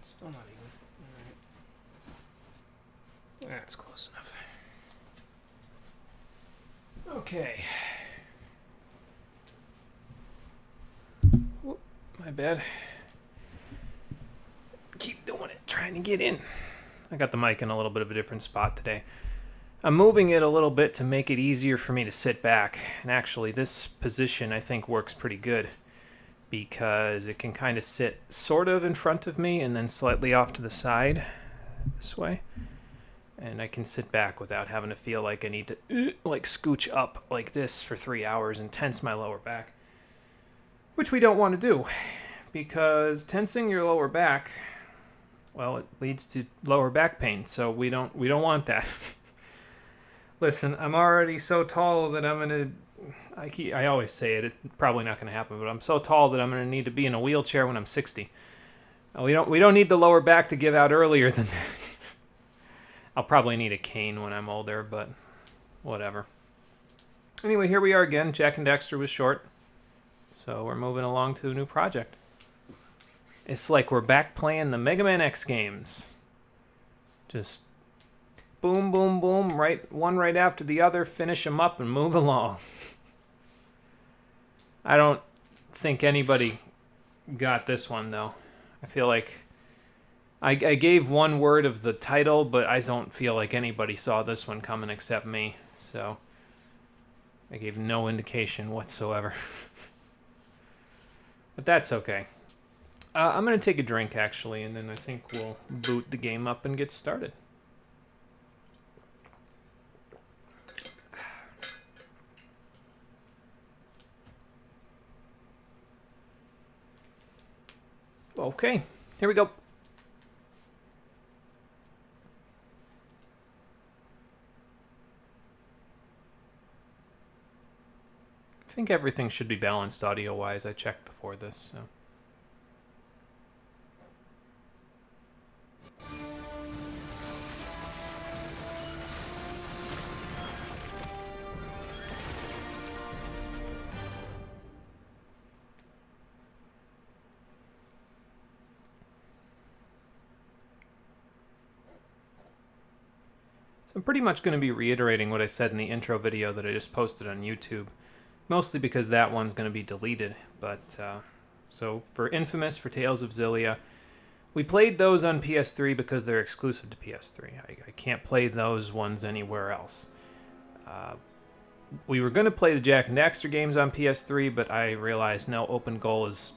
Still not even. All right. That's close enough. Okay. Whoop, my bad. Keep doing it, trying to get in. I got the mic in a little bit of a different spot today. I'm moving it a little bit to make it easier for me to sit back. And actually, this position I think works pretty good because it can kind of sit sort of in front of me and then slightly off to the side this way. And I can sit back without having to feel like I need to like scooch up like this for 3 hours and tense my lower back. Which we don't want to do because tensing your lower back, well, it leads to lower back pain. So we don't want that. Listen, I'm already so tall that I'm going to, I always say it, it's probably not going to happen, but I'm so tall that I'm going to need to be in a wheelchair when I'm 60. We don't need the lower back to give out earlier than that. I'll probably need a cane when I'm older, but whatever. Anyway, here we are again. Jack and Dexter was short, so we're moving along to a new project. It's like we're back playing the Mega Man X games. Just boom, boom, boom, one right after the other, finish them up and move along. I don't think anybody got this one, though. I feel like I gave one word of the title, but I don't feel like anybody saw this one coming except me. So I gave no indication whatsoever. But that's okay. I'm going to take a drink, actually, and then I think we'll boot the game up and get started. Okay, here we go. I think everything should be balanced audio-wise. I checked before this, so. I'm pretty much going to be reiterating what I said in the intro video that I just posted on YouTube. Mostly because that one's going to be deleted. But, so for Infamous, for Tales of Xillia, we played those on PS3 because they're exclusive to PS3. I can't play those ones anywhere else. We were going to play the Jack and Daxter games on PS3, but I realized no, Open Goal is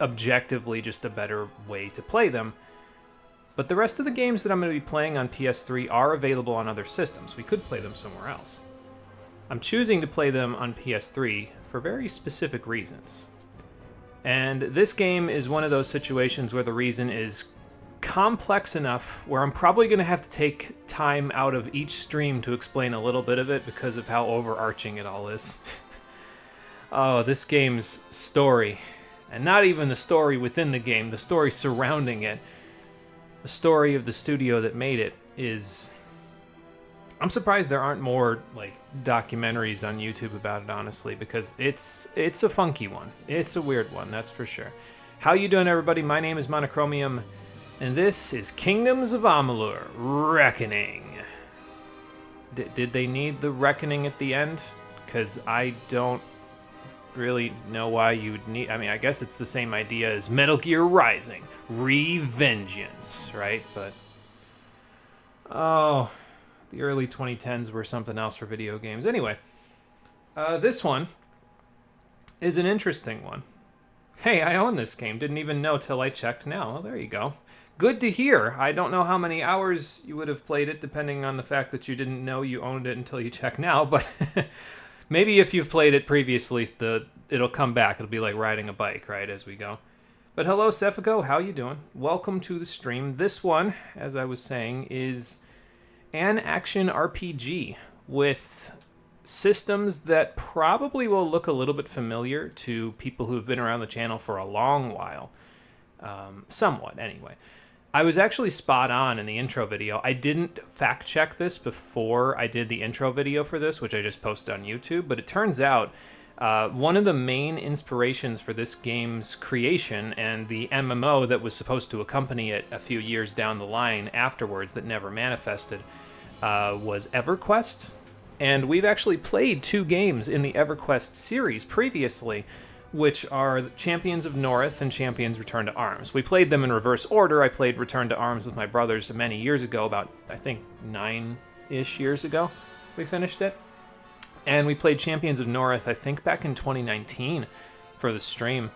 objectively just a better way to play them. But the rest of the games that I'm going to be playing on PS3 are available on other systems. We could play them somewhere else. I'm choosing to play them on PS3 for very specific reasons. And this game is one of those situations where the reason is complex enough where I'm probably going to have to take time out of each stream to explain a little bit of it because of how overarching it all is. Oh, this game's story, and not even the story within the game, the story surrounding it, the story of the studio that made it is... I'm surprised there aren't more like documentaries on YouTube about it, honestly, because it's a funky one. It's a weird one, that's for sure. How you doing, everybody? My name is Monochromium, and this is Kingdoms of Amalur: Reckoning. Did they need the reckoning at the end? Because I don't really know why you'd need... I mean, I guess it's the same idea as Metal Gear Rising: Revengeance, right? But... oh... the early 2010s were something else for video games. Anyway, this one is an interesting one. Hey, I own this game. Didn't even know till I checked now. Well, there you go. Good to hear. I don't know how many hours you would have played it, depending on the fact that you didn't know you owned it until you check now, but maybe if you've played it previously, it'll come back. It'll be like riding a bike, right, as we go. But hello, Sephico. How you doing? Welcome to the stream. This one, as I was saying, is an action RPG with systems that probably will look a little bit familiar to people who've been around the channel for a long while. Somewhat, anyway. I was actually spot on in the intro video. I didn't fact check this before I did the intro video for this, which I just posted on YouTube, but it turns out One of the main inspirations for this game's creation and the MMO that was supposed to accompany it a few years down the line afterwards that never manifested was EverQuest. And we've actually played 2 games in the EverQuest series previously, which are Champions of Norith and Champions Return to Arms. We played them in reverse order. I played Return to Arms with my brothers many years ago, about, I think, 9-ish years ago we finished it. And we played Champions of North, I think, back in 2019 for the stream.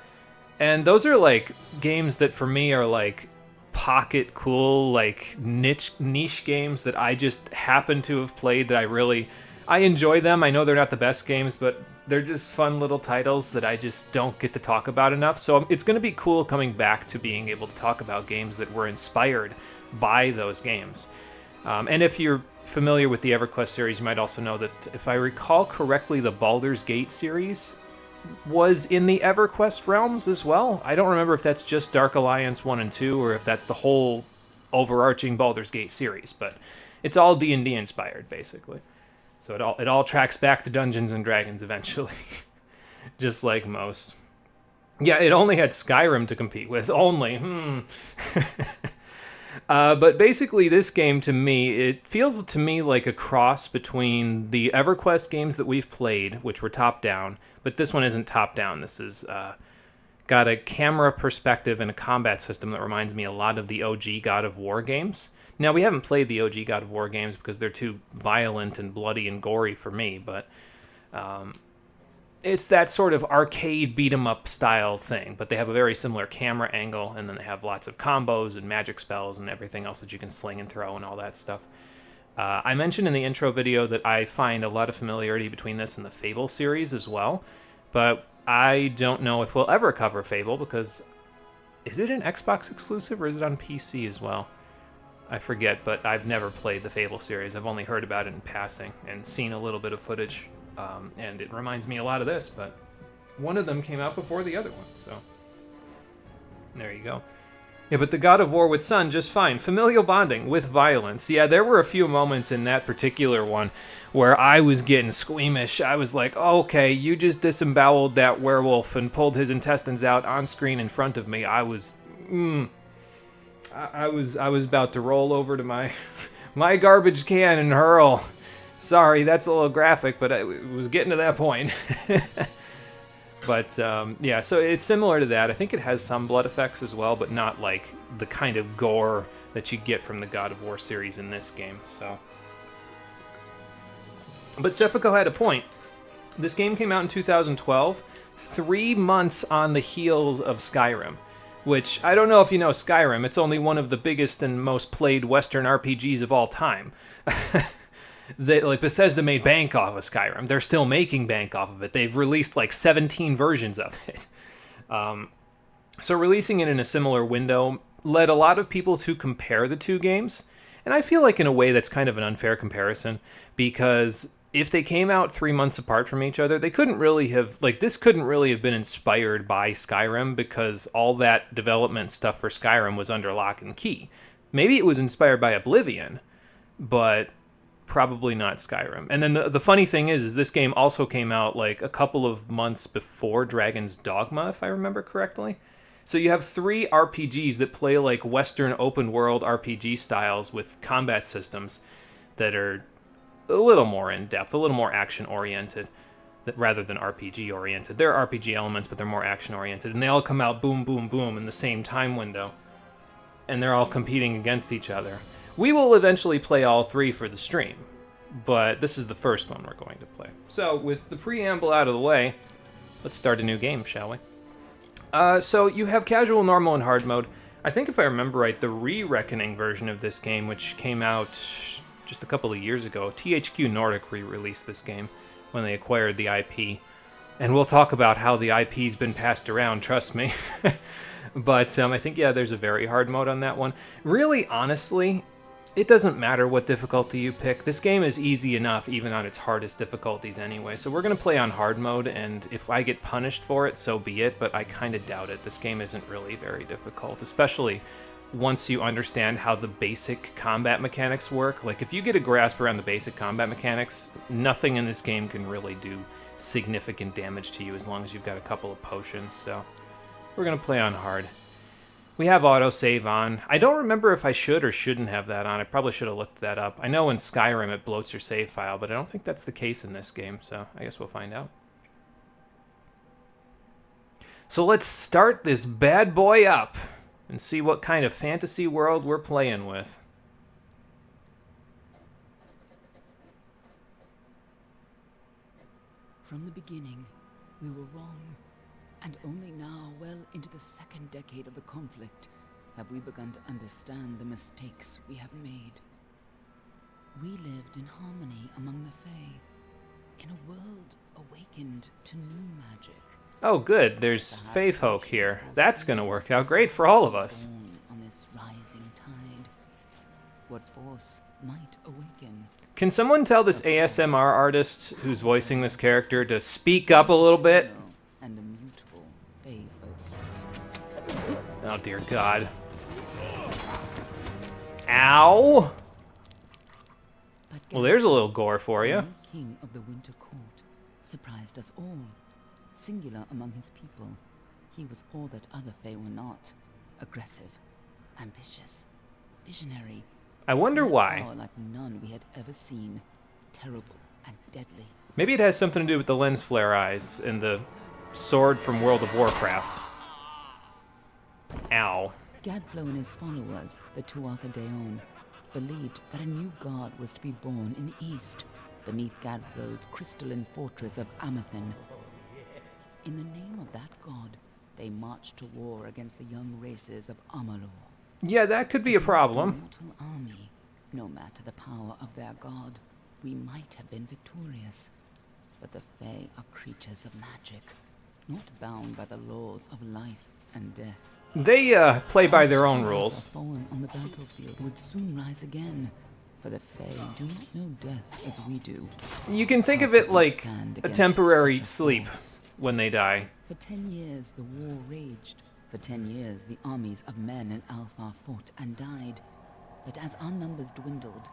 And those are, like, games that for me are, like, pocket cool, like, niche games that I just happen to have played that I enjoy them. I know they're not the best games, but they're just fun little titles that I just don't get to talk about enough. So it's going to be cool coming back to being able to talk about games that were inspired by those games. And if you're familiar with the EverQuest series, you might also know that, if I recall correctly, the Baldur's Gate series was in the EverQuest realms as well. I don't remember if that's just Dark Alliance 1 and 2, or if that's the whole overarching Baldur's Gate series, but it's all D&D inspired, basically. So it all tracks back to Dungeons and Dragons eventually, just like most. Yeah, it only had Skyrim to compete with, But basically, this game, to me, it feels to me like a cross between the EverQuest games that we've played, which were top-down, but this one isn't top-down. This is got a camera perspective and a combat system that reminds me a lot of the OG God of War games. Now, we haven't played the OG God of War games because they're too violent and bloody and gory for me, but it's that sort of arcade beat-em-up style thing, but they have a very similar camera angle, and then they have lots of combos and magic spells and everything else that you can sling and throw and all that stuff. I mentioned in the intro video that I find a lot of familiarity between this and the Fable series as well, but I don't know if we'll ever cover Fable because is it an Xbox exclusive or is it on PC as well? I forget, but I've never played the Fable series. I've only heard about it in passing and seen a little bit of footage, and it reminds me a lot of this, but one of them came out before the other one, so there you go. Yeah, but the God of War with Son, just fine. Familial bonding with violence. Yeah, there were a few moments in that particular one where I was getting squeamish. I was like, oh, okay, you just disemboweled that werewolf and pulled his intestines out on screen in front of me. I was about to roll over to my my garbage can and hurl. Sorry, that's a little graphic, but it was getting to that point. But yeah, so it's similar to that. I think it has some blood effects as well, but not like the kind of gore that you get from the God of War series in this game. So, but Sefiko had a point. This game came out in 2012, 3 months on the heels of Skyrim. Which, I don't know if you know Skyrim, it's only one of the biggest and most played Western RPGs of all time. Like, Bethesda made bank off of Skyrim. They're still making bank off of it. They've released like 17 versions of it. So releasing it in a similar window led a lot of people to compare the two games. And I feel like in a way that's kind of an unfair comparison, because if they came out 3 months apart from each other, they couldn't really have, like, this couldn't really have been inspired by Skyrim because all that development stuff for Skyrim was under lock and key. Maybe it was inspired by Oblivion, but probably not Skyrim. And then the funny thing is this game also came out like a couple of months before Dragon's Dogma, if I remember correctly. So you have 3 RPGs that play like Western open world RPG styles with combat systems that are a little more in-depth, a little more action-oriented, rather than RPG-oriented. There are RPG elements, but they're more action-oriented, and they all come out boom, boom, boom in the same time window, and they're all competing against each other. We will eventually play all 3 for the stream, but this is the first one we're going to play. So, with the preamble out of the way, let's start a new game, shall we? So, you have casual, normal, and hard mode. I think if I remember right, the Re-Reckoning version of this game, which came out just a couple of years ago, THQ Nordic re-released this game when they acquired the IP. And we'll talk about how the IP's been passed around, trust me. But I think, yeah, there's a very hard mode on that one. Really, honestly, it doesn't matter what difficulty you pick. This game is easy enough, even on its hardest difficulties anyway. So we're going to play on hard mode, and if I get punished for it, so be it. But I kind of doubt it. This game isn't really very difficult, especially once you understand how the basic combat mechanics work. Like, if you get a grasp around the basic combat mechanics, nothing in this game can really do significant damage to you as long as you've got a couple of potions. So we're going to play on hard. We have autosave on. I don't remember if I should or shouldn't have that on. I probably should have looked that up. I know in Skyrim it bloats your save file, but I don't think that's the case in this game, so I guess we'll find out. So let's start this bad boy up and see what kind of fantasy world we're playing with. From the beginning, we were wrong. And only now, well into the second decade of the conflict, have we begun to understand the mistakes we have made. We lived in harmony among the Fae, in a world awakened to new magic. Oh, good. There's Fae folk here. That's going to work out great for all of us. On this rising tide, what force might awaken? Can someone tell this ASMR artist who's voicing this character to speak up a little bit? And immutable Fae folk. Oh, dear God. Ow! Well, there's a little gore for you. The king of the Winter Court surprised us all. Singular among his people, he was all that other Fae were not. Aggressive, ambitious, visionary. I wonder why. Power like none we had ever seen. Terrible and deadly. Maybe it has something to do with the lens flare eyes and the sword from World of Warcraft. Ow. Gadflow and his followers, the Tuatha Deon, believed that a new god was to be born in the east, beneath Gadflow's crystalline fortress of Amathen. In the name of that god, they marched to war against the young races of Amalur. Yeah, that could be a problem. Against a mortal army, no matter the power of their god, we might have been victorious. But the Fae are creatures of magic, not bound by the laws of life and death. They play by their own rules. Fallen on the battlefield would soon rise again, for the Fae do not know death as we do. You can think of it like a temporary sleep when they die. For 10 years the war raged. For 10 years the armies of men and Alpha fought and died. But as our numbers dwindled,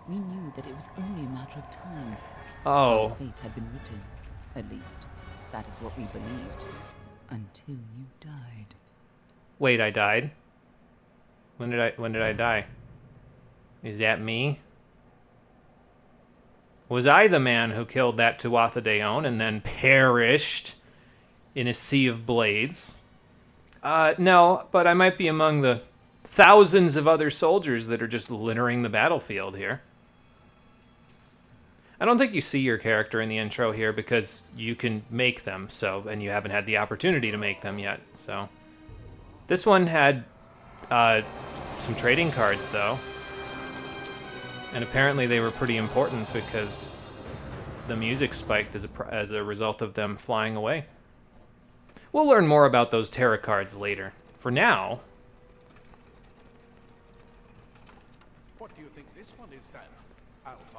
we knew that it was only a matter of time. Oh. Our fate had been written. At least, that is what we believed. Until you died. Wait, I died? When did I die? Is that me? Was I the man who killed that Tuatha Deon and then perished in a sea of blades? No, but I might be among the thousands of other soldiers that are just littering the battlefield here. I don't think you see your character in the intro here because you can make them, and you haven't had the opportunity to make them yet, so. This one had some trading cards, though. And apparently they were pretty important because the music spiked as a result of them flying away. We'll learn more about those tarot cards later. For now... What do you think this one is, then? Alpha?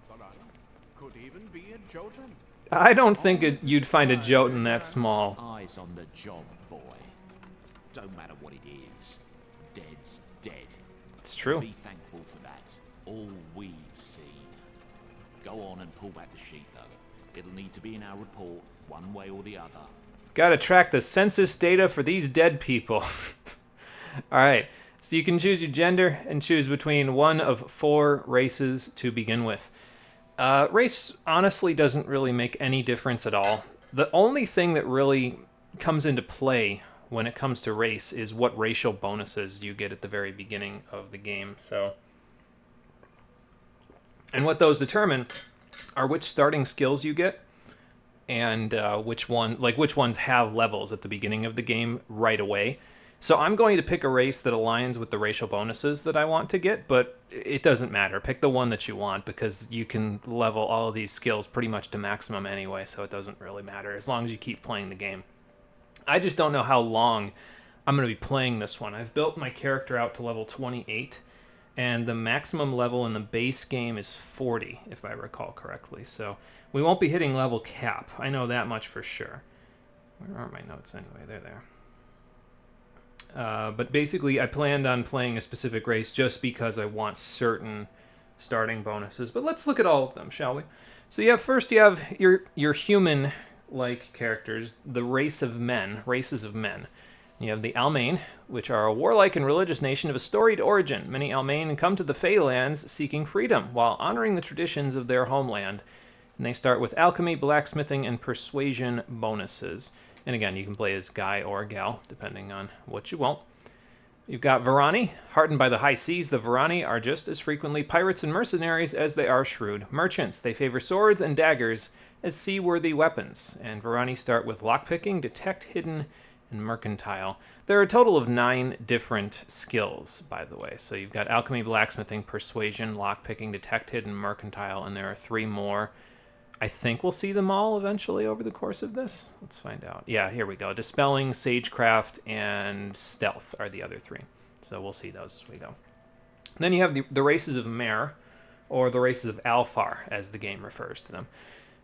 Baran? Could even be a Jotun? I don't think you'd find a Jotun that small. Eyes on the job, boy. Don't matter what it is. Dead's dead. It's true. Be thankful for that. All we've seen. Go on and pull back the sheet, though. It'll need to be in our report, one way or the other. Gotta track the census data for these dead people. Alright, so you can choose your gender and choose between one of 4 races to begin with. Race honestly doesn't really make any difference at all. The only thing that really comes into play when it comes to race is what racial bonuses you get at the very beginning of the game. And what those determine are which starting skills you get and which ones have levels at the beginning of the game right away. So I'm going to pick a race that aligns with the racial bonuses that I want to get, but it doesn't matter. Pick the one that you want because you can level all of these skills pretty much to maximum anyway, so it doesn't really matter as long as you keep playing the game. I just don't know how long I'm going to be playing this one. I've built my character out to level 28, and the maximum level in the base game is 40, if I recall correctly. So we won't be hitting level cap. I know that much for sure. Where are my notes anyway? They're there. But basically, I planned on playing a specific race just because I want certain starting bonuses. But let's look at all of them, shall we? So you have first you have your human-like characters, the races of men. You have the Almain, which are a warlike and religious nation of a storied origin. Many Almain come to the Feylands seeking freedom while honoring the traditions of their homeland. And they start with alchemy, blacksmithing, and persuasion bonuses. And again, you can play as guy or gal, depending on what you want. You've got Varani. Hardened by the high seas, the Varani are just as frequently pirates and mercenaries as they are shrewd merchants. They favor swords and daggers as seaworthy weapons. And Varani start with lockpicking, detect hidden, and mercantile. There are a total of 9 different skills, by the way. So you've got alchemy, blacksmithing, persuasion, lockpicking, detect hidden, mercantile, and there are 3 more. I think we'll see them all eventually over the course of this. Let's find out. Yeah, here we go. Dispelling, Sagecraft, and Stealth are the other 3. So we'll see those as we go. Then you have the races of Mare, or the races of Alfar, as the game refers to them.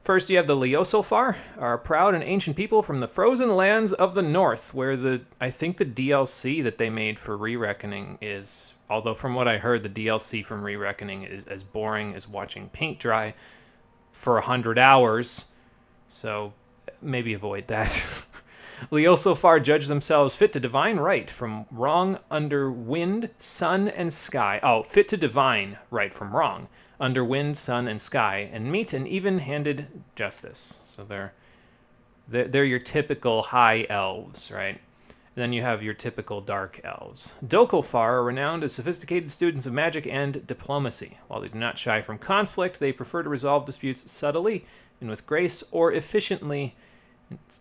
First, you have the Leosulfar, are proud and ancient people from the frozen lands of the north, where I think the DLC that they made for Re-Reckoning is, although from what I heard, the DLC from Re-Reckoning is as boring as watching paint dry for 100 hours, so maybe avoid that. Leosulfar judge themselves fit to divine right from wrong under wind, sun, and sky. Oh, fit to divine right from wrong under wind, sun, and sky, and meet an even-handed justice. So they're your typical high elves, right? And then you have your typical dark elves. Dokofar are renowned as sophisticated students of magic and diplomacy. While they do not shy from conflict, they prefer to resolve disputes subtly and with grace, or efficiently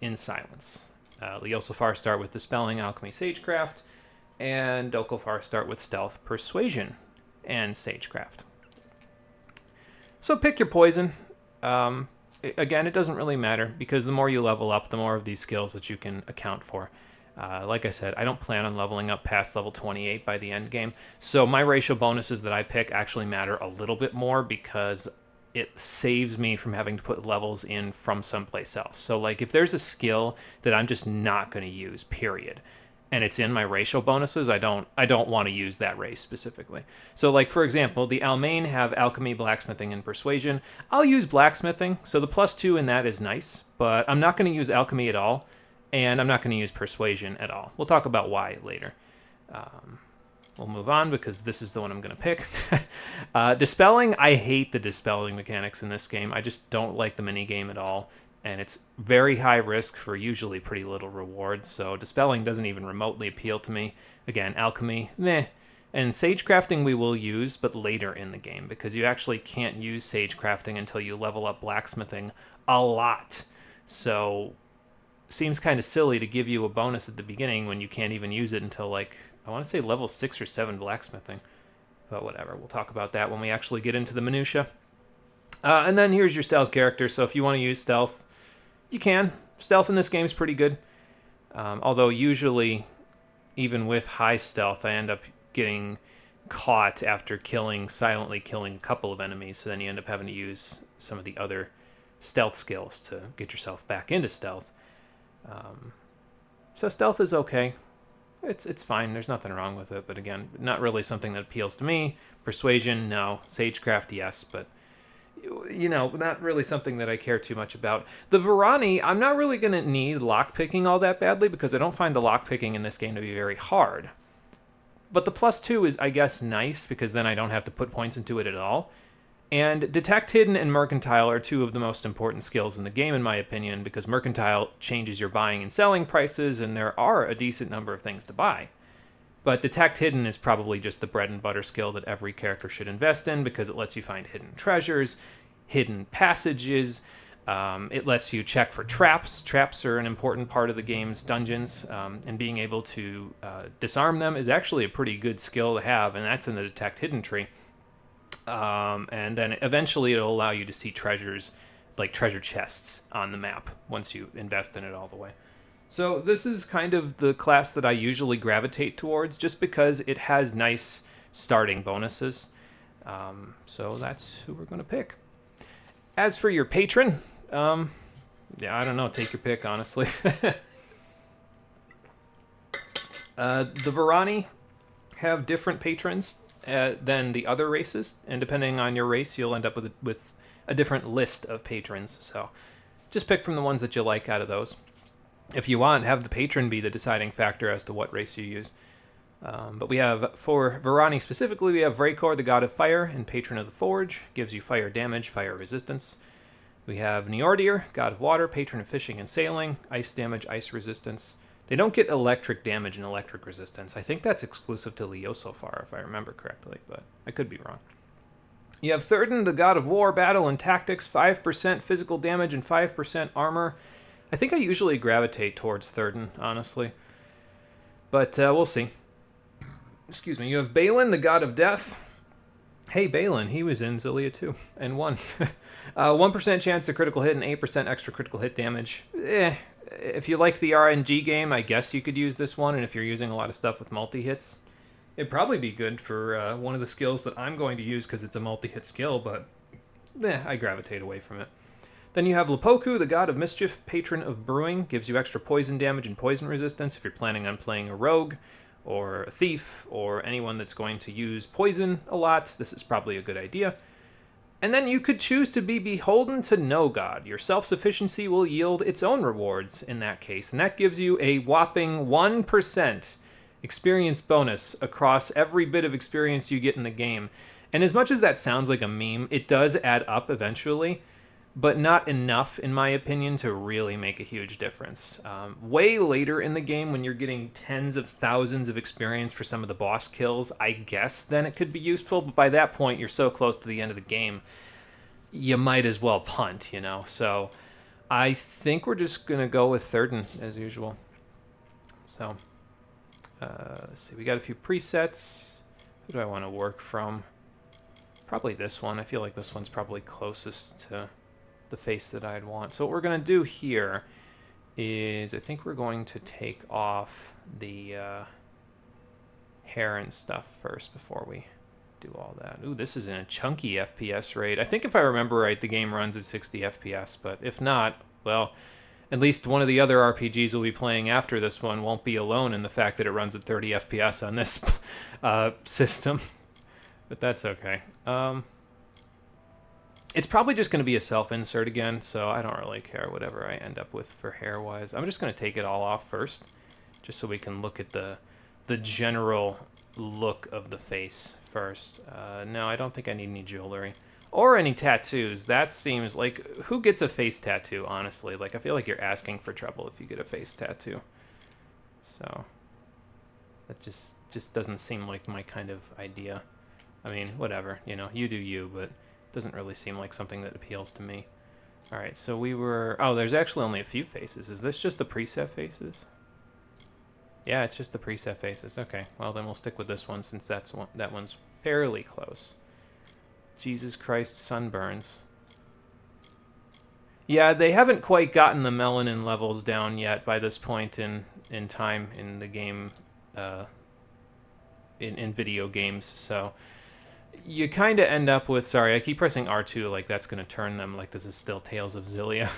in silence. Leosulfar start with dispelling, alchemy, sagecraft, and Dokofar start with stealth, persuasion, and sagecraft. So pick your poison. Again, it doesn't really matter, because the more you level up, the more of these skills that you can account for. Like I said, I don't plan on leveling up past level 28 by the end game, so my racial bonuses that I pick actually matter a little bit more, because it saves me from having to put levels in from someplace else. So like if there's a skill that I'm just not going to use, period, and it's in my racial bonuses, I don't want to use that race specifically. So like, for example, the Almain have alchemy, blacksmithing, and persuasion. I'll use blacksmithing, so the +2 in that is nice, but I'm not going to use alchemy at all. And I'm not going to use persuasion at all. We'll talk about why later. We'll move on, because this is the one I'm going to pick. Dispelling, I hate the dispelling mechanics in this game. I just don't like the minigame at all. And it's very high risk for usually pretty little reward. So dispelling doesn't even remotely appeal to me. Again, alchemy, meh. And sagecrafting we will use, but later in the game, because you actually can't use sagecrafting until you level up blacksmithing a lot. So seems kind of silly to give you a bonus at the beginning when you can't even use it until, like, I want to say level 6 or 7 blacksmithing. But whatever, we'll talk about that when we actually get into the minutia. And then here's your stealth character. So if you want to use stealth, you can. Stealth in this game is pretty good. Although usually, even with high stealth, I end up getting caught after silently killing a couple of enemies. So then you end up having to use some of the other stealth skills to get yourself back into stealth. So stealth is okay. It's fine. There's nothing wrong with it. But again, not really something that appeals to me. Persuasion, no. Sagecraft, yes. But, not really something that I care too much about. The Varani, I'm not really going to need lockpicking all that badly, because I don't find the lockpicking in this game to be very hard. But the +2 is, I guess, nice, because then I don't have to put points into it at all. And Detect Hidden and Mercantile are 2 of the most important skills in the game, in my opinion, because Mercantile changes your buying and selling prices, and there are a decent number of things to buy. But Detect Hidden is probably just the bread and butter skill that every character should invest in, because it lets you find hidden treasures, hidden passages. It lets you check for traps. Traps are an important part of the game's dungeons, and being able to disarm them is actually a pretty good skill to have, and that's in the Detect Hidden tree. And then eventually it'll allow you to see treasures, like treasure chests on the map, once you invest in it all the way. So this is kind of the class that I usually gravitate towards, just because it has nice starting bonuses. So that's who we're going to pick. As for your patron, I don't know, take your pick, honestly. The Varani have different patrons than the other races, and depending on your race, you'll end up with a different list of patrons. So just pick from the ones that you like out of those. If you want, have the patron be the deciding factor as to what race you use. But we have, for Varani specifically, we have Vrakor, the god of fire and patron of the forge, gives you fire damage, fire resistance. We have Njordir, god of water, patron of fishing and sailing, ice damage, ice resistance. They don't get electric damage and electric resistance. I think that's exclusive to Leo so far, if I remember correctly, but I could be wrong. You have Therden, the god of war, battle, and tactics, 5% physical damage and 5% armor. I think I usually gravitate towards Therden, honestly. But we'll see. Excuse me. You have Balin, the god of death. Hey, Balin, he was in Xillia too, and won. 1% chance to critical hit and 8% extra critical hit damage. If you like the RNG game, I guess you could use this one, and if you're using a lot of stuff with multi-hits, it'd probably be good for one of the skills that I'm going to use because it's a multi-hit skill, but I gravitate away from it. Then you have Lepoku, the god of mischief, patron of brewing, gives you extra poison damage and poison resistance if you're planning on playing a rogue or a thief or anyone that's going to use poison a lot. This is probably a good idea. And then you could choose to be beholden to no god. Your self-sufficiency will yield its own rewards in that case, and that gives you a whopping 1% experience bonus across every bit of experience you get in the game. And as much as that sounds like a meme, it does add up eventually, but not enough, in my opinion, to really make a huge difference. Way later in the game, when you're getting tens of thousands of experience for some of the boss kills, I guess then it could be useful, but by that point, you're so close to the end of the game, you might as well punt, you know? So I think we're just going to go with Therden, as usual. So, let's see, we got a few presets. Who do I want to work from? Probably this one. I feel like this one's probably closest to the face that I'd want. So what we're going to do here is I think we're going to take off the hair and stuff first before we do all that. Ooh, this is in a chunky FPS rate. I think if I remember right, the game runs at 60 FPS, but if not, well, at least one of the other RPGs we'll be playing after this one won't be alone in the fact that it runs at 30 FPS on this system. But that's okay. It's probably just going to be a self-insert again, so I don't really care whatever I end up with for hair-wise. I'm just going to take it all off first, just so we can look at the general look of the face first. No, I don't think I need any jewelry. Or any tattoos. That seems like... Who gets a face tattoo, honestly? Like, I feel like you're asking for trouble if you get a face tattoo. So, that just doesn't seem like my kind of idea. I mean, whatever, you know, you do you, but... doesn't really seem like something that appeals to me. All right, so we were... Oh, there's actually only a few faces. Is this just the preset faces? Yeah, it's just the preset faces. Okay, well, then we'll stick with this one since that one's fairly close. Jesus Christ, sunburns. Yeah, they haven't quite gotten the melanin levels down yet by this point in time in the game, in video games, so... You kind of end up with... Sorry, I keep pressing R2 like that's going to turn them like this is still Tales of Xillia.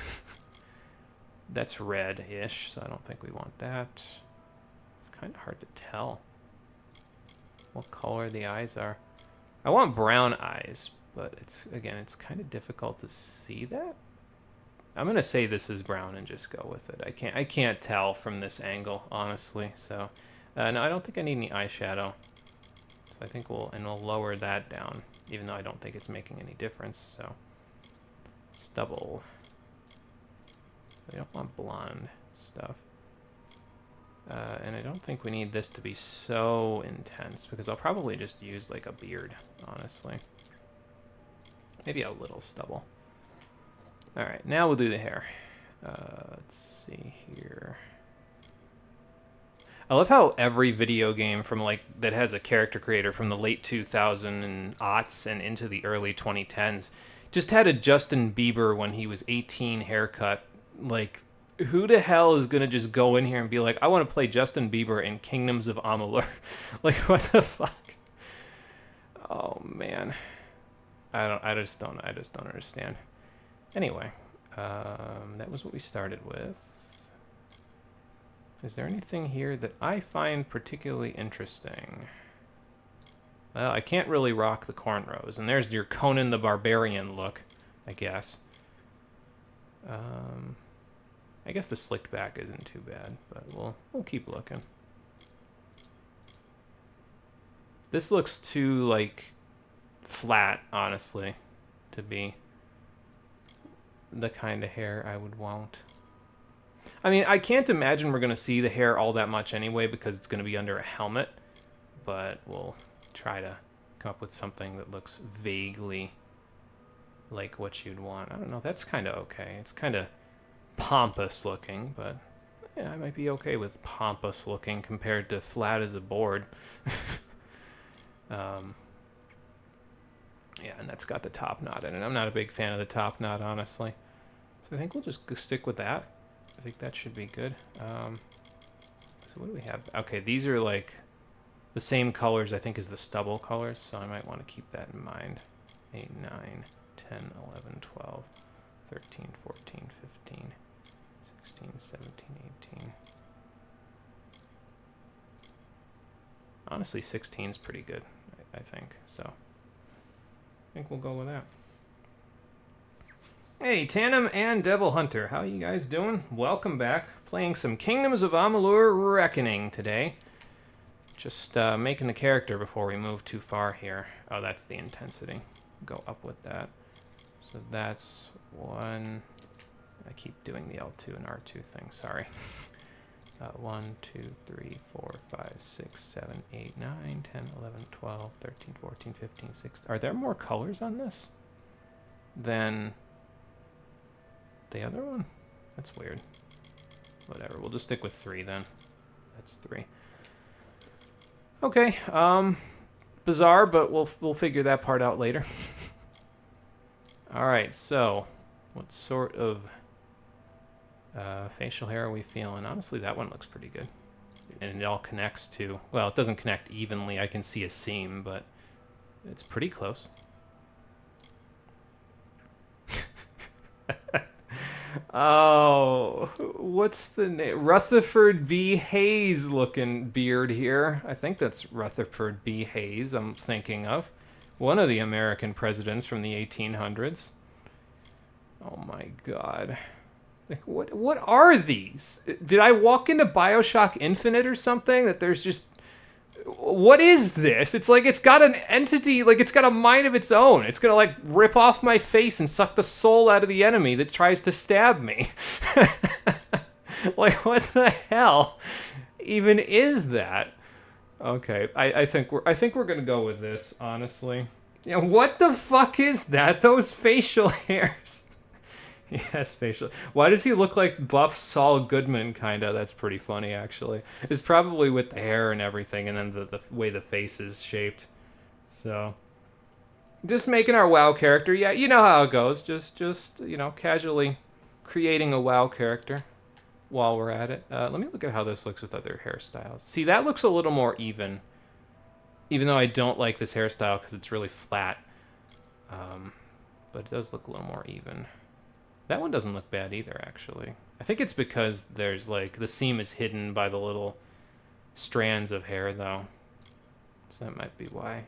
That's red-ish, so I don't think we want that. It's kind of hard to tell what color the eyes are. I want brown eyes, but it's kind of difficult to see that. I'm going to say this is brown and just go with it. I can't tell from this angle, honestly, so... no, I don't think I need any eyeshadow. I think we'll lower that down, even though I don't think it's making any difference, so stubble. We don't want blonde stuff. And I don't think we need this to be so intense, because I'll probably just use like a beard, honestly. Maybe a little stubble. Alright, now we'll do the hair. Let's see here. I love how every video game from like that has a character creator from the late 2000s and aughts and into the early 2010s just had a Justin Bieber when he was 18 haircut. Like, who the hell is gonna just go in here and be like, I want to play Justin Bieber in Kingdoms of Amalur? Like, what the fuck? Oh man, I just don't understand. Anyway, that was what we started with. Is there anything here that I find particularly interesting? Well, I can't really rock the cornrows, and there's your Conan the Barbarian look. I guess. I guess the slicked back isn't too bad, but we'll keep looking. This looks too, like, flat, honestly, to be the kind of hair I would want. I mean, I can't imagine we're going to see the hair all that much anyway because it's going to be under a helmet, but we'll try to come up with something that looks vaguely like what you'd want. I don't know, that's kind of okay. It's kind of pompous looking, but yeah, I might be okay with pompous looking compared to flat as a board. Yeah, and that's got the top knot in it. I'm not a big fan of the top knot, honestly. So I think we'll just stick with that. I think that should be good. So what do we have? Okay, these are like the same colors, I think, as the stubble colors, so I might want to keep that in mind. 8, 9, 10, 11, 12, 13, 14, 15, 16, 17, 18. Honestly, 16 is pretty good, I think, so I think we'll go with that. Hey, Tandem and Devil Hunter, how you guys doing? Welcome back. Playing some Kingdoms of Amalur Reckoning today. Just making the character before we move too far here. Oh, that's the intensity. Go up with that. So that's 1. I keep doing the L2 and R2 thing, sorry. 1, 2, 3, 4, 5, 6, 7, 8, 9, 10, 11, 12, 13, 14, 15, 16. Are there more colors on this than the other one? That's weird. Whatever, we'll just stick with 3 then. That's 3. Okay, bizarre, but we'll figure that part out later. All right, so what sort of facial hair are we feeling? Honestly, that one looks pretty good. And it all connects to, well, it doesn't connect evenly. I can see a seam, but it's pretty close. Oh, what's the name? Rutherford B. Hayes looking beard here. I think that's Rutherford B. Hayes I'm thinking of. One of the American presidents from the 1800s. Oh my god. Like, what are these? Did I walk into BioShock Infinite or something? That there's just... What is this? It's like it's got an entity, like it's got a mind of its own. It's gonna like rip off my face and suck the soul out of the enemy that tries to stab me. Like, what the hell even is that? Okay, I think we're gonna go with this, honestly. Yeah, what the fuck is that? Those facial hairs. Yes, facial. Why does he look like buff Saul Goodman, kinda? That's pretty funny, actually. It's probably with the hair and everything, and then the way the face is shaped. So, just making our WoW character. Yeah, you know how it goes. Just you know, casually creating a WoW character while we're at it. Let me look at how this looks with other hairstyles. See, that looks a little more even. Even though I don't like this hairstyle because it's really flat. But it does look a little more even. That one doesn't look bad either, actually. I think it's because there's, like, the seam is hidden by the little strands of hair, though. So that might be why.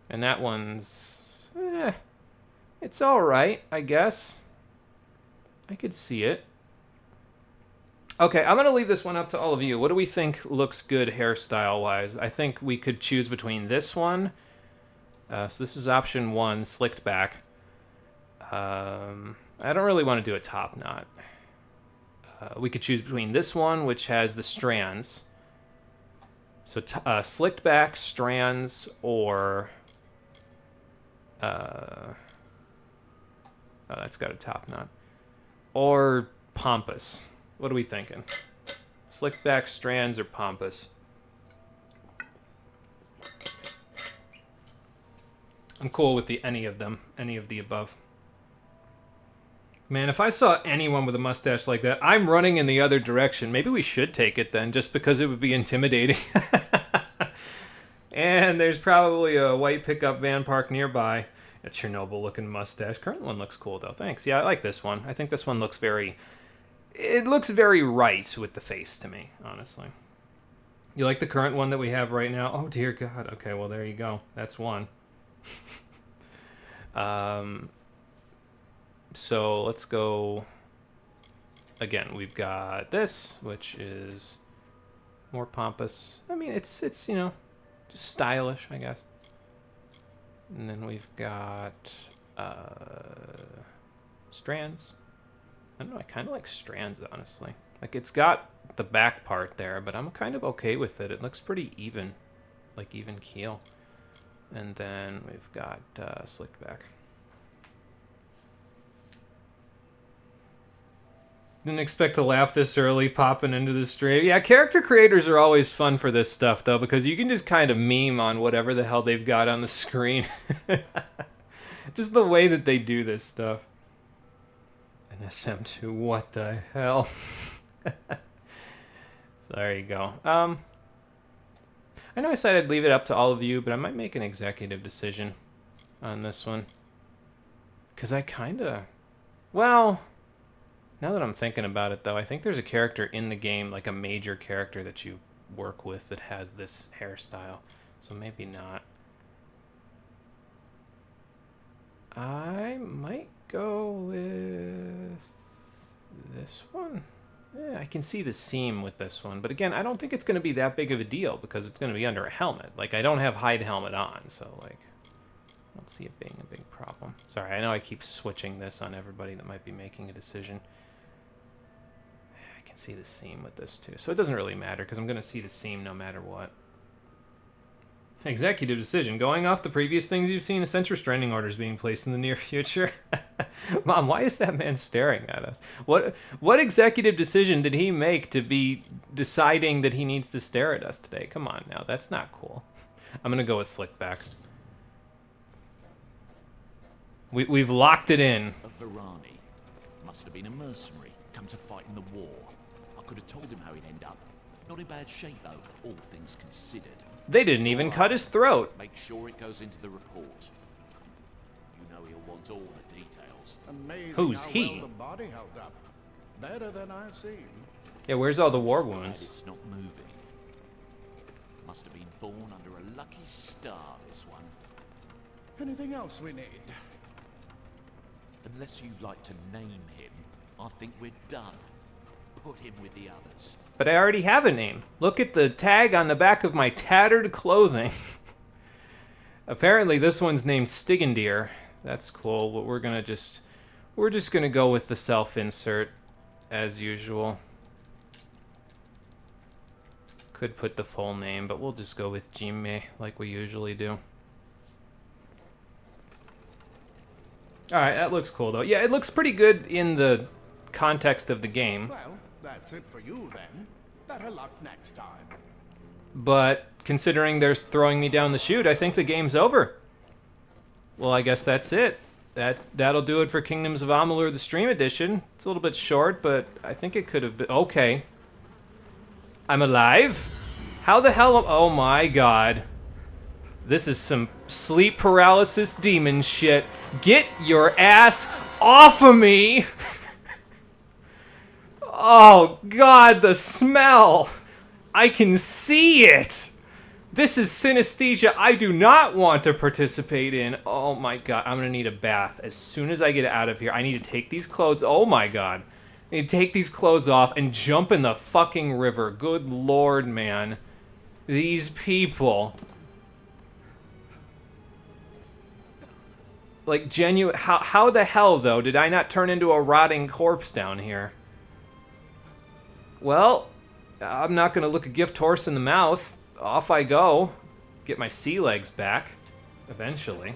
And that one's... it's alright, I guess. I could see it. Okay, I'm going to leave this one up to all of you. What do we think looks good hairstyle-wise? I think we could choose between this one. So this is option 1, slicked back. I don't really want to do a top knot. We could choose between this one, which has the strands. So slicked back, strands, or... oh, that's got a top knot. Or pompous. What are we thinking? Slicked back, strands, or pompous? I'm cool with any of them, any of the above. Man, if I saw anyone with a mustache like that, I'm running in the other direction. Maybe we should take it then, just because it would be intimidating. And there's probably a white pickup van parked nearby. A Chernobyl-looking mustache. Current one looks cool, though. Thanks. Yeah, I like this one. I think this one looks very... It looks very right with the face to me, honestly. You like the current one that we have right now? Oh, dear God. Okay, well, there you go. That's one. So let's go. Again, we've got this, which is more pompous. I mean, it's you know, just stylish, I guess. And then we've got strands. I don't know, I kind of like strands, honestly. Like, it's got the back part there, but I'm kind of okay with it. It looks pretty even, like even keel. And then we've got slicked back. Didn't expect to laugh this early popping into the stream. Yeah, character creators are always fun for this stuff, though, because you can just kind of meme on whatever the hell they've got on the screen. Just the way that they do this stuff. An SM2, what the hell? So there you go. I know I said I'd leave it up to all of you, but I might make an executive decision on this one. Because I kind of... Well... Now that I'm thinking about it, though, I think there's a character in the game, like a major character that you work with that has this hairstyle. So maybe not. I might go with this one. Yeah, I can see the seam with this one. But again, I don't think it's going to be that big of a deal because it's going to be under a helmet. Like, I don't have hide helmet on, so, like, I don't see it being a big problem. Sorry, I know I keep switching this on everybody that might be making a decision. See the seam with this too, so it doesn't really matter because I'm going to see the seam no matter what. Executive decision. Going off the previous things you've seen, essential restraining orders being placed in the near future. Mom, why is that man staring at us? What executive decision did he make to be deciding that he needs to stare at us today? Come on now, that's not cool. I'm going to go with slick back. We've locked it in. A Varani must have been a mercenary come to fight in the war. I could have told him how he'd end up. Not in bad shape, though, all things considered. They didn't even cut his throat. Make sure it goes into the report. You know he'll want all the details. Amazing Who's how he? well the body held up. Better than I've seen. Yeah, where's all the war Just glad wounds? It's not moving. Must have been born under a lucky star, this one. Anything else we need? Unless you'd like to name him, I think we're done. Put him with the others. But I already have a name. Look at the tag on the back of my tattered clothing. Apparently this one's named Stigendeer. That's cool, but we're just gonna go with the self-insert as usual. Could put the full name, but we'll just go with Jimme like we usually do. Alright, that looks cool though. Yeah, it looks pretty good in the context of the game. Well, that's it for you then. Better luck next time. But considering they're throwing me down the chute, I think the game's over. Well, I guess that's it. That'll do it for Kingdoms of Amalur, the Stream Edition. It's a little bit short, but I think it could have been... Okay. I'm alive? How the hell... Oh my god. This is some sleep paralysis demon shit. Get your ass off of me! Oh god, the smell! I can see it! This is synesthesia I do not want to participate in. Oh my god, I'm gonna need a bath as soon as I get out of here. I need to take these clothes... Oh my god. I need to take these clothes off and jump in the fucking river. Good lord, man. These people... Like, genuine... How the hell, though, did I not turn into a rotting corpse down here? Well, I'm not going to look a gift horse in the mouth. Off I go. Get my sea legs back. Eventually.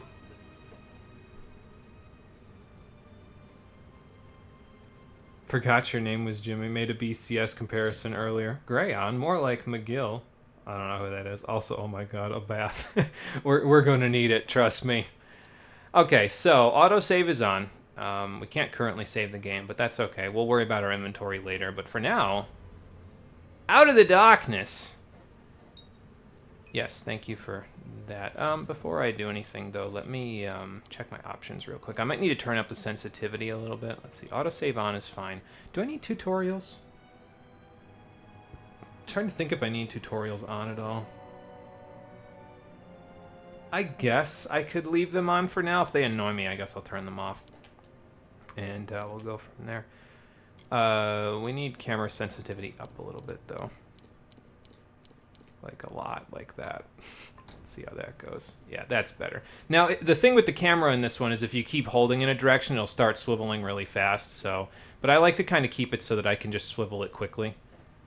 Forgot your name was Jimmy. Made a BCS comparison earlier. Grayon, more like McGill. I don't know who that is. Also, oh my god, a bath. We're going to need it, trust me. Okay, so autosave is on. We can't currently save the game, but that's okay. We'll worry about our inventory later. But for now, out of the darkness. Yes, thank you for that. Before I do anything, though, let me check my options real quick. I might need to turn up the sensitivity a little bit. Let's see. Autosave on is fine. Do I need tutorials? I'm trying to think if I need tutorials on at all. I guess I could leave them on for now. If they annoy me, I guess I'll turn them off. And we'll go from there. We need camera sensitivity up a little bit, though. Like a lot, like that. Let's see how that goes. Yeah, that's better. Now, the thing with the camera in this one is if you keep holding in a direction, it'll start swiveling really fast. So, but I like to kind of keep it so that I can just swivel it quickly.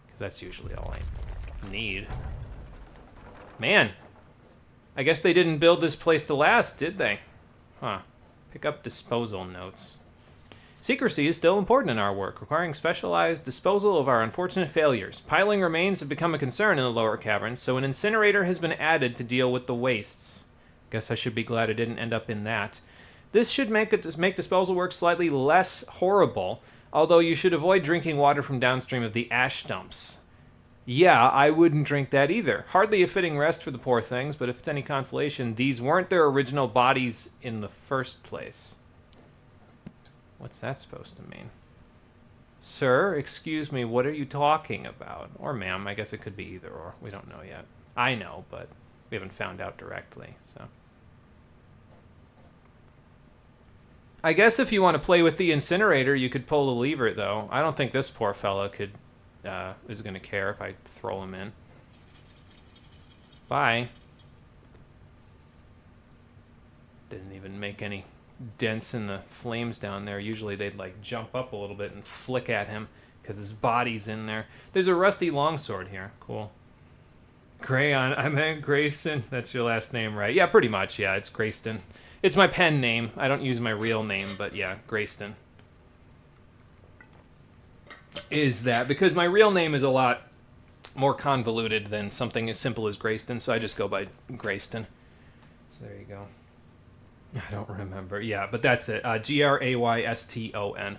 Because that's usually all I need. Man. I guess they didn't build this place to last, did they? Huh. Pick up disposal notes. Secrecy is still important in our work, requiring specialized disposal of our unfortunate failures. Piling remains have become a concern in the lower caverns, so an incinerator has been added to deal with the wastes. Guess I should be glad I didn't end up in that. This should make disposal work slightly less horrible, although you should avoid drinking water from downstream of the ash dumps. Yeah, I wouldn't drink that either. Hardly a fitting rest for the poor things, but if it's any consolation, these weren't their original bodies in the first place. What's that supposed to mean? Sir, excuse me, what are you talking about? Or ma'am, I guess it could be either or. We don't know yet. I know, but we haven't found out directly, so. I guess if you want to play with the incinerator, you could pull the lever, though. I don't think this poor fella is going to care if I throw him in. Bye. Didn't even make any dents in the flames down there. Usually they'd like jump up a little bit and flick at him because his body's in there. There's a rusty longsword here. Cool. Crayon. I meant Grayson. That's your last name, right? Yeah, pretty much. Yeah, it's Grayston. It's my pen name. I don't use my real name, but yeah, Grayston. Is that because my real name is a lot more convoluted than something as simple as Grayston, so I just go by Grayston. So there you go. I don't remember. Yeah, but that's it. Grayston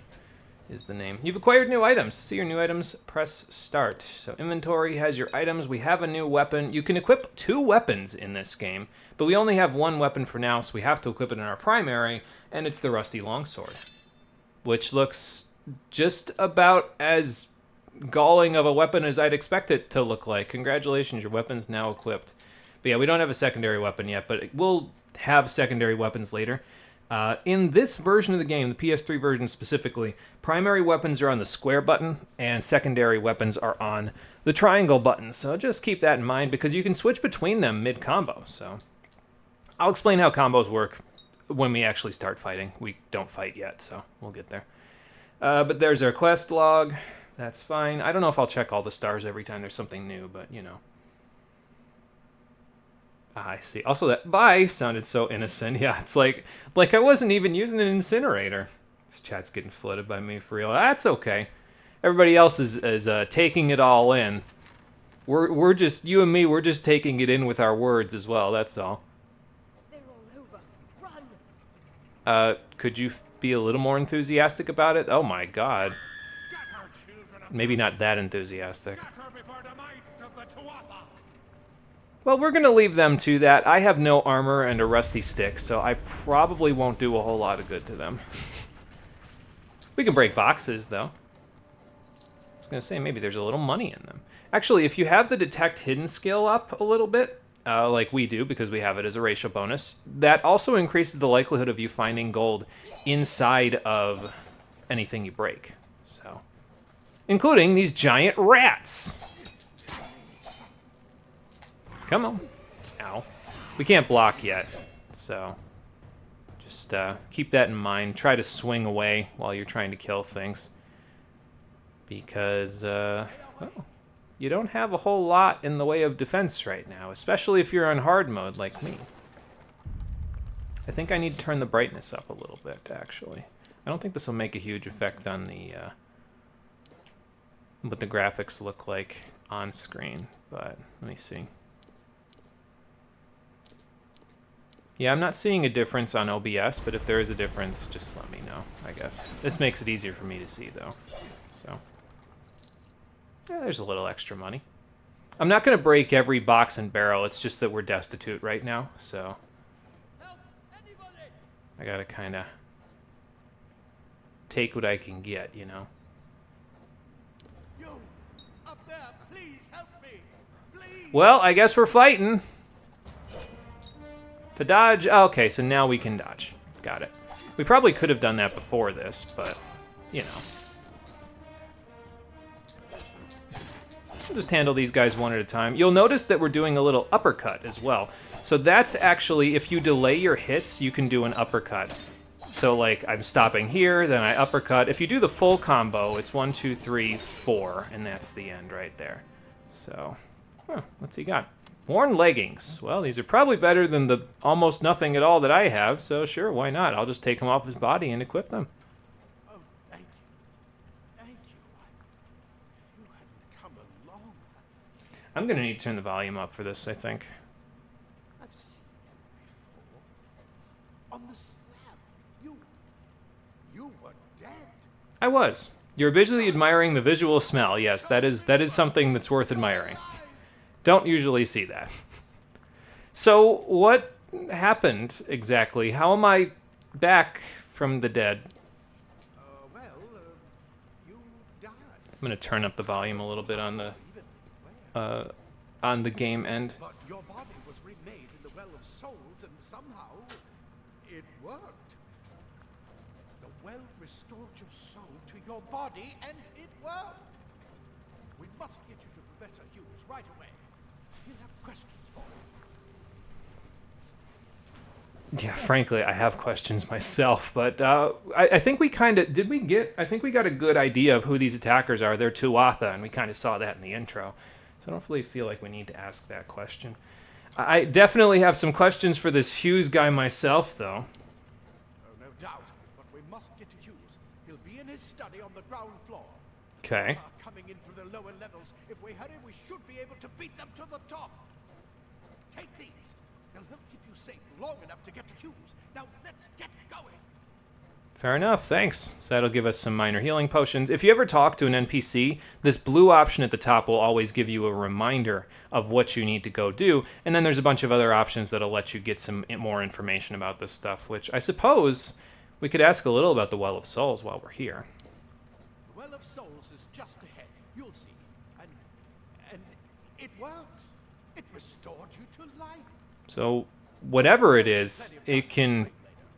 is the name. You've acquired new items. To see your new items, press start. So inventory has your items. We have a new weapon. You can equip 2 weapons in this game, but we only have 1 weapon for now, so we have to equip it in our primary, and it's the rusty longsword, which looks just about as galling of a weapon as I'd expect it to look like. Congratulations, your weapon's now equipped. But yeah, we don't have a secondary weapon yet, but we'll have secondary weapons later. In this version of the game, the PS3 version specifically, primary weapons are on the square button, and secondary weapons are on the triangle button. So just keep that in mind, because you can switch between them mid-combo. So I'll explain how combos work when we actually start fighting. We don't fight yet, so we'll get there. But there's our quest log. That's fine. I don't know if I'll check all the stars every time there's something new, but you know. I see. Also, that bye sounded so innocent. Yeah, it's like I wasn't even using an incinerator. This chat's getting flooded by me for real. That's okay. Everybody else is taking it all in. We're just, you and me, we're just taking it in with our words as well. That's all. They're all over. Run. Could you be a little more enthusiastic about it? Oh my God. Scatter, children of Maybe not that enthusiastic. Scatter before the might of the Tuatha. Well, we're going to leave them to that. I have no armor and a rusty stick, so I probably won't do a whole lot of good to them. We can break boxes, though. I was going to say, maybe there's a little money in them. Actually, if you have the Detect Hidden skill up a little bit, like we do because we have it as a racial bonus, that also increases the likelihood of you finding gold inside of anything you break. So, including these giant rats. Come on. Ow. We can't block yet, so just keep that in mind. Try to swing away while you're trying to kill things. Because, well, you don't have a whole lot in the way of defense right now, especially if you're on hard mode like me. I think I need to turn the brightness up a little bit, actually. I don't think this will make a huge effect on the what the graphics look like on screen, but let me see. Yeah, I'm not seeing a difference on OBS, but if there is a difference, just let me know, I guess. This makes it easier for me to see, though. So, yeah, there's a little extra money. I'm not going to break every box and barrel. It's just that we're destitute right now, so I got to kind of take what I can get, you know. You, up there, please help me. Please. Well, I guess we're fighting. To dodge? Oh, okay, so now we can dodge. Got it. We probably could have done that before this, but, you know. We'll just handle these guys one at a time. You'll notice that we're doing a little uppercut as well. So that's actually, if you delay your hits, you can do an uppercut. So, like, I'm stopping here, then I uppercut. If you do the full combo, it's 1, 2, 3, 4, and that's the end right there. So, what's he got? Worn leggings. Well, these are probably better than the almost nothing at all that I have, so sure, why not? I'll just take them off his body and equip them. Oh, thank you. Thank you. If you hadn't come along... I'm going to need to turn the volume up for this, I think. I've seen you before. On the slab. You were dead. I was. You're visually admiring the visual smell. Yes, that is something that's worth admiring. Don't usually see that. So, what happened exactly? How am I back from the dead? You died. I'm going to turn up the volume a little bit on the game end. But your body was remade in the Well of Souls, and somehow it worked. The well restored your soul to your body, and it worked. We must get you to Professor Hughes right away. He'll have questions for you. Yeah, frankly, I have questions myself, but I think we kind of... I think we got a good idea of who these attackers are. They're Tuatha, and we kind of saw that in the intro. So I don't really feel like we need to ask that question. I definitely have some questions for this Hughes guy myself, though. Oh, no doubt. But we must get to Hughes. He'll be in his study on the ground floor. Okay. Coming in through the lower levels. If we hurry, we should be able to beat them to the top. Take these. They'll help keep you safe long enough to get to Hughes. Now, let's get going. Fair enough, thanks. So that'll give us some minor healing potions. If you ever talk to an NPC, this blue option at the top will always give you a reminder of what you need to go do, and then there's a bunch of other options that'll let you get some more information about this stuff, which I suppose we could ask a little about the Well of Souls while we're here. The Well of Souls is just ahead. You'll see. And it works. It restored you to life. So whatever it is, it can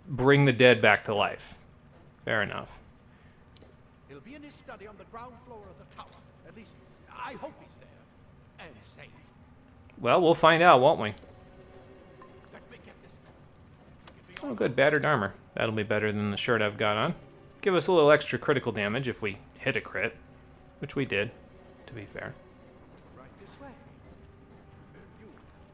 bring the dead back to life. Fair enough. He'll be in his study on the ground floor of the tower. At least, I hope he's there. And safe. Well, we'll find out, won't we? Let me get this Oh, good. Battered armor. That'll be better than the shirt I've got on. Give us a little extra critical damage if we hit a crit. Which we did, to be fair. right this way. You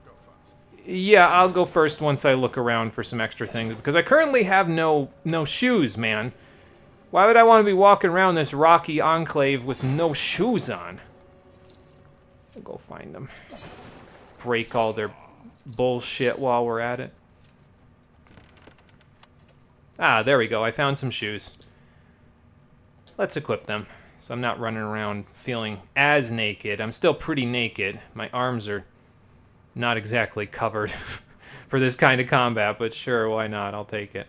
go first. Yeah, I'll go first once I look around for some extra things, because I currently have no shoes, man. Why would I want to be walking around this rocky enclave with no shoes on? I'll go find them. Break all their bullshit while we're at it. Ah, there we go. I found some shoes. Let's equip them, so I'm not running around feeling as naked. I'm still pretty naked. My arms are not exactly covered for this kind of combat, but sure, why not? I'll take it.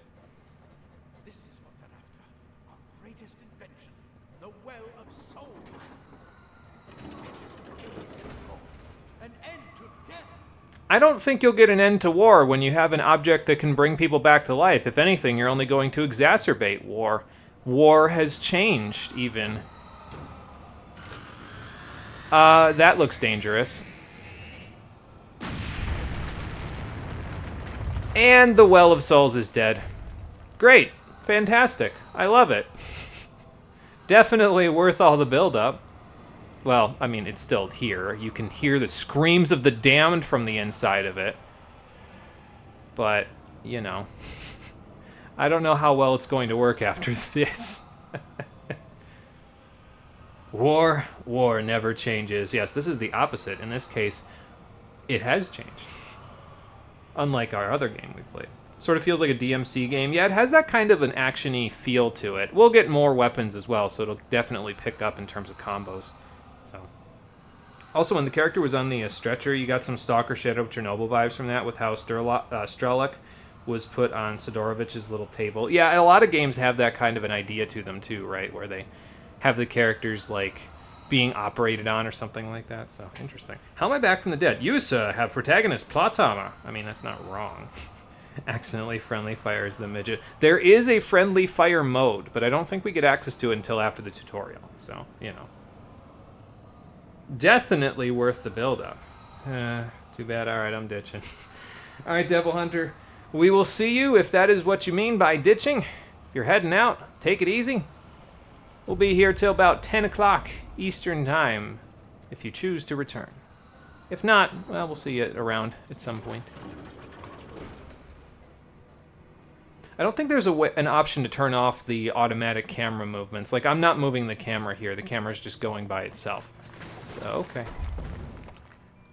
This is what they're after. Our greatest invention. The Well of Souls. An end to death. I don't think you'll get an end to war when you have an object that can bring people back to life. If anything, you're only going to exacerbate war. War has changed, even. That looks dangerous. And the Well of Souls is dead. Great. Fantastic. I love it. Definitely worth all the build-up. Well, I mean, it's still here. You can hear the screams of the damned from the inside of it. But, you know. I don't know how well it's going to work after this. War never changes. Yes, this is the opposite. In this case, it has changed. Unlike our other game we played. Sort of feels like a DMC game. Yeah, it has that kind of an action-y feel to it. We'll get more weapons as well, so it'll definitely pick up in terms of combos. So, also, when the character was on the stretcher, you got some Stalker Shadow of Chernobyl vibes from that with how Strelok was put on Sidorovich's little table. Yeah, a lot of games have that kind of an idea to them too, right? Where they have the characters, like, being operated on or something like that. So, interesting. How am I back from the dead? You, sir, have protagonist plot armor. I mean, that's not wrong. Accidentally friendly fires the midget. There is a friendly fire mode, but I don't think we get access to it until after the tutorial. So, you know. Definitely worth the build-up. Too bad. All right, I'm ditching. All right, Devil Hunter. We will see you if that is what you mean by ditching. If you're heading out, take it easy. We'll be here till about 10 o'clock Eastern Time, if you choose to return. If not, well, we'll see you around at some point. I don't think there's an option to turn off the automatic camera movements. Like, I'm not moving the camera here. The camera's just going by itself. So, okay.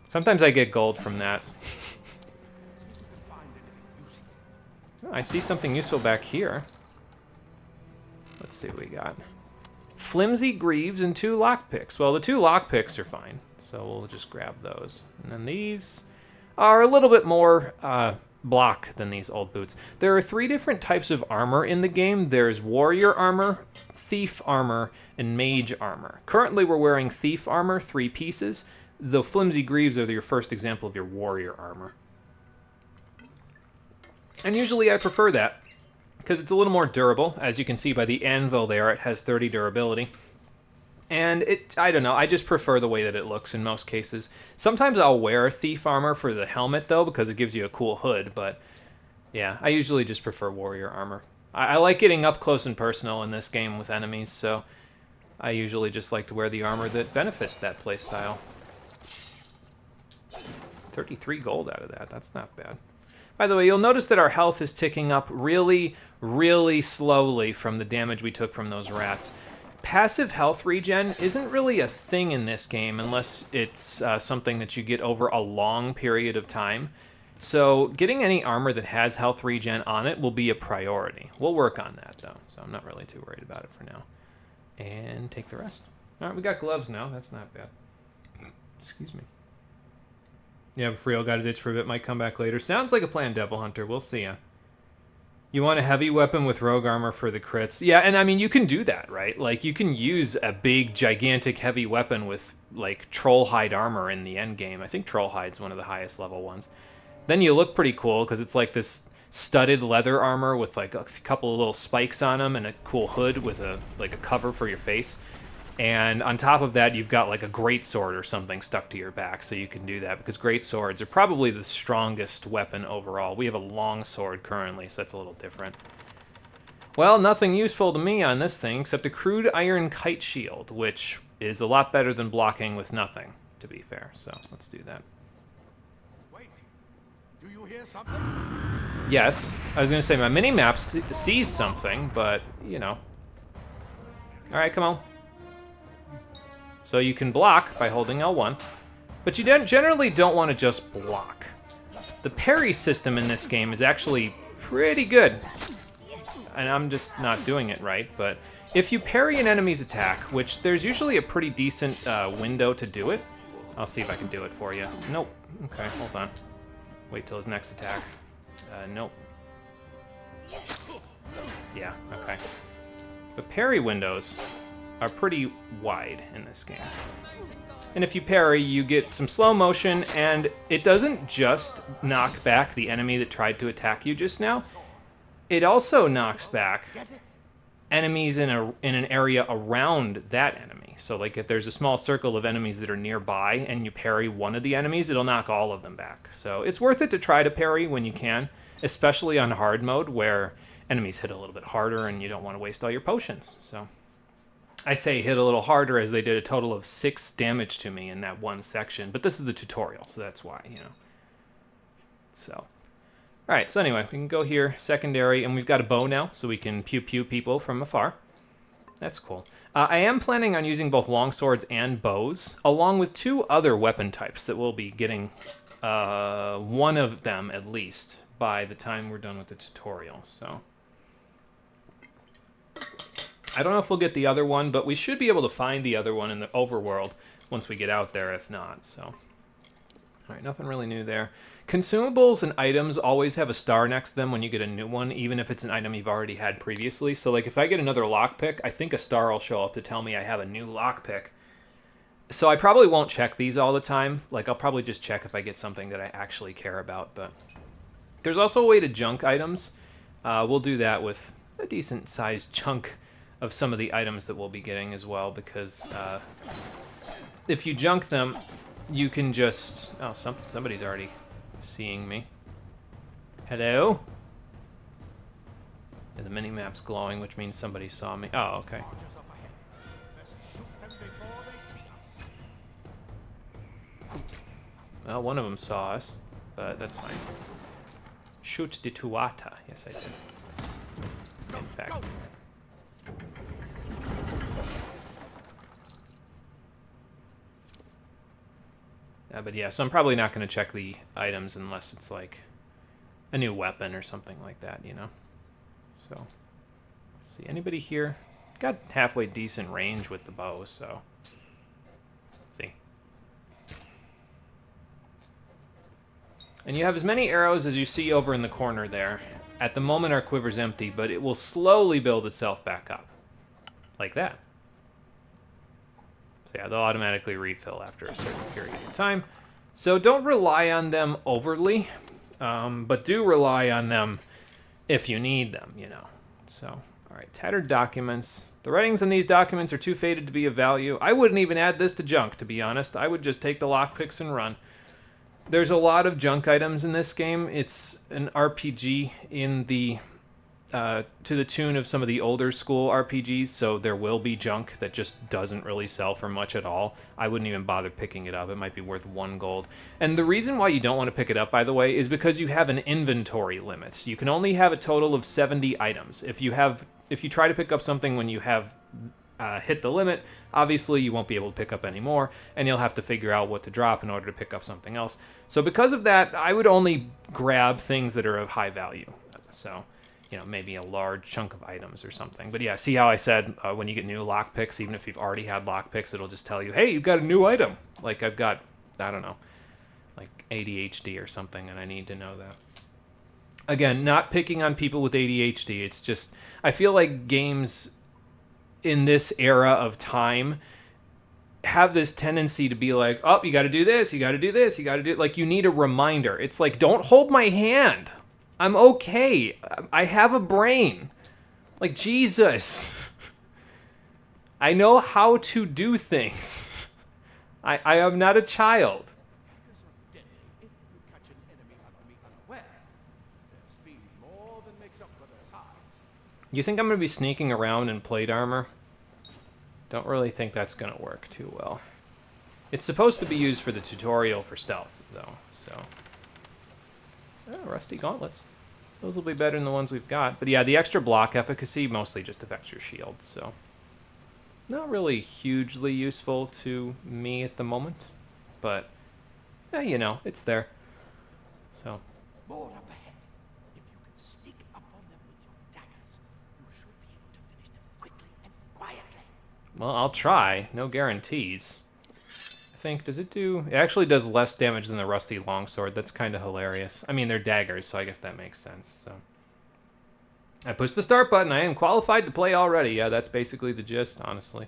Sometimes I get gold from that. Oh, I see something useful back here. Let's see what we got. Flimsy greaves and 2 lockpicks. Well, the 2 lockpicks are fine, so we'll just grab those. And then these are a little bit more block than these old boots. There are 3 different types of armor in the game. There's warrior armor, thief armor, and mage armor. Currently, we're wearing thief armor, 3 pieces. The flimsy greaves are your first example of your warrior armor. And usually I prefer that, because it's a little more durable. As you can see by the anvil there, it has 30 durability. And I don't know, I just prefer the way that it looks in most cases. Sometimes I'll wear thief armor for the helmet, though, because it gives you a cool hood, but yeah, I usually just prefer warrior armor. I like getting up close and personal in this game with enemies, so I usually just like to wear the armor that benefits that playstyle. 33 gold out of that, that's not bad. By the way, you'll notice that our health is ticking up really, really slowly from the damage we took from those rats. Passive health regen isn't really a thing in this game unless it's something that you get over a long period of time. So getting any armor that has health regen on it will be a priority. We'll work on that, though, so I'm not really too worried about it for now. And take the rest. All right, we got gloves now. That's not bad. Excuse me. Yeah, Friel got a ditch for a bit, might come back later. Sounds like a plan, Devil Hunter. We'll see ya. You want a heavy weapon with rogue armor for the crits. Yeah, and I mean, you can do that, right? Like, you can use a big, gigantic, heavy weapon with, like, troll hide armor in the end game. I think troll hide's one of the highest level ones. Then you look pretty cool, because it's like this studded leather armor with, like, a couple of little spikes on them and a cool hood with a cover for your face. And on top of that, you've got like a greatsword or something stuck to your back, so you can do that, because greatswords are probably the strongest weapon overall. We have a long sword currently, so that's a little different. Well, nothing useful to me on this thing except a crude iron kite shield, which is a lot better than blocking with nothing, to be fair. So let's do that. Wait, do you hear something? Yes, I was going to say my mini-map sees something, but, you know. All right, come on. So you can block by holding L1, but you generally don't want to just block. The parry system in this game is actually pretty good, and I'm just not doing it right, but if you parry an enemy's attack, which there's usually a pretty decent window to do it, I'll see if I can do it for you. Nope. Okay, hold on. Wait till his next attack. Nope. Yeah, okay. The parry windows are pretty wide in this game. And if you parry, you get some slow motion, and it doesn't just knock back the enemy that tried to attack you just now. It also knocks back enemies in an area around that enemy. So like if there's a small circle of enemies that are nearby and you parry one of the enemies, it'll knock all of them back. So it's worth it to try to parry when you can, especially on hard mode where enemies hit a little bit harder and you don't want to waste all your potions. So I say hit a little harder as they did a total of 6 damage to me in that one section, but this is the tutorial, so that's why, you know. So, all right, so anyway, we can go here, secondary, and we've got a bow now, so we can pew-pew people from afar. That's cool. I am planning on using both longswords and bows, along with 2 other weapon types that we'll be getting one of them at least by the time we're done with the tutorial, so. I don't know if we'll get the other one, but we should be able to find the other one in the overworld once we get out there, if not, so. All right, nothing really new there. Consumables and items always have a star next to them when you get a new one, even if it's an item you've already had previously. So, like, if I get another lockpick, I think a star will show up to tell me I have a new lockpick. So I probably won't check these all the time. Like, I'll probably just check if I get something that I actually care about. But there's also a way to junk items. We'll do that with a decent-sized chunk of some of the items that we'll be getting as well, because if you junk them, you can just... Oh, somebody's already seeing me. Hello? And the mini-map's glowing, which means somebody saw me. Oh, okay. Archers up ahead. Let's shoot them before they see us. Well, one of them saw us, but that's fine. Shoot the Tuata. Yes, I did. In fact. But yeah, so I'm probably not going to check the items unless it's like a new weapon or something like that, you know? So, let's see. Anybody here? Got halfway decent range with the bow, so... Let's see. And you have as many arrows as you see over in the corner there. At the moment, our quiver's empty, but it will slowly build itself back up. Like that. So yeah, they'll automatically refill after a certain period of time. So don't rely on them overly, but do rely on them if you need them, you know. So, all right, tattered documents. The writings in these documents are too faded to be of value. I wouldn't even add this to junk, to be honest. I would just take the lockpicks and run. There's a lot of junk items in this game. It's an RPG in the to the tune of some of the older school RPGs, so there will be junk that just doesn't really sell for much at all. I wouldn't even bother picking it up. It might be worth 1 gold. And the reason why you don't want to pick it up, by the way, is because you have an inventory limit. You can only have a total of 70 items. If you try to pick up something when you have hit the limit, obviously you won't be able to pick up any more, and you'll have to figure out what to drop in order to pick up something else. So because of that, I would only grab things that are of high value. So, you know, maybe a large chunk of items or something. But yeah, see how I said when you get new lockpicks, even if you've already had lockpicks, it'll just tell you, hey, you've got a new item. Like I've got, I don't know, like ADHD or something, and I need to know that. Again, not picking on people with ADHD. It's just, I feel like games in this era of time have this tendency to be like, oh, you got to do this, you got to do this, you got to do... Like, you need a reminder. It's like, don't hold my hand. I'm okay. I have a brain. Like, Jesus. I know how to do things. I am not a child. Daggers are deadly if you catch an enemy unaware. Their speed more than makes up for their size. You think I'm going to be sneaking around in plate armor? Don't really think that's going to work too well. It's supposed to be used for the tutorial for stealth, though, so... Oh, rusty gauntlets. Those will be better than the ones we've got. But yeah, the extra block efficacy mostly just affects your shield, so... Not really hugely useful to me at the moment, but... you know, it's there. So... More up ahead. If you can sneak up on them with your daggers, you should be able to finish them quickly and quietly. Well, I'll try. No guarantees. I think, does it do... It actually does less damage than the rusty longsword. That's kind of hilarious. I mean, they're daggers, so I guess that makes sense, so... I pushed the start button. I am qualified to play already. Yeah, that's basically the gist, honestly.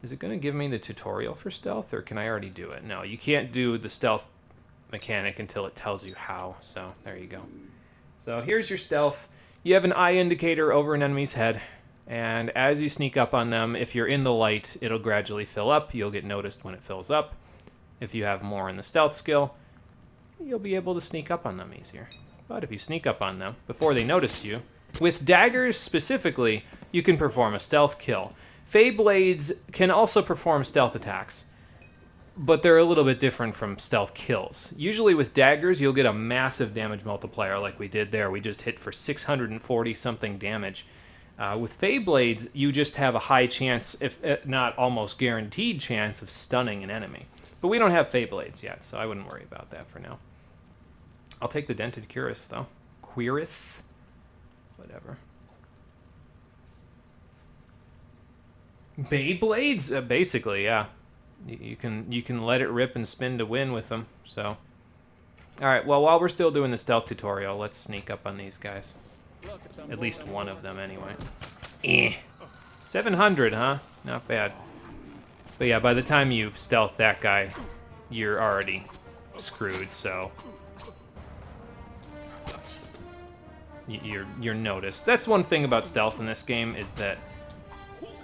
Is it going to give me the tutorial for stealth, or can I already do it? No, you can't do the stealth mechanic until it tells you how, so there you go. So here's your stealth. You have an eye indicator over an enemy's head, and as you sneak up on them, if you're in the light, it'll gradually fill up. You'll get noticed when it fills up. If you have more in the stealth skill, you'll be able to sneak up on them easier. But if you sneak up on them before they notice you, with daggers specifically, you can perform a stealth kill. Fey Blades can also perform stealth attacks, but they're a little bit different from stealth kills. Usually with daggers, you'll get a massive damage multiplier like we did there. We just hit for 640-something damage. With Fey Blades, you just have a high chance, if not almost guaranteed chance, of stunning an enemy. But we don't have Fey Blades yet, so I wouldn't worry about that for now. I'll take the Dented Cuirass, though. Cuirass? Whatever. Beyblades? Basically, yeah. You can let it rip and spin to win with them, so... Alright, well, while we're still doing the stealth tutorial, let's sneak up on these guys. At least one of them, anyway. 700, huh? Not bad. But yeah, by the time you stealth that guy, you're already screwed, so you're noticed. That's one thing about stealth in this game, is that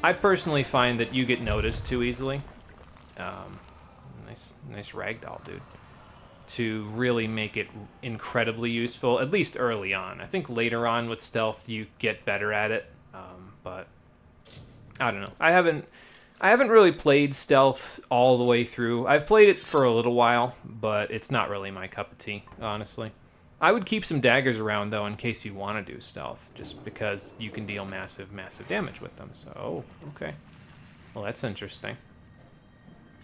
I personally find that you get noticed too easily. Nice ragdoll, dude. To really make it incredibly useful, at least early on. I think later on with stealth you get better at it, but I don't know. I haven't really played stealth all the way through. I've played it for a little while, but it's not really my cup of tea, honestly. I would keep some daggers around, though, in case you want to do stealth, just because you can deal massive, massive damage with them. So, okay. Well, that's interesting.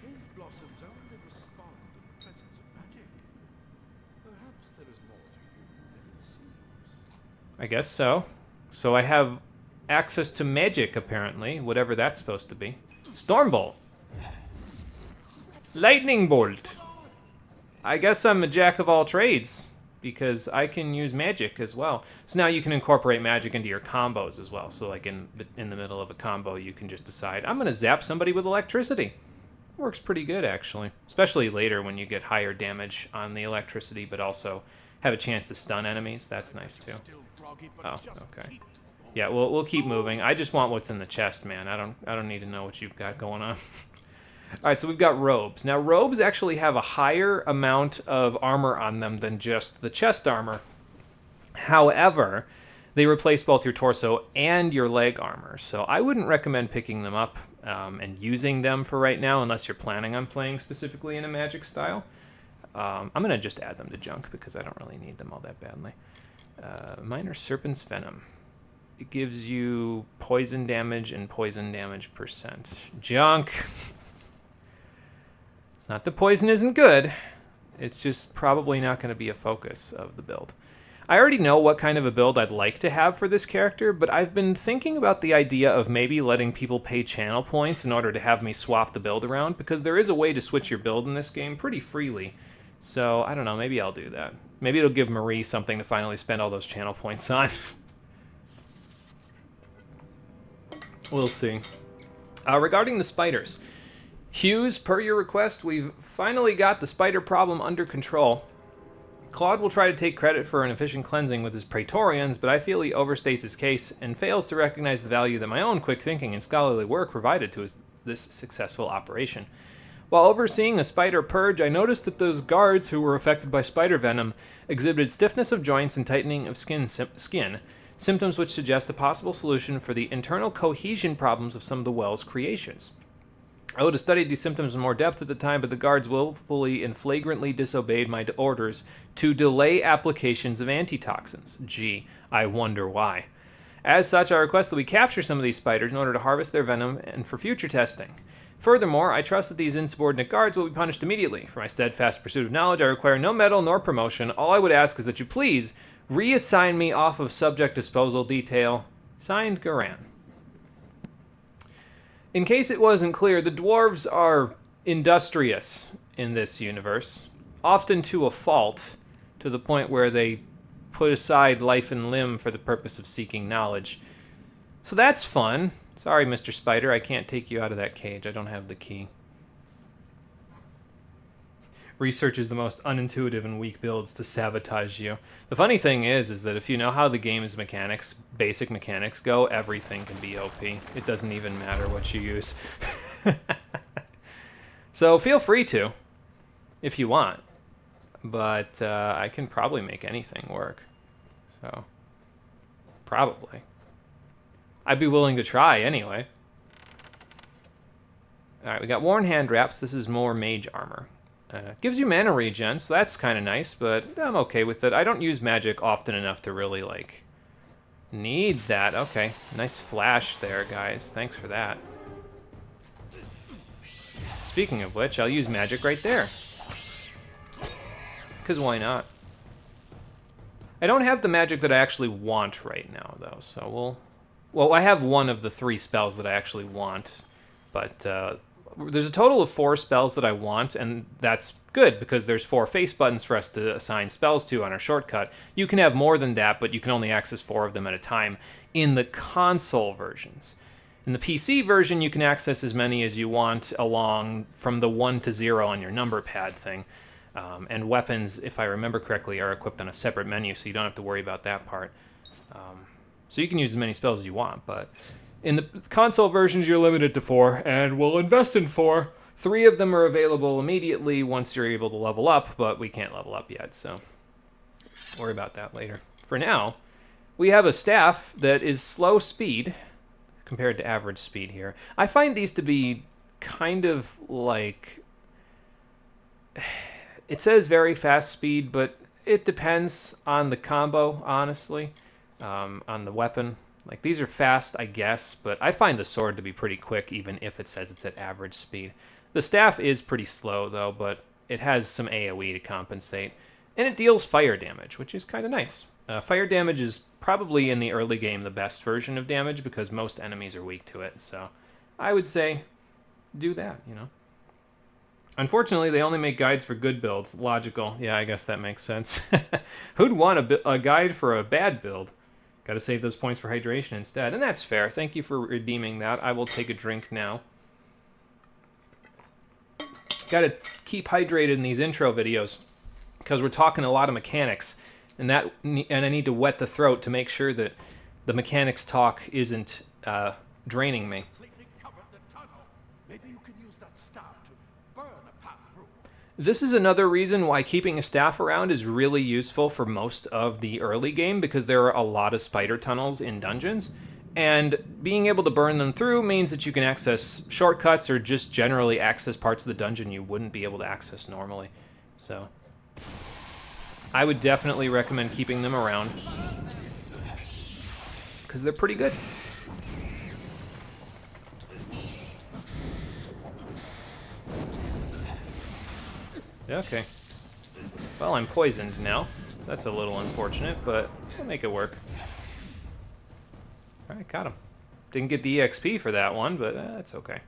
Cave blossoms only respond in the presence of magic. Perhaps there is more to you than it seems. I guess so. So I have access to magic, apparently, whatever that's supposed to be. Stormbolt. Lightning bolt. I guess I'm a jack of all trades, because I can use magic as well. So now you can incorporate magic into your combos as well. So like in the middle of a combo, you can just decide, I'm going to zap somebody with electricity. Works pretty good, actually. Especially later when you get higher damage on the electricity, but also have a chance to stun enemies. That's nice, too. Oh, okay. Yeah, we'll keep moving. I just want what's in the chest, man. I don't need to know what you've got going on. All right, so we've got robes. Now, robes actually have a higher amount of armor on them than just the chest armor. However, they replace both your torso and your leg armor. So I wouldn't recommend picking them up and using them for right now, unless you're planning on playing specifically in a magic style. I'm going to just add them to junk because I don't really need them all that badly. Minor Serpent's Venom. It gives you poison damage and poison damage percent. Junk! It's not that poison isn't good. It's just probably not going to be a focus of the build. I already know what kind of a build I'd like to have for this character, but I've been thinking about the idea of maybe letting people pay channel points in order to have me swap the build around, because there is a way to switch your build in this game pretty freely. So, I don't know, maybe I'll do that. Maybe it'll give Marie something to finally spend all those channel points on. We'll see. Regarding the spiders. Hughes, per your request, we've finally got the spider problem under control. Claude will try to take credit for an efficient cleansing with his Praetorians, but I feel he overstates his case and fails to recognize the value that my own quick thinking and scholarly work provided to this successful operation. While overseeing a spider purge, I noticed that those guards who were affected by spider venom exhibited stiffness of joints and tightening of skin, symptoms which suggest a possible solution for the internal cohesion problems of some of the well's creations. I would have studied these symptoms in more depth at the time, but the guards willfully and flagrantly disobeyed my orders to delay applications of antitoxins. Gee, I wonder why. As such, I request that we capture some of these spiders in order to harvest their venom and for future testing. Furthermore, I trust that these insubordinate guards will be punished immediately. For my steadfast pursuit of knowledge, I require no medal nor promotion. All I would ask is that you please reassign me off of subject disposal detail. Signed, Garan. In case it wasn't clear, the dwarves are industrious in this universe, often to a fault, to the point where they put aside life and limb for the purpose of seeking knowledge. So that's fun. Sorry, Mr. Spider, I can't take you out of that cage. I don't have the key. Research is the most unintuitive and weak builds to sabotage you. The funny thing is that if you know how the game's mechanics, basic mechanics go, everything can be OP. It doesn't even matter what you use. So feel free to, if you want. But I can probably make anything work. So, probably. I'd be willing to try anyway. Alright, we got Worn Hand Wraps. This is more mage armor. Gives you mana regen, so that's kind of nice, but I'm okay with it. I don't use magic often enough to really, like, need that. Okay, nice flash there, guys. Thanks for that. Speaking of which, I'll use magic right there. Because why not? I don't have the magic that I actually want right now, though, so we'll... Well, I have one of the 3 spells that I actually want, but there's a total of 4 spells that I want, and that's good, because there's 4 face buttons for us to assign spells to on our shortcut. You can have more than that, but you can only access 4 of them at a time in the console versions. In the PC version, you can access as many as you want along from the 1 to 0 on your number pad thing. And weapons, if I remember correctly, are equipped on a separate menu, so you don't have to worry about that part. So you can use as many spells as you want, but in the console versions, you're limited to 4, and we'll invest in 4. 3 of them are available immediately once you're able to level up, but we can't level up yet, so worry about that later. For now, we have a staff that is slow speed compared to average speed here. I find these to be kind of like... It says very fast speed, but it depends on the combo, honestly, on the weapon. Like, these are fast, I guess, but I find the sword to be pretty quick, even if it says it's at average speed. The staff is pretty slow, though, but it has some AoE to compensate. And it deals fire damage, which is kind of nice. Fire damage is probably, in the early game, the best version of damage, because most enemies are weak to it, so I would say do that, you know. Unfortunately, they only make guides for good builds. Logical. Yeah, I guess that makes sense. Who'd want a guide for a bad build? Got to save those points for hydration instead. And that's fair. Thank you for redeeming that. I will take a drink now. Got to keep hydrated in these intro videos because we're talking a lot of mechanics. And I need to wet the throat to make sure that the mechanics talk isn't draining me. Completely covered the tunnel. Maybe you can use that staff to burn a path through. This is another reason why keeping a staff around is really useful for most of the early game, because there are a lot of spider tunnels in dungeons, and being able to burn them through means that you can access shortcuts or just generally access parts of the dungeon you wouldn't be able to access normally. So I would definitely recommend keeping them around because they're pretty good. Okay. Well, I'm poisoned now, so that's a little unfortunate, but we'll make it work. Alright, got him. Didn't get the EXP for that one, but that's okay.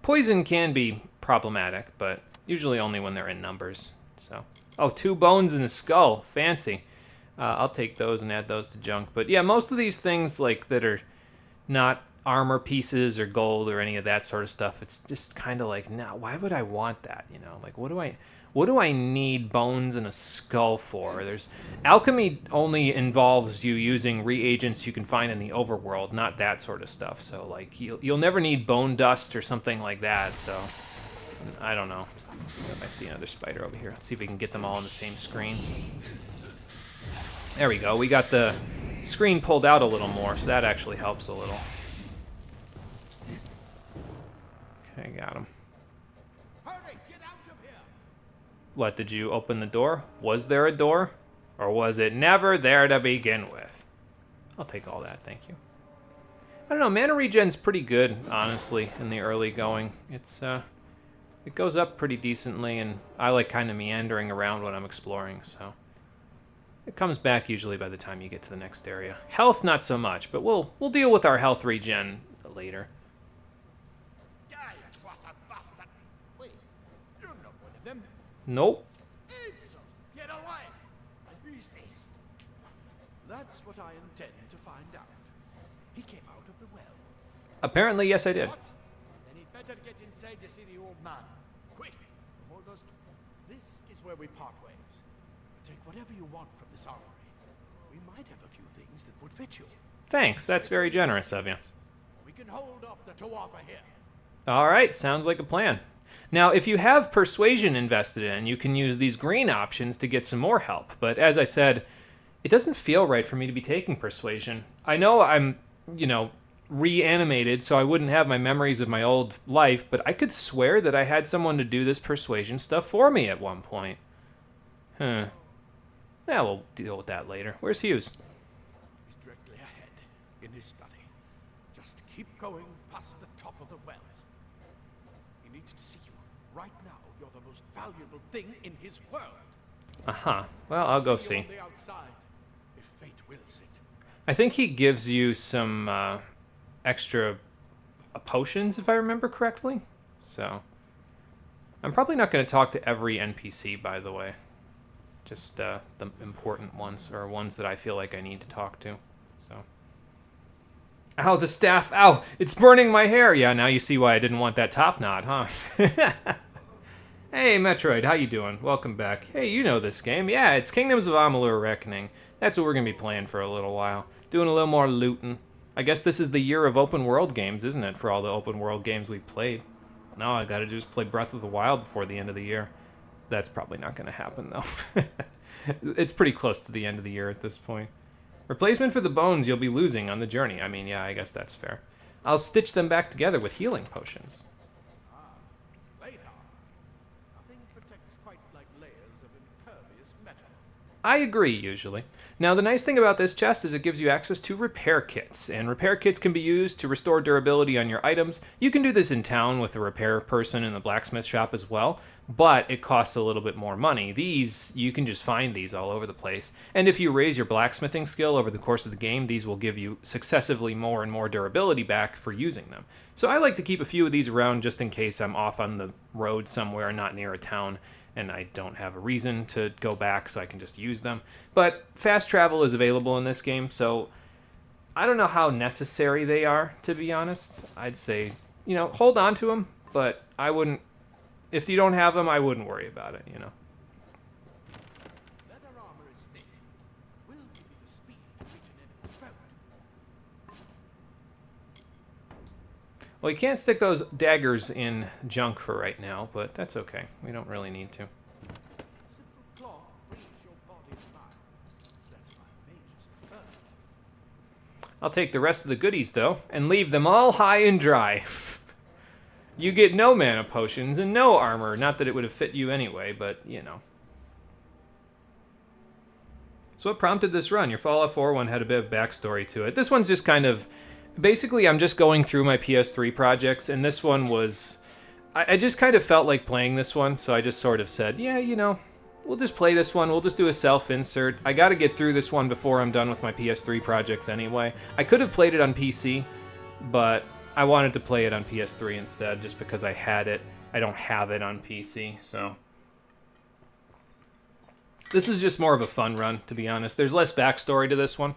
Poison can be problematic, but usually only when they're in numbers. So, oh, 2 bones and a skull. Fancy. I'll take those and add those to junk. But yeah, most of these things like that are not armor pieces or gold or any of that sort of stuff, it's just kind of like, nah, why would I want that, you know? Like, what do I need bones and a skull for? Alchemy only involves you using reagents you can find in the overworld, not that sort of stuff. So like you'll never need bone dust or something like that. So I don't know. If I see another spider over here, let's see if we can get them all on the same screen. There we go. We got the screen pulled out a little more, so that actually helps a little. Okay, got him. Hurry, get out of here! What, did you open the door? Was there a door? Or was it never there to begin with? I'll take all that, thank you. I don't know, mana regen's pretty good, honestly, in the early going. It goes up pretty decently, and I like kind of meandering around when I'm exploring, so it comes back usually by the time you get to the next area. Health, not so much, but we'll deal with our health regen later. Wait, you're not one of them. Nope. It's get alive! And who is this? That's what I intend to find out. He came out of the well. Apparently, yes, I did. What? Then he'd better get inside to see the old man. Quick, before those... This is where we part ways. Take whatever you want from this armory. We might have a few things that would fit you. Thanks, that's very generous of you. We can hold off the Tuatha here. All right, sounds like a plan. Now, if you have Persuasion invested in, you can use these green options to get some more help. But as I said, it doesn't feel right for me to be taking Persuasion. I know I'm, reanimated, so I wouldn't have my memories of my old life, but I could swear that I had someone to do this Persuasion stuff for me at one point. Huh. Yeah, we'll deal with that later. Where's Hughes? He's directly ahead, in his study. Just keep going past the top of the well. He needs to see you. Right now, you're the most valuable thing in his world. Uh-huh. Well, I'll go You see. on the outside, if fate wills it. I think he gives you some extra potions, if I remember correctly. So, I'm probably not going to talk to every NPC, by the way. Just the important ones, or ones that I feel like I need to talk to. So, Ow, the staff. Ow, it's burning my hair. Yeah, now you see why I didn't want that top knot, huh? Hey, Metroid, how you doing? Welcome back. Hey, you know this game. Yeah, it's Kingdoms of Amalur Reckoning. That's what we're going to be playing for a little while. Doing a little more looting. I guess this is the year of open world games, isn't it, for all the open world games we've played? No, I gotta just play Breath of the Wild before the end of the year. That's probably not going to happen, though. It's pretty close to the end of the year at this point. Replacement for the bones you'll be losing on the journey. I mean, yeah, I guess that's fair. I'll stitch them back together with healing potions. Later. Nothing protects quite like layers of impervious metal. I agree, usually. Now, the nice thing about this chest is it gives you access to repair kits, and repair kits can be used to restore durability on your items. You can do this in town with a repair person in the blacksmith shop as well, but it costs a little bit more money. These, you can just find these all over the place, and if you raise your blacksmithing skill over the course of the game, these will give you successively more and more durability back for using them. So I like to keep a few of these around just in case I'm off on the road somewhere, not near a town, and I don't have a reason to go back, so I can just use them. But fast travel is available in this game, so I don't know how necessary they are, to be honest. I'd say, you know, hold on to them, but I wouldn't, if you don't have them, I wouldn't worry about it, you know. Leather armor is thick. Will give you the speed to reach an enemy's boat. Well, you can't stick those daggers in junk for right now, but that's okay. We don't really need to. Simple cloth frees your body and mind. That's why mages prefer it. I'll take the rest of the goodies, though, and leave them all high and dry. You get no mana potions and no armor. Not that it would have fit you anyway, but, you know. So what prompted this run? Your Fallout 4 one had a bit of backstory to it. This one's just kind of... Basically, I'm just going through my PS3 projects, and this one was... I just kind of felt like playing this one, so I just sort of said, yeah, you know, we'll just play this one. We'll just do a self-insert. I got to get through this one before I'm done with my PS3 projects anyway. I could have played it on PC, but I wanted to play it on PS3 instead, just because I had it. I don't have it on PC, so... This is just more of a fun run, to be honest. There's less backstory to this one.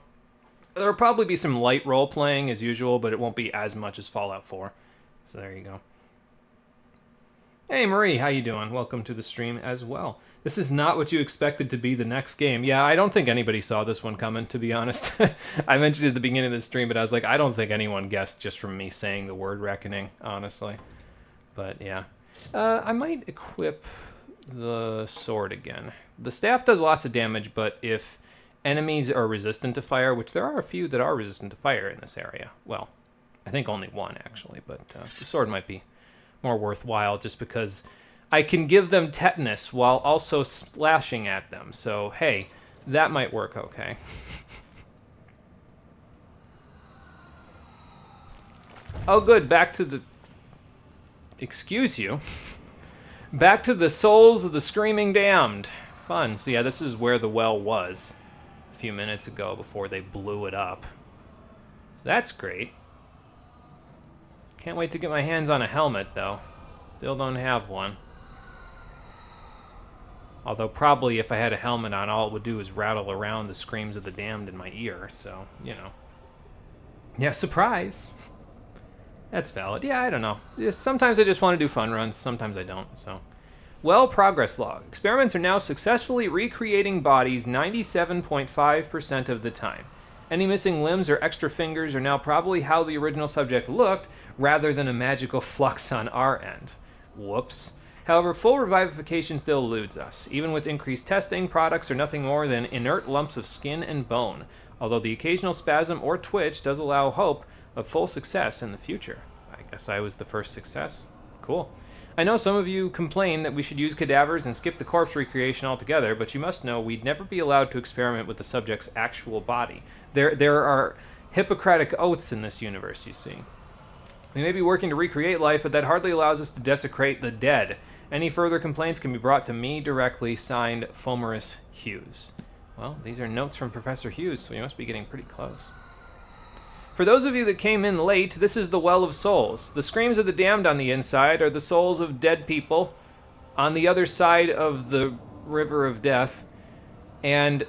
There'll probably be some light role-playing as usual, but it won't be as much as Fallout 4. So there you go. Hey Marie, how you doing? Welcome to the stream as well. This is not what you expected to be the next game. Yeah, I don't think anybody saw this one coming, to be honest. I mentioned it at the beginning of the stream, but I was like, I don't think anyone guessed just from me saying the word reckoning, honestly. But yeah. I might equip the sword again. The staff does lots of damage, but if enemies are resistant to fire, which there are a few that are resistant to fire in this area. Well, I think only one, actually, but the sword might be more worthwhile just because I can give them tetanus while also slashing at them. So, hey, that might work okay. Oh, good. Back to the... Excuse you. Back to the souls of the screaming damned. Fun. So, yeah, this is where the well was a few minutes ago before they blew it up. So that's great. Can't wait to get my hands on a helmet, though. Still don't have one. Although probably if I had a helmet on, all it would do is rattle around the screams of the damned in my ear, so, you know. Yeah, surprise! That's valid. Yeah, I don't know. Sometimes I just want to do fun runs, sometimes I don't, so. Well, progress log. Experiments are now successfully recreating bodies 97.5% of the time. Any missing limbs or extra fingers are now probably how the original subject looked, rather than a magical flux on our end. Whoops. However, full revivification still eludes us. Even with increased testing, products are nothing more than inert lumps of skin and bone, although the occasional spasm or twitch does allow hope of full success in the future. I guess I was the first success. Cool. I know some of you complain that we should use cadavers and skip the corpse recreation altogether, but you must know we'd never be allowed to experiment with the subject's actual body. There are Hippocratic oaths in this universe, you see. We may be working to recreate life, but that hardly allows us to desecrate the dead. Any further complaints can be brought to me directly, signed Fulmerus Hughes. Well, these are notes from Professor Hughes, so we must be getting pretty close. For those of you that came in late, this is the Well of Souls. The screams of the damned on the inside are the souls of dead people on the other side of the River of Death, and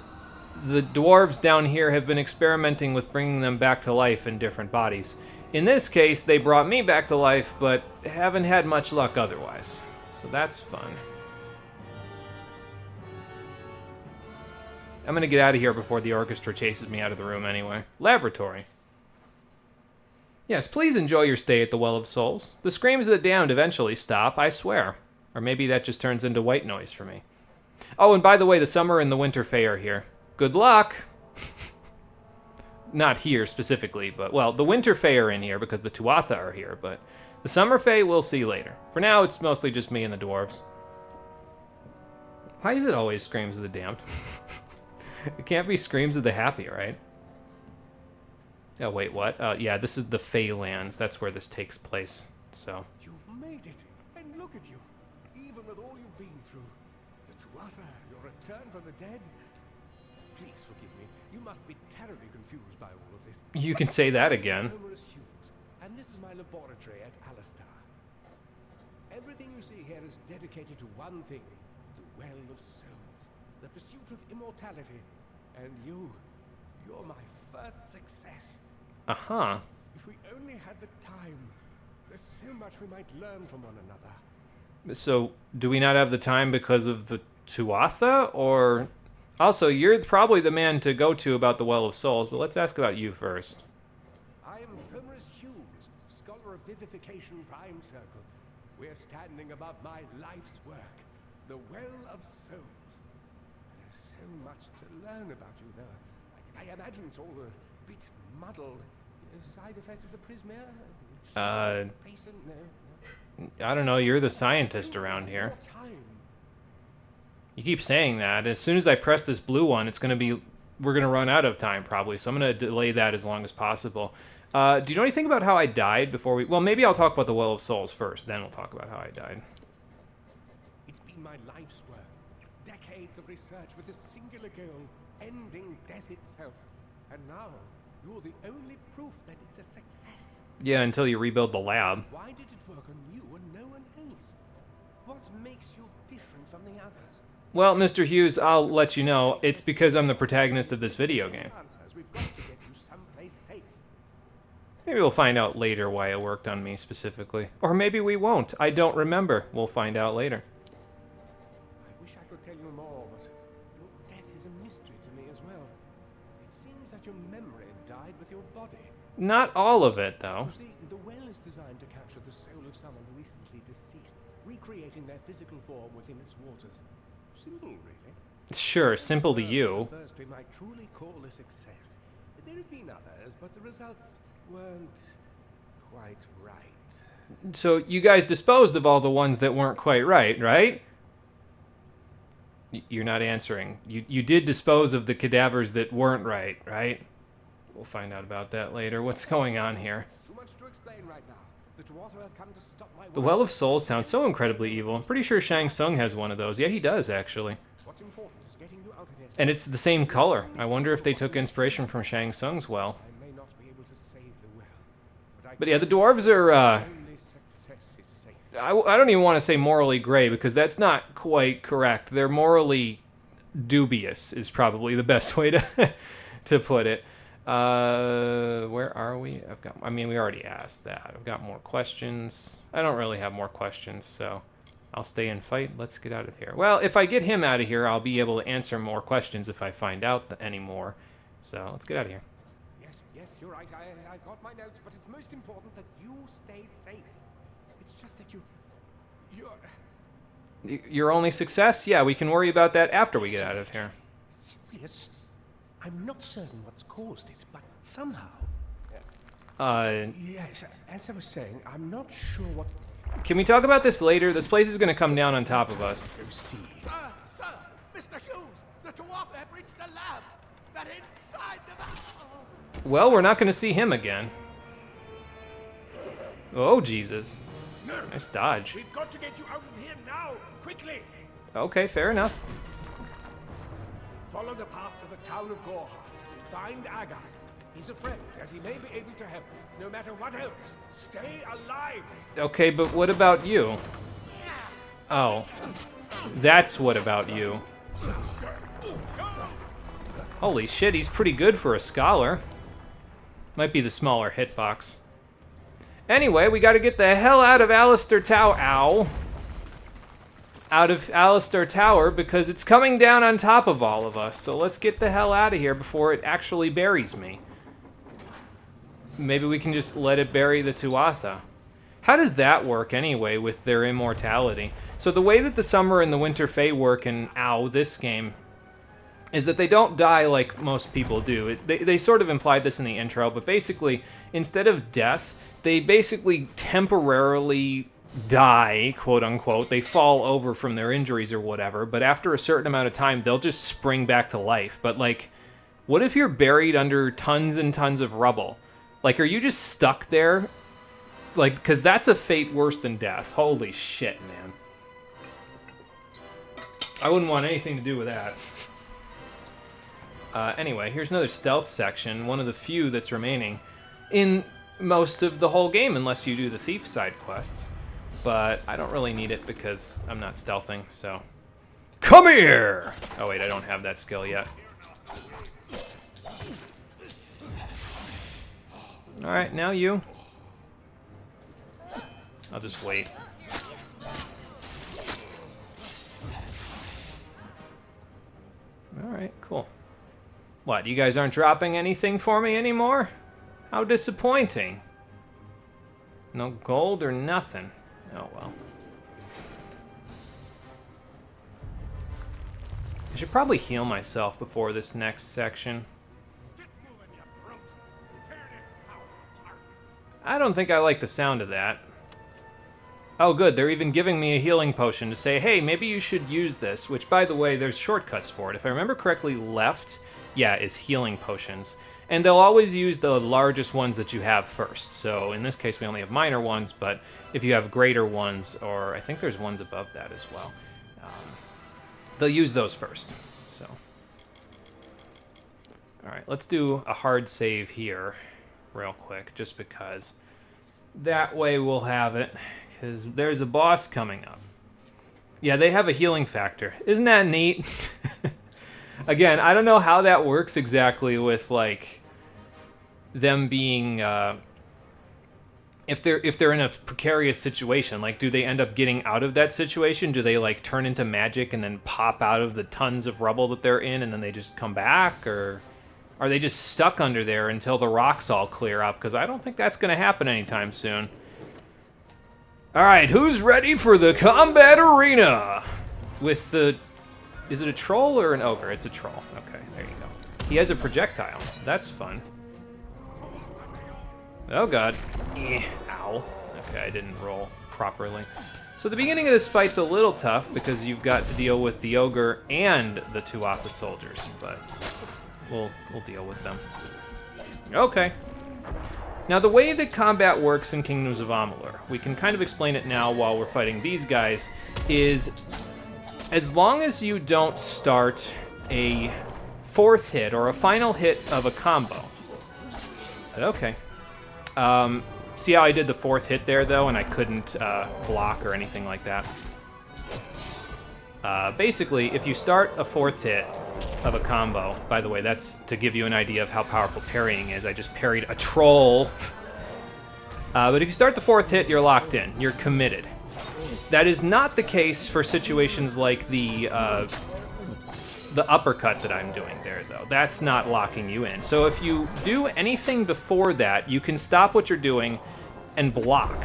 the dwarves down here have been experimenting with bringing them back to life in different bodies. In this case, they brought me back to life, but haven't had much luck otherwise. So that's fun. I'm gonna get out of here before the orchestra chases me out of the room anyway. Laboratory. Yes, please enjoy your stay at the Well of Souls. The screams of the damned eventually stop, I swear. Or maybe that just turns into white noise for me. Oh, and by the way, the Summer and the Winter Fae are here. Good luck! Not here specifically, but, well, the Winter Fae are in here because the Tuatha are here, but the Summer Fae we'll see later. For now, it's mostly just me and the dwarves. Why is it always screams of the damned? It can't be screams of the happy, right? Oh, wait, what? Yeah, this is the Fae lands. That's where this takes place, so. You've made it, and look at you. Even with all you've been through. The Tuatha, your return from the dead. Please forgive me. You must be terribly confused by all of this. You can say that again. Numerous hues, and this is my laboratory at Alistar. Everything you see here is dedicated to one thing, the Well of Souls, the pursuit of immortality. And you're my first success. Uh-huh. If we only had the time, there's so much we might learn from one another. So, do we not have the time because of the Tuatha, or... Also, you're probably the man to go to about the Well of Souls, but let's ask about you first. I am Fenris Hughes, scholar of Vivification Prime Circle. We're standing above my life's work, the Well of Souls. There's so much to learn about you, though. I imagine it's all a bit muddled. Side effect of the Prismere? Patient? No. I don't know, you're the scientist around here. You keep saying that. As soon as I press this blue one, we're gonna run out of time probably, so I'm gonna delay that as long as possible. Do you know anything about how I died before we... Well, maybe I'll talk about the Well of Souls first, then we'll talk about how I died. It's been my life's work. Decades of research with a singular goal, ending death itself. And now, you're the only proof that it's a success. Yeah, until you rebuild the lab. Why did it work on you and no one else? What makes you different from the others? Well, Mr. Hughes, I'll let you know. It's because I'm the protagonist of this video game. We've got to get you someplace safe. Maybe we'll find out later why it worked on me specifically. Or maybe we won't. I don't remember. We'll find out later. I wish I could tell you more, but your death is a mystery to me as well. It seems that your memory died with your body. Not all of it, though. You see, the well is designed to capture the soul of someone recently deceased, recreating their physical form within its waters. Simple, really. Sure, simple to you. The first we might truly call a success. There have been others, but the results weren't quite right. So you guys disposed of all the ones that weren't quite right, right? You're not answering. You did dispose of the cadavers that weren't right, right? We'll find out about that later. What's going on here? Too much to explain right now. The Tuatha have come to stop my The Well of Souls sounds so incredibly evil. I'm pretty sure Shang Tsung has one of those. Yeah, he does, actually. What's important is getting you out of here. And it's the same color. I wonder if they took inspiration from Shang Tsung's well. I may not be able to save the well, But yeah, the dwarves are, only success is safe. I don't even want to say morally gray, because that's not quite correct. They're morally dubious, is probably the best way to put it. Where are we? We already asked that. I've got more questions. I don't really have more questions, so I'll stay and fight. Let's get out of here. Well, if I get him out of here, I'll be able to answer more questions if I find out any more. So let's get out of here. Yes, you're right. I've got my notes, but it's most important that you stay safe. It's just that you're... Your only success? Yeah, we can worry about that after we get out of here. Yes. I'm not certain what's caused it, but somehow... Yes, as I was saying, I'm not sure what... Can we talk about this later? This place is going to come down on top of us. Go see. Sir! Mr. Hughes! The Tuatha have reached the lab! They're inside the... Well, we're not going to see him again. Oh, Jesus. Nice dodge. We've got to get you out of here now! Quickly! Okay, fair enough. Follow the path to the town of Gorha. Find Agath. He's a friend, and he may be able to help. No matter what else, stay alive! Okay, but what about you? Oh. That's what about you. Holy shit, he's pretty good for a scholar. Might be the smaller hitbox. Anyway, we gotta get the hell out of Alistair Tower. Ow. Out of Alistair Tower because it's coming down on top of all of us. So let's get the hell out of here before it actually buries me. Maybe we can just let it bury the Tuatha. How does that work anyway with their immortality? So the way that the Summer and the Winter Fae work in this game is that they don't die like most people do. They sort of implied this in the intro, but basically, instead of death, they basically temporarily die, quote unquote. They fall over from their injuries or whatever, but after a certain amount of time, they'll just spring back to life. But like, what if you're buried under tons and tons of rubble? Like, are you just stuck there? Like, because that's a fate worse than death. Holy shit, man. I wouldn't want anything to do with that. Anyway, here's another stealth section, one of the few that's remaining in most of the whole game, unless you do the thief side quests. But I don't really need it because I'm not stealthing, so... Come here! Oh wait, I don't have that skill yet. Alright, now you. I'll just wait. Alright, cool. What, you guys aren't dropping anything for me anymore? How disappointing. No gold or nothing. Oh well. I should probably heal myself before this next section. I don't think I like the sound of that. Oh good, they're even giving me a healing potion to say, hey, maybe you should use this, which by the way, there's shortcuts for it. If I remember correctly, left, yeah, is healing potions. And they'll always use the largest ones that you have first. So in this case, we only have minor ones, but if you have greater ones, or I think there's ones above that as well, they'll use those first. So, all right, let's do a hard save here real quick, just because. That way we'll have it, because there's a boss coming up. Yeah, they have a healing factor. Isn't that neat? Again, I don't know how that works exactly with, like, them being, if they're in a precarious situation. Like, do they end up getting out of that situation? Do they, like, turn into magic and then pop out of the tons of rubble that they're in and then they just come back? Or are they just stuck under there until the rocks all clear up? Because I don't think that's going to happen anytime soon. All right, who's ready for the combat arena? With the... Is it a troll or an ogre? It's a troll. Okay, there you go. He has a projectile. That's fun. Oh god. Ow. Okay, I didn't roll properly. So the beginning of this fight's a little tough because you've got to deal with the ogre and the Tuatha soldiers, but we'll deal with them. Okay. Now the way that combat works in Kingdoms of Amalur, we can kind of explain it now while we're fighting these guys, is as long as you don't start a fourth hit or a final hit of a combo. Okay. See how I did the fourth hit there, though, and I couldn't block or anything like that? Basically, if you start a fourth hit of a combo, by the way, that's to give you an idea of how powerful parrying is. I just parried a troll. But if you start the fourth hit, you're locked in. You're committed. That is not the case for situations like the uppercut that I'm doing there, though. That's not locking you in. So if you do anything before that, you can stop what you're doing and block.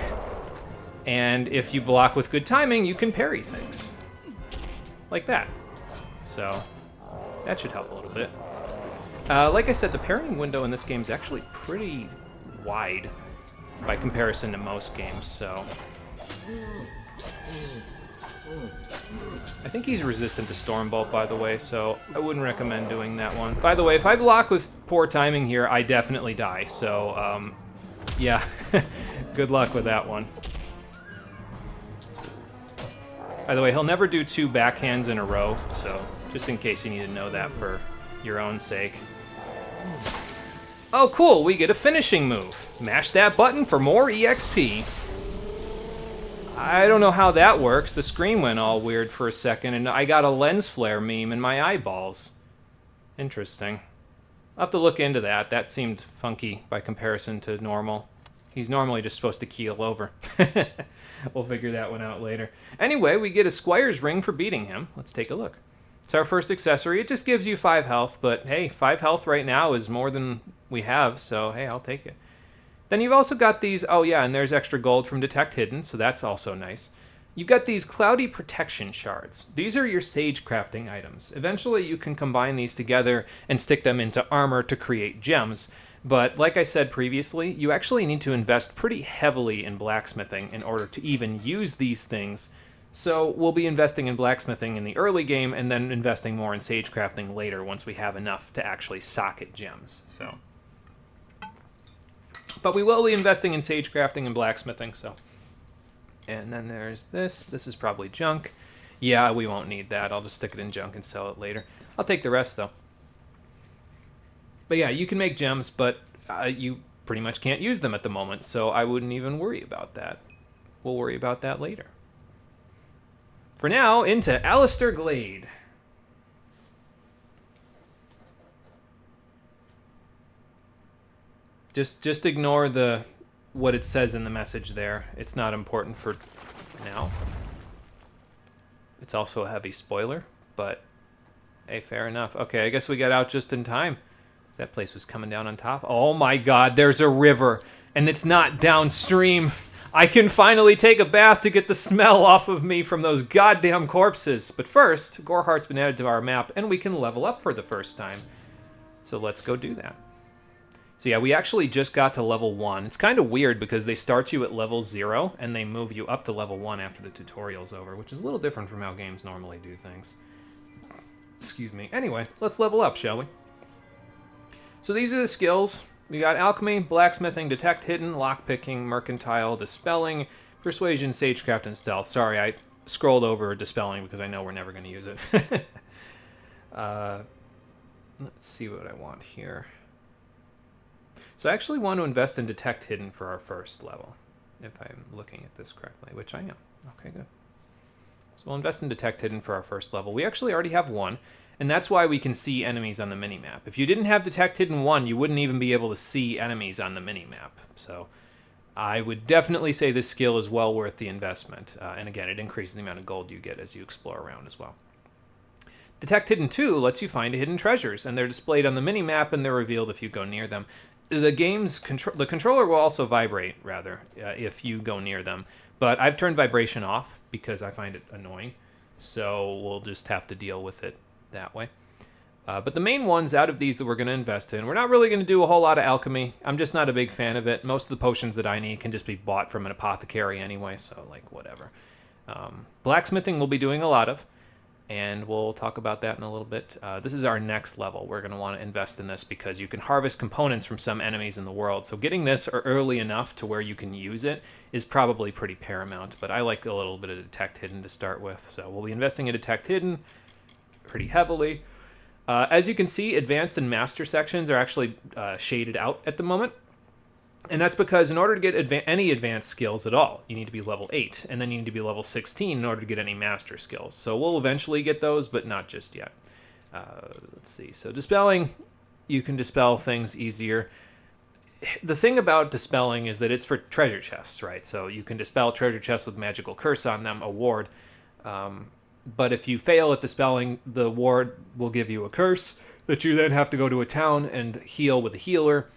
And if you block with good timing, you can parry things. Like that. So that should help a little bit. Like I said, the parrying window in this game is actually pretty wide by comparison to most games, so... I think he's resistant to Stormbolt, by the way, so I wouldn't recommend doing that one. By the way, if I block with poor timing here, I definitely die, so, yeah. Good luck with that one. By the way, he'll never do 2 backhands in a row, so just in case you need to know that for your own sake. Oh, cool, we get a finishing move. Mash that button for more EXP. I don't know how that works. The screen went all weird for a second, and I got a lens flare meme in my eyeballs. Interesting. I'll have to look into that. That seemed funky by comparison to normal. He's normally just supposed to keel over. We'll figure that one out later. Anyway, we get a Squire's Ring for beating him. Let's take a look. It's our first accessory. It just gives you 5 health, but hey, 5 health right now is more than we have, so hey, I'll take it. Then you've also got these, oh yeah, and there's extra gold from Detect Hidden, so that's also nice. You've got these Cloudy Protection Shards. These are your sage crafting items. Eventually you can combine these together and stick them into armor to create gems. But like I said previously, you actually need to invest pretty heavily in blacksmithing in order to even use these things. So we'll be investing in blacksmithing in the early game and then investing more in sage crafting later once we have enough to actually socket gems. But we will be investing in sage crafting and blacksmithing, so. And then there's this. This is probably junk. Yeah, we won't need that. I'll just stick it in junk and sell it later. I'll take the rest, though. But yeah, you can make gems, but you pretty much can't use them at the moment, so I wouldn't even worry about that. We'll worry about that later. For now, into Alistair Glade. Just ignore what it says in the message there. It's not important for now. It's also a heavy spoiler, but hey, fair enough. Okay, I guess we got out just in time. That place was coming down on top. Oh my god, there's a river, and it's not downstream. I can finally take a bath to get the smell off of me from those goddamn corpses. But first, Goreheart's been added to our map, and we can level up for the first time. So let's go do that. So yeah, we actually just got to level 1. It's kind of weird because they start you at level 0, and they move you up to level 1 after the tutorial's over, which is a little different from how games normally do things. Excuse me. Anyway, let's level up, shall we? So these are the skills. We got Alchemy, Blacksmithing, Detect Hidden, Lockpicking, Mercantile, Dispelling, Persuasion, Sagecraft, and Stealth. Sorry, I scrolled over Dispelling because I know we're never going to use it. Let's see what I want here. So I actually want to invest in Detect Hidden for our first level, if I'm looking at this correctly, which I am. Okay, good. So we'll invest in Detect Hidden for our first level. We actually already have one. And that's why we can see enemies on the minimap. If you didn't have Detect Hidden 1, you wouldn't even be able to see enemies on the minimap. So I would definitely say this skill is well worth the investment. And again, it increases the amount of gold you get as you explore around as well. Detect Hidden 2 lets you find hidden treasures, and they're displayed on the minimap, and they're revealed if you go near them. The controller will also vibrate, rather, if you go near them. But I've turned vibration off because I find it annoying. So we'll just have to deal with it that way. But the main ones out of these that we're going to invest in, we're not really going to do a whole lot of alchemy. I'm just not a big fan of it. Most of the potions that I need can just be bought from an apothecary anyway, so like whatever. Blacksmithing we'll be doing a lot of, and we'll talk about that in a little bit. This is our next level. We're going to want to invest in this because you can harvest components from some enemies in the world. So getting this early enough to where you can use it is probably pretty paramount, but I like a little bit of Detect Hidden to start with. So we'll be investing in Detect Hidden pretty heavily. As you can see, advanced and master sections are actually shaded out at the moment. And that's because in order to get any advanced skills at all, you need to be level 8, and then you need to be level 16 in order to get any master skills. So we'll eventually get those, but not just yet. Let's see. So Dispelling, you can dispel things easier. The thing about Dispelling is that it's for treasure chests, right? So you can dispel treasure chests with magical curse on them, a ward. But if you fail at Dispelling, the ward will give you a curse that you then have to go to a town and heal with a healer.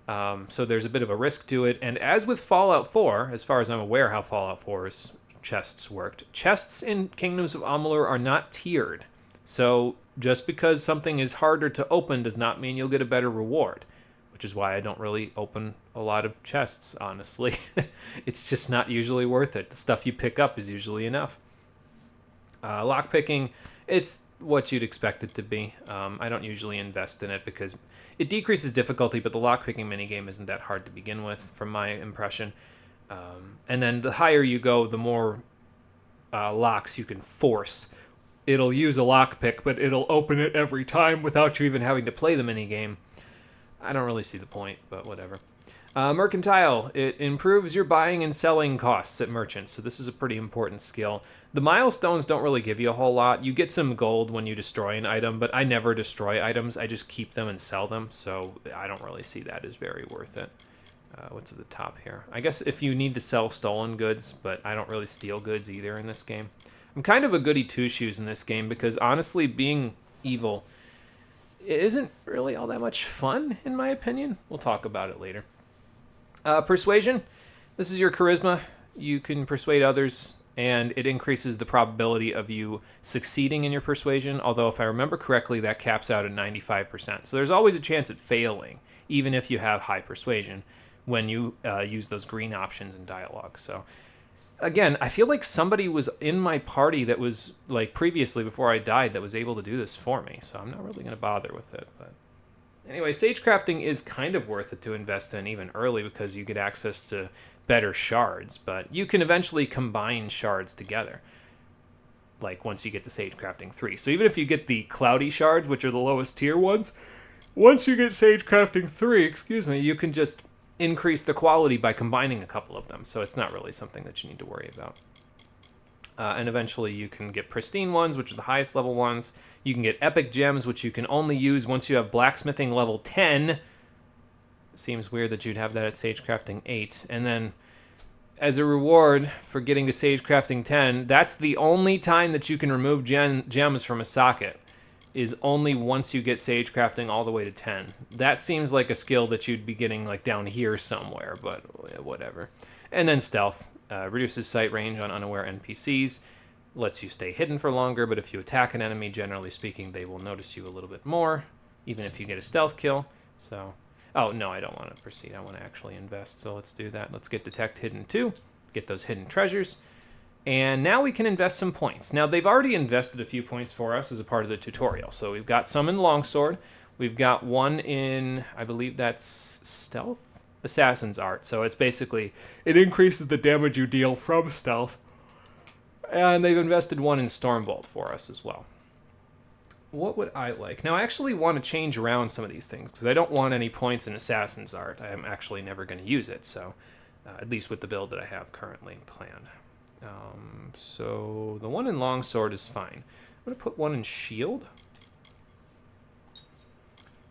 So there's a bit of a risk to it. And as with Fallout 4, as far as I'm aware how Fallout 4's chests worked, chests in Kingdoms of Amalur are not tiered. So just because something is harder to open does not mean you'll get a better reward, which is why I don't really open a lot of chests, honestly. It's just not usually worth it. The stuff you pick up is usually enough. Lockpicking, it's what you'd expect it to be. I don't usually invest in it because it decreases difficulty, but the lockpicking minigame isn't that hard to begin with, from my impression. And then the higher you go, the more locks you can force. It'll use a lockpick, but it'll open it every time without you even having to play the minigame. I don't really see the point, but whatever. Mercantile. It improves your buying and selling costs at merchants, so this is a pretty important skill. The milestones don't really give you a whole lot. You get some gold when you destroy an item, but I never destroy items. I just keep them and sell them, so I don't really see that as very worth it. What's at the top here? I guess if you need to sell stolen goods, but I don't really steal goods either in this game. I'm kind of a goody two-shoes in this game because honestly, being evil isn't really all that much fun, in my opinion. We'll talk about it later. Persuasion. This is your charisma. You can persuade others, and it increases the probability of you succeeding in your persuasion, although if I remember correctly, that caps out at 95%. So there's always a chance at failing, even if you have high persuasion, when you use those green options in dialogue. So again, I feel like somebody was in my party that was, like, previously, before I died, that was able to do this for me, so I'm not really going to bother with it, but... Anyway, sagecrafting is kind of worth it to invest in even early because you get access to better shards, but you can eventually combine shards together, like once you get to sagecrafting 3. So even if you get the cloudy shards, which are the lowest tier ones, once you get sagecrafting 3, you can just increase the quality by combining a couple of them, so it's not really something that you need to worry about. And eventually you can get pristine ones, which are the highest level ones. You can get epic gems, which you can only use once you have blacksmithing level 10. Seems weird that you'd have that at sagecrafting 8. And then, as a reward for getting to sagecrafting 10, that's the only time that you can remove gems from a socket, is only once you get sagecrafting all the way to 10. That seems like a skill that you'd be getting like down here somewhere, but whatever. And then stealth. Reduces sight range on unaware NPCs, lets you stay hidden for longer, but if you attack an enemy, generally speaking, they will notice you a little bit more, even if you get a stealth kill. So, oh, no, I don't want to proceed. I want to actually invest, so let's do that. Let's get Detect Hidden 2, get those hidden treasures, and now we can invest some points. Now, they've already invested a few points for us as a part of the tutorial, so we've got some in Longsword, we've got one in, I believe that's Stealth? Assassin's Art, so it's basically, it increases the damage you deal from stealth, and they've invested one in Stormbolt for us as well. What would I like? Now, I actually want to change around some of these things, because I don't want any points in Assassin's Art. I am actually never going to use it, so, at least with the build that I have currently planned. So, the one in Longsword is fine. I'm going to put one in Shield.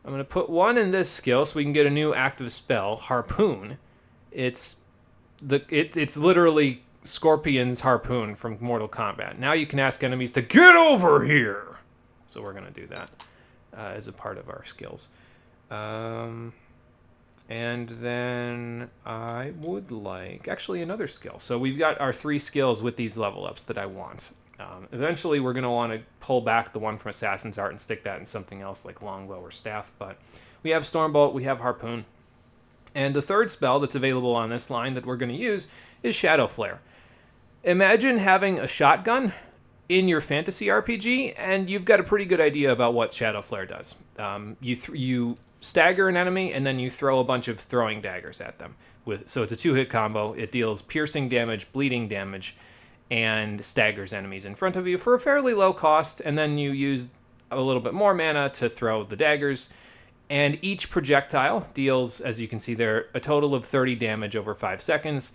I'm going to put one in this skill so we can get a new active spell, Harpoon. It's literally Scorpion's Harpoon from Mortal Kombat. Now you can ask enemies to get over here. So we're going to do that as a part of our skills. And then I would like, actually, another skill. So we've got our 3 skills with these level ups that I want. Eventually, we're going to want to pull back the one from Assassin's Art and stick that in something else like Longbow or Staff. But we have Stormbolt, we have Harpoon. And the third spell that's available on this line that we're going to use is Shadow Flare. Imagine having a shotgun in your fantasy RPG, and you've got a pretty good idea about what Shadow Flare does. You stagger an enemy, and then you throw a bunch of throwing daggers at them. So it's a 2-hit combo. It deals piercing damage, bleeding damage, and staggers enemies in front of you for a fairly low cost, and then you use a little bit more mana to throw the daggers, and each projectile deals, as you can see there, a total of 30 damage over 5 seconds.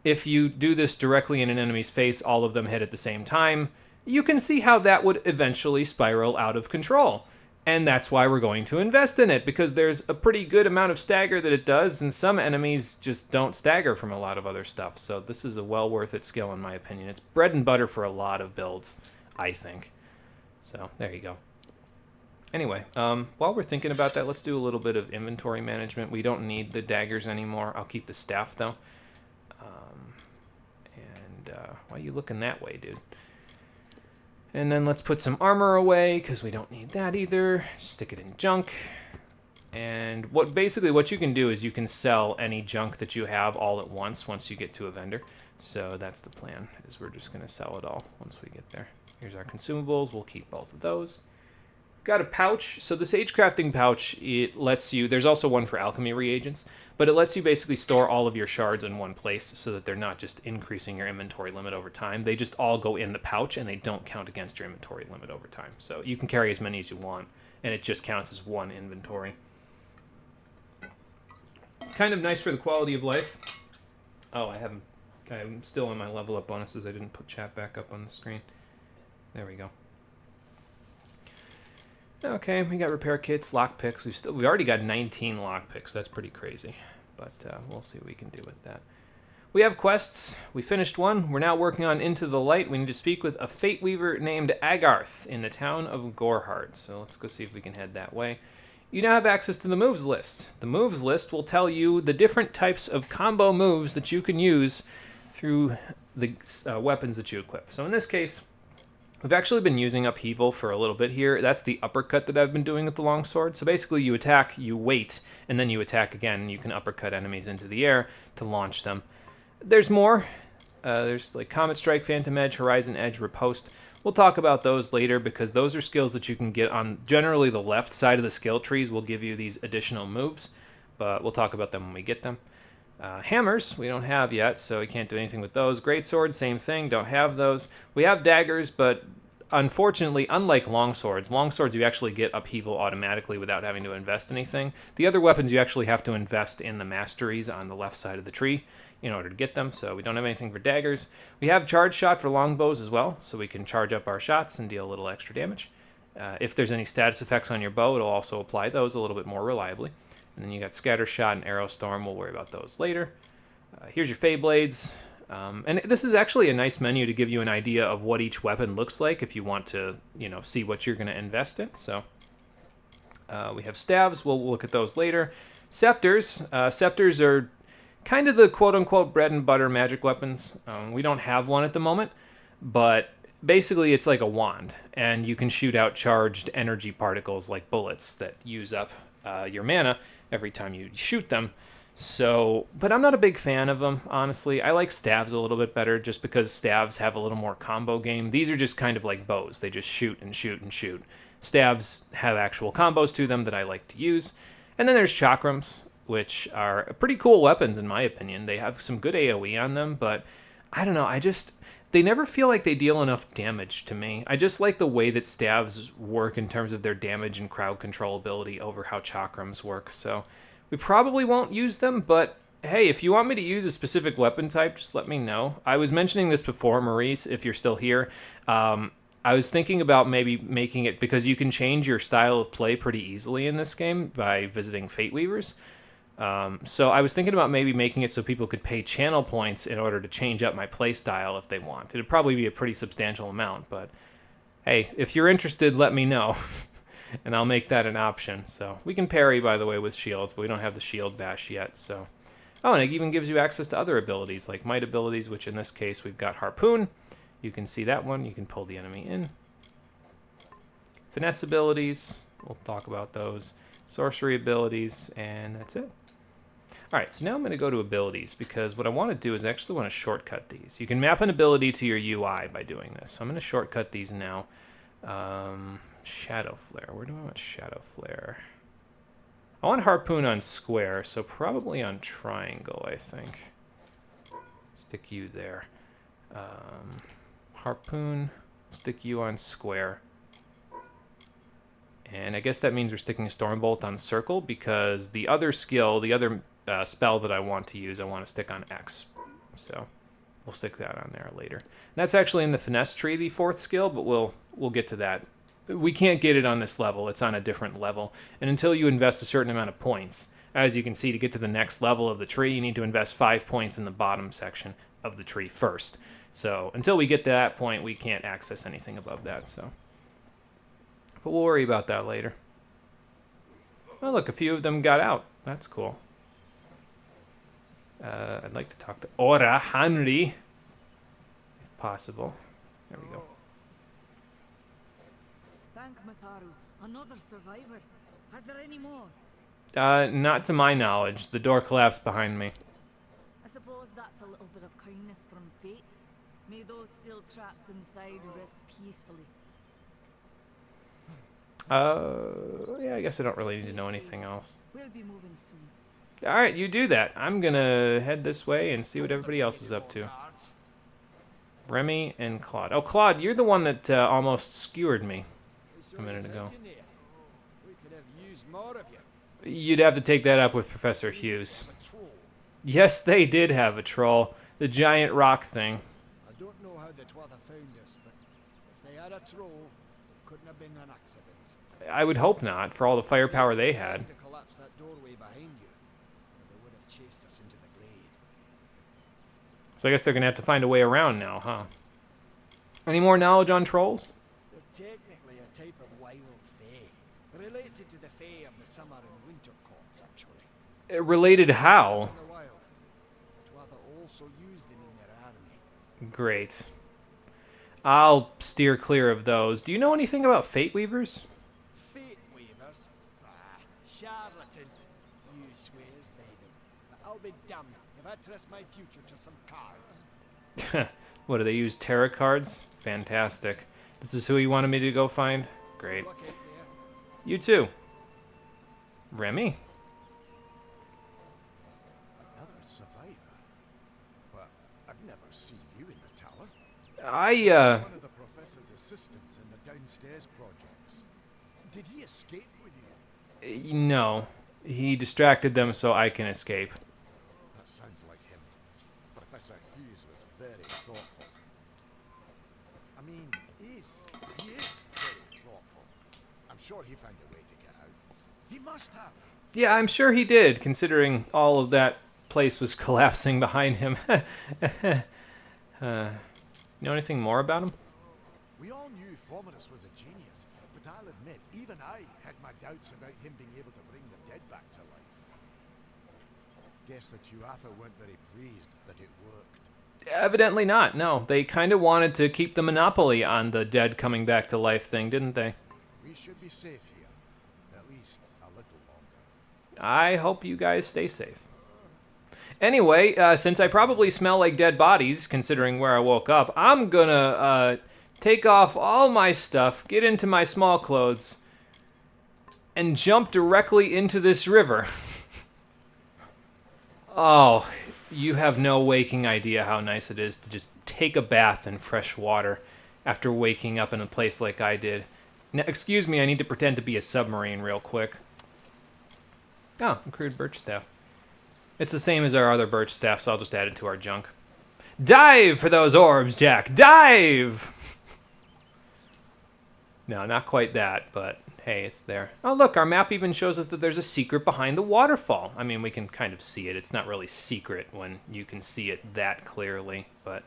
If you do this directly in an enemy's face, all of them hit at the same time, you can see how that would eventually spiral out of control. And that's why we're going to invest in it, because there's a pretty good amount of stagger that it does, and some enemies just don't stagger from a lot of other stuff. So this is a well worth it skill in my opinion. It's bread and butter for a lot of builds, I think. So there you go. Anyway, while we're thinking about that, let's do a little bit of inventory management. We don't need the daggers anymore. I'll keep the staff though. Why are you looking that way, dude? And then let's put some armor away, because we don't need that either. Stick it in junk. And basically what you can do is you can sell any junk that you have all at once you get to a vendor. So that's the plan, is we're just going to sell it all once we get there. Here's our consumables. We'll keep both of those. Got a pouch. So the sagecrafting pouch, it lets you... There's also one for alchemy reagents, but it lets you basically store all of your shards in one place so that they're not just increasing your inventory limit over time. They just all go in the pouch, and they don't count against your inventory limit over time. So you can carry as many as you want, and it just counts as one inventory. kind of nice for the quality of life. Oh, I'm still on my level up bonuses. I didn't put chat back up on the screen. There we go. Okay, we got repair kits, lockpicks. We've already got 19 lockpicks. That's pretty crazy, but we'll see what we can do with that. We have quests. We finished one. We're now working on Into the Light. We need to speak with a Fate Weaver named Agarth in the town of Gorhard. So let's go see if we can head that way. You now have access to the moves list. The moves list will tell you the different types of combo moves that you can use through the weapons that you equip. So in this case, we've actually been using upheaval for a little bit here. That's the uppercut that I've been doing with the longsword. So basically you attack, you wait, and then you attack again, and you can uppercut enemies into the air to launch them. There's more. There's like Comet Strike, Phantom Edge, Horizon Edge, Riposte. We'll talk about those later because those are skills that you can get on generally the left side of the skill trees will give you these additional moves, but we'll talk about them when we get them. Hammers, we don't have yet, so we can't do anything with those. Greatswords, same thing, don't have those. We have daggers, but unfortunately, unlike longswords you actually get upheaval automatically without having to invest anything. The other weapons you actually have to invest in the masteries on the left side of the tree in order to get them, so we don't have anything for daggers. We have charge shot for longbows as well, so we can charge up our shots and deal a little extra damage. If there's any status effects on your bow, it'll also apply those a little bit more reliably. And then you got scatter shot and arrow storm. We'll worry about those later. Here's your Fey Blades. And this is actually a nice menu to give you an idea of what each weapon looks like if you want to, see what you're going to invest in. So we have staves. We'll look at those later. Scepters. Scepters are kind of the quote-unquote bread and butter magic weapons. We don't have one at the moment, but basically it's like a wand, and you can shoot out charged energy particles like bullets that use up your mana every time you shoot them. So, but I'm not a big fan of them, honestly. I like staves a little bit better just because staves have a little more combo game. These are just kind of like bows. They just shoot and shoot and shoot. Staves have actual combos to them that I like to use. And then there's chakrams, which are pretty cool weapons in my opinion. They have some good AoE on them, but I don't know, they never feel like they deal enough damage to me. I just like the way that staves work in terms of their damage and crowd control ability over how chakrams work. So we probably won't use them, but hey, if you want me to use a specific weapon type, just let me know. I was mentioning this before, Maurice, if you're still here. I was thinking about maybe making it, because you can change your style of play pretty easily in this game by visiting Fate Weavers. So I was thinking about maybe making it so people could pay channel points in order to change up my play style if they want. It'd probably be a pretty substantial amount, but hey, if you're interested, let me know, and I'll make that an option. So we can parry, by the way, with shields, but we don't have the shield bash yet. So, oh, and it even gives you access to other abilities, like might abilities, which in this case we've got Harpoon. You can see that one. You can pull the enemy in. Finesse abilities, we'll talk about those. Sorcery abilities, and that's it. All right, so now I'm going to go to abilities, because what I want to do is I actually want to shortcut these. You can map an ability to your UI by doing this. So I'm going to shortcut these now. Shadow Flare. Where do I want Shadow Flare? I want Harpoon on square, so probably on triangle, I think. Stick you there. Harpoon, stick you on square. And I guess that means we're sticking a Stormbolt on circle, because the other skill, the other spell that I want to use, I want to stick on X. So we'll stick that on there later. And that's actually in the finesse tree, the fourth skill, but we'll get to that. We can't get it on this level. It's on a different level. And until you invest a certain amount of points, as you can see, to get to the next level of the tree, you need to invest 5 points in the bottom section of the tree first. So until we get to that point, we can't access anything above that. So, but we'll worry about that later. Oh, look, a few of them got out. That's cool. I'd like to talk to Ora Henry, if possible. There we go. Thank Matharu. Another survivor. Are there any more? Not to my knowledge. The door collapsed behind me. I suppose that's a little bit of kindness from fate. May those still trapped inside rest peacefully. Yeah, I guess I don't really need to know anything else. We'll be moving soon. All right, you do that. I'm gonna head this way and see what everybody else is up to. Remy and Claude. Oh, Claude, you're the one that almost skewered me a minute ago. We could have used more of you. You'd have to take that up with Professor Hughes. Yes, they did have a troll. The giant rock thing. I don't know how the Twather found us, but if they had a troll, it couldn't have been an accident. I would hope not, for all the firepower they had. To collapse that doorway behind you, or they would have chased us into the glade. So I guess they're going to have to find a way around now, huh? Any more knowledge on trolls? They're technically a type of wild fae, related to the fae of the summer and winter courts, actually. Related how? In the wild, Twather also used them in their army. Great. I'll steer clear of those. Do you know anything about Fate Weavers? Fate weavers? Ah, charlatans. You swears by them. But I'll be damned if I trust my future to some cards. What, do they use tarot cards? Fantastic. This is who you wanted me to go find? Great. Look out there. You too. Remy? Another survivor? Well, I've never seen you in the tower. I, One of the professor's assistants in the downstairs projects. Did he escape with you? No. He distracted them so I can escape. That sounds like him. Professor Hughes was very thoughtful. I mean, he is very thoughtful. I'm sure he found a way to get out. He must have. Yeah, I'm sure he did, considering all of that place was collapsing behind him. You know anything more about him? We all knew Fominus was a genius, but I'll admit, even I had my doubts about him being able to bring the dead back to life. Guess the Tuatha weren't very pleased that it worked. Evidently not, no. They kind of wanted to keep the monopoly on the dead coming back to life thing, didn't they? We should be safe here, at least a little longer. I hope you guys stay safe. Anyway, since I probably smell like dead bodies, considering where I woke up, I'm gonna take off all my stuff, get into my small clothes, and jump directly into this river. Oh, you have no waking idea how nice it is to just take a bath in fresh water after waking up in a place like I did. Now, excuse me, I need to pretend to be a submarine real quick. Oh, a crude birch staff. It's the same as our other birch staff, so I'll just add it to our junk. Dive for those orbs, Jack! Dive! No, not quite that, but hey, it's there. Oh, look, our map even shows us that there's a secret behind the waterfall. I mean, we can kind of see it. It's not really secret when you can see it that clearly, but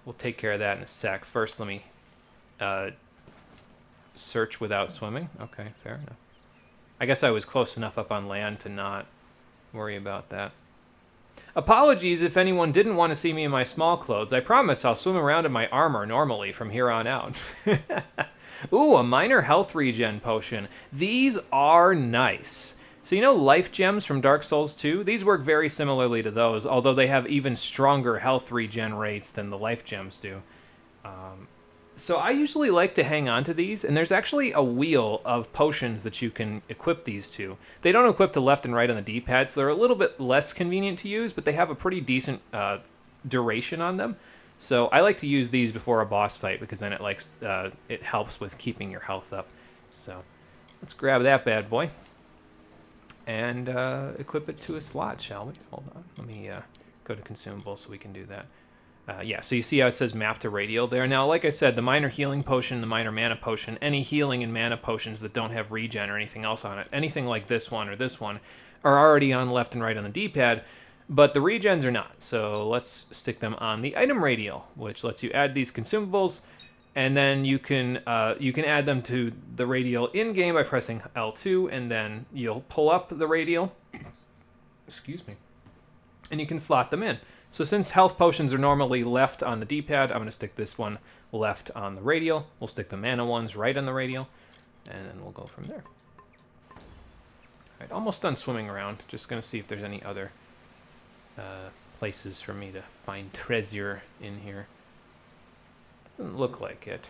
we'll take care of that in a sec. First, let me search without swimming. Okay, fair enough. I guess I was close enough up on land to not worry about that. Apologies if anyone didn't want to see me in my small clothes. I promise I'll swim around in my armor normally from here on out. Ooh, a minor health regen potion. These are nice. So you know life gems from Dark Souls 2? These work very similarly to those, although they have even stronger health regen rates than the life gems do. So I usually like to hang on to these, and there's actually a wheel of potions that you can equip these to. They don't equip to left and right on the D-pad, so they're a little bit less convenient to use, but they have a pretty decent duration on them. So I like to use these before a boss fight, because then it helps with keeping your health up. So let's grab that bad boy and equip it to a slot, shall we? Hold on, let me go to consumables so we can do that. Yeah, so you see how it says map to radial there. Now, like I said, the minor healing potion, the minor mana potion, any healing and mana potions that don't have regen or anything else on it, anything like this one or this one, are already on left and right on the D-pad, but the regens are not. So let's stick them on the item radial, which lets you add these consumables, and then you can add them to the radial in-game by pressing L2, and then you'll pull up the radial. Excuse me. And you can slot them in. So since health potions are normally left on the D-pad, I'm going to stick this one left on the radial. We'll stick the mana ones right on the radial, and then we'll go from there. All right, almost done swimming around. Just going to see if there's any other places for me to find treasure in here. Doesn't look like it.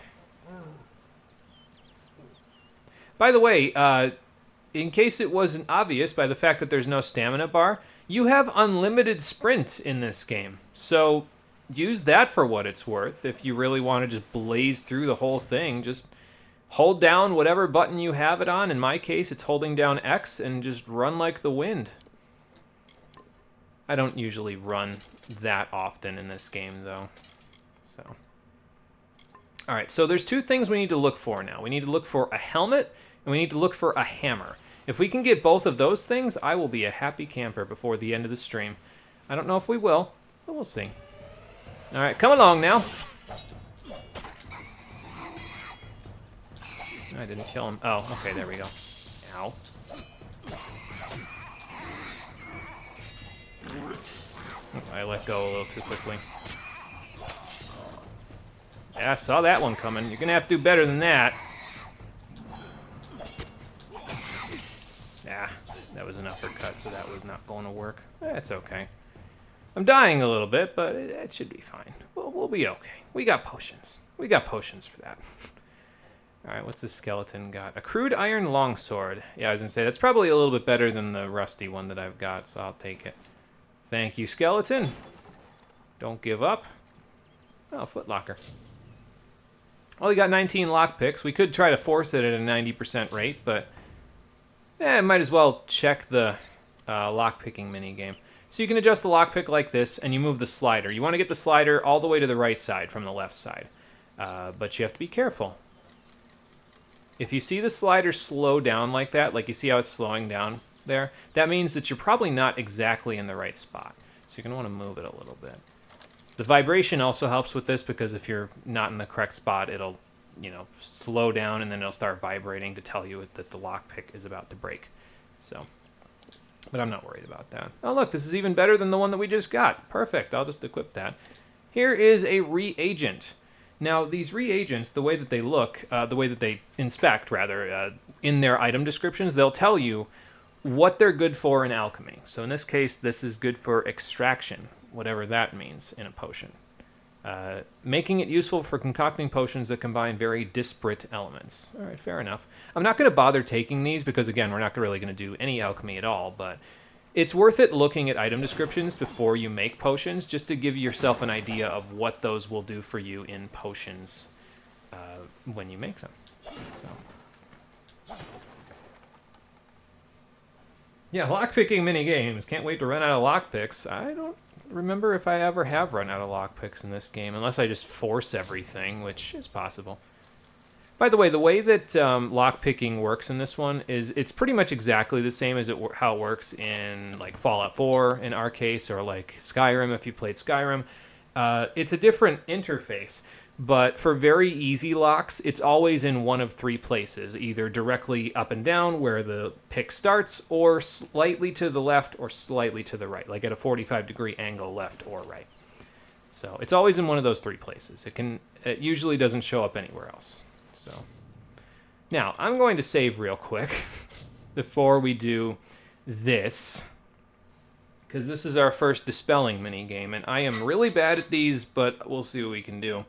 By the way, in case it wasn't obvious by the fact that there's no stamina bar, you have unlimited sprint in this game. So use that for what it's worth. If you really want to just blaze through the whole thing, just hold down whatever button you have it on. In my case, it's holding down X and just run like the wind. I don't usually run that often in this game, though. So, all right, so there's two things we need to look for now. We need to look for a helmet, and we need to look for a hammer. If we can get both of those things, I will be a happy camper before the end of the stream. I don't know if we will, but we'll see. All right, come along now. I didn't kill him. Oh, okay, there we go. Ow. I let go a little too quickly. Yeah, I saw that one coming. You're gonna have to do better than that. Yeah, that was an uppercut, so that was not going to work. That's okay. I'm dying a little bit, but it should be fine. We'll be okay. We got potions. We got potions for that. All right, what's this skeleton got? A crude iron longsword. Yeah, I was gonna say, that's probably a little bit better than the rusty one that I've got, so I'll take it. Thank you, skeleton. Don't give up. Oh, footlocker. Well, we got 19 lockpicks. We could try to force it at a 90% rate, but might as well check the lockpicking minigame. So you can adjust the lockpick like this, and you move the slider. You want to get the slider all the way to the right side from the left side, but you have to be careful. If you see the slider slow down like that, like you see how it's slowing down there, that means that you're probably not exactly in the right spot. So you're going to want to move it a little bit. The vibration also helps with this, because if you're not in the correct spot, it'll, you know, slow down, and then it'll start vibrating to tell you that the lockpick is about to break. So, but I'm not worried about that. Oh, look, this is even better than the one that we just got. Perfect. I'll just equip that. Here is a reagent. Now, these reagents, the way that they look, the way that they inspect, rather, in their item descriptions, they'll tell you what they're good for in alchemy. So in this case, this is good for extraction, whatever that means in a potion. Making it useful for concocting potions that combine very disparate elements. All right, fair enough. I'm not going to bother taking these because, again, we're not really going to do any alchemy at all, but it's worth it looking at item descriptions before you make potions, just to give yourself an idea of what those will do for you in potions when you make them. So, yeah, lockpicking mini games. Can't wait to run out of lockpicks. I don't remember if I ever have run out of lockpicks in this game, unless I just force everything, which is possible. By the way that lockpicking works in this one is it's pretty much exactly the same as how it works in like Fallout 4 in our case, or like Skyrim if you played Skyrim. It's a different interface, but for very easy locks, it's always in one of three places, either directly up and down where the pick starts, or slightly to the left or slightly to the right, like at a 45-degree angle left or right. So it's always in one of those three places. It usually doesn't show up anywhere else. So now I'm going to save real quick before we do this, because this is our first dispelling mini game, and I am really bad at these, but we'll see what we can do.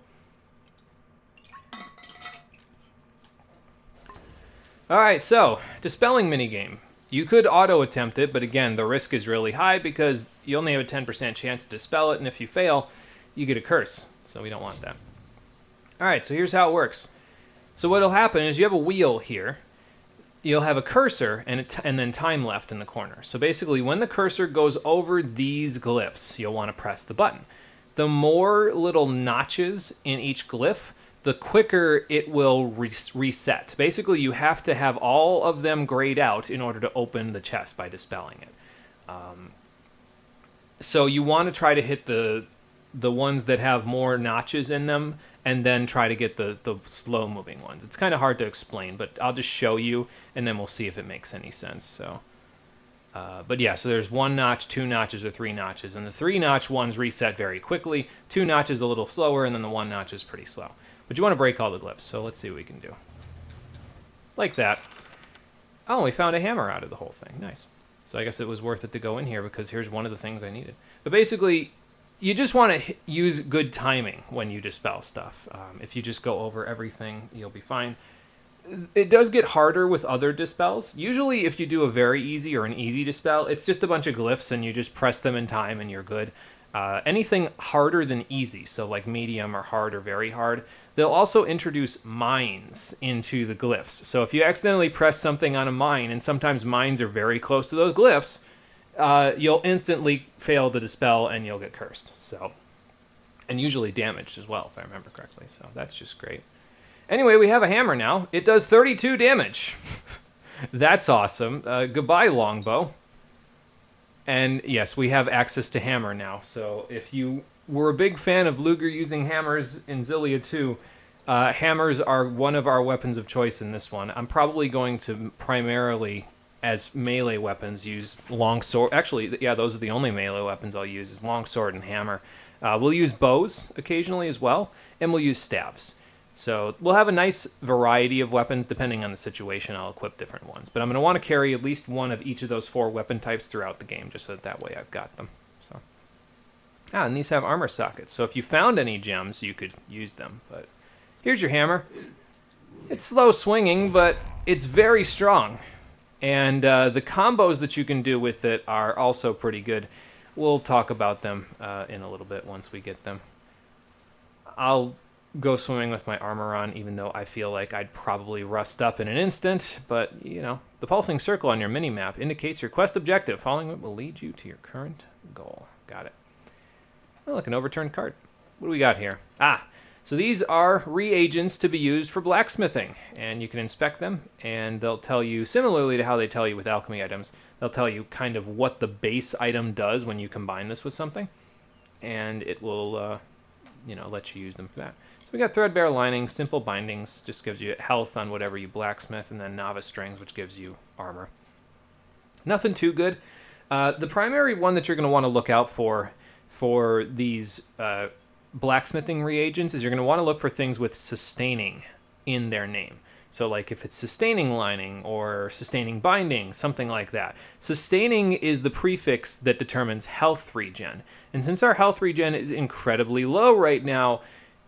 All right, so dispelling mini game. You could auto attempt it, but again, the risk is really high because you only have a 10% chance to dispel it, and if you fail, you get a curse. So we don't want that. All right, so here's how it works. So what'll happen is you have a wheel here. You'll have a cursor and then time left in the corner. So basically, when the cursor goes over these glyphs, you'll want to press the button. The more little notches in each glyph, the quicker it will reset. Basically, you have to have all of them grayed out in order to open the chest by dispelling it. So you want to try to hit the ones that have more notches in them, and then try to get the slow-moving ones. It's kind of hard to explain, but I'll just show you, and then we'll see if it makes any sense. So, but yeah, so there's 1 notch, 2 notches, or 3 notches, and the 3-notch ones reset very quickly. 2 notches a little slower, and then the 1 notch is pretty slow. But you want to break all the glyphs, so let's see what we can do. Like that. Oh, we found a hammer out of the whole thing. Nice. So I guess it was worth it to go in here, because here's one of the things I needed. But basically, you just want to use good timing when you dispel stuff. If you just go over everything, you'll be fine. It does get harder with other dispels. Usually if you do a very easy or an easy dispel, it's just a bunch of glyphs and you just press them in time and you're good. Anything harder than easy, so like medium or hard or very hard, they'll also introduce mines into the glyphs. So if you accidentally press something on a mine, and sometimes mines are very close to those glyphs, you'll instantly fail to dispel and you'll get cursed. So, and usually damaged as well, if I remember correctly. So that's just great. Anyway, we have a hammer now. It does 32 damage. That's awesome. Goodbye, longbow. And yes, we have access to hammer now. So if you were a big fan of Luger using hammers in Xillia 2, hammers are one of our weapons of choice in this one. I'm probably going to primarily, as melee weapons, use longsword. Actually, yeah, those are the only melee weapons I'll use, is longsword and hammer. We'll use bows occasionally as well, and we'll use staves. So we'll have a nice variety of weapons. Depending on the situation, I'll equip different ones. But I'm going to want to carry at least one of each of those 4 weapon types throughout the game, just so that way I've got them. So, and these have armor sockets. So if you found any gems, you could use them. But here's your hammer. It's slow swinging, but it's very strong. And the combos that you can do with it are also pretty good. We'll talk about them in a little bit once we get them. I'll go swimming with my armor on, even though I feel like I'd probably rust up in an instant. But, you know, the pulsing circle on your mini-map indicates your quest objective. Following it will lead you to your current goal. Got it. Oh, look, an overturned cart. What do we got here? So these are reagents to be used for blacksmithing, and you can inspect them, and they'll tell you, similarly to how they tell you with alchemy items, they'll tell you kind of what the base item does when you combine this with something, and it will, let you use them for that. So we got threadbare linings, simple bindings, just gives you health on whatever you blacksmith, and then novice strings, which gives you armor. Nothing too good. The primary one that you're going to want to look out for these blacksmithing reagents is you're going to want to look for things with sustaining in their name. So like if it's sustaining lining or sustaining binding, something like that. Sustaining is the prefix that determines health regen. And since our health regen is incredibly low right now,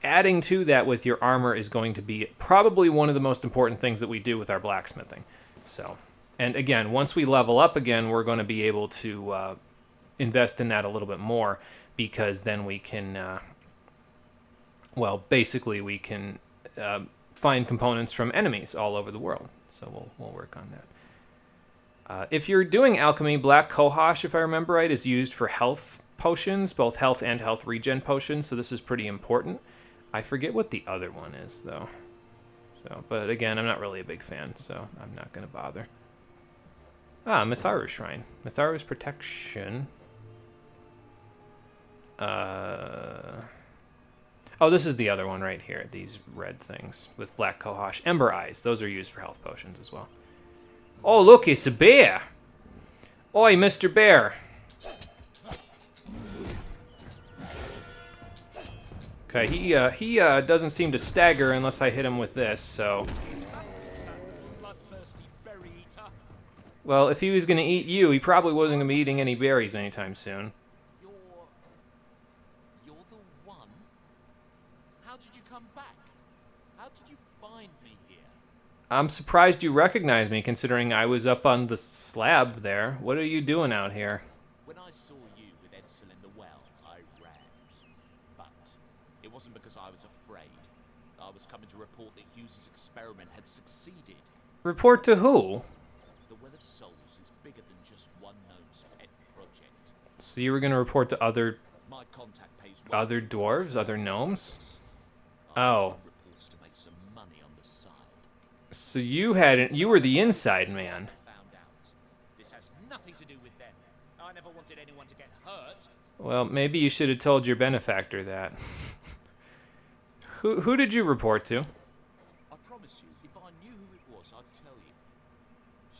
adding to that with your armor is going to be probably one of the most important things that we do with our blacksmithing. So, and again, once we level up again, we're going to be able to invest in that a little bit more, because then we can, basically we can find components from enemies all over the world. So we'll work on that. If you're doing alchemy, black cohosh, if I remember right, is used for health potions, both health and health regen potions, so this is pretty important. I forget what the other one is, though. So, but again, I'm not really a big fan, so I'm not going to bother. Mitharu Shrine. Mitharu's protection. This is the other one right here. These red things with black cohosh. Ember Eyes. Those are used for health potions as well. Oh, look, it's a bear. Oi, Mr. Bear. Okay, he doesn't seem to stagger unless I hit him with this, so... Well, if he was going to eat you, he probably wasn't going to be eating any berries anytime soon. You're the one? How did you come back? How did you find me here? I'm surprised you recognize me, considering I was up on the slab there. What are you doing out here? When I saw you with Edsel in the well, I ran. But it wasn't because I was afraid. I was coming to report that Hughes's experiment had succeeded. Report to who? The Well of Souls is bigger than just one gnome's pet project. So you were going to report to other My contact pays well dwarves, other gnomes? I Oh. sent reports to make some money on the side. So you were the inside man. Found out. This has nothing to do with them. I never wanted anyone to get hurt. Well, maybe you should have told your benefactor that. Who did you report to? I promise you, if I knew who it was, I'd tell you.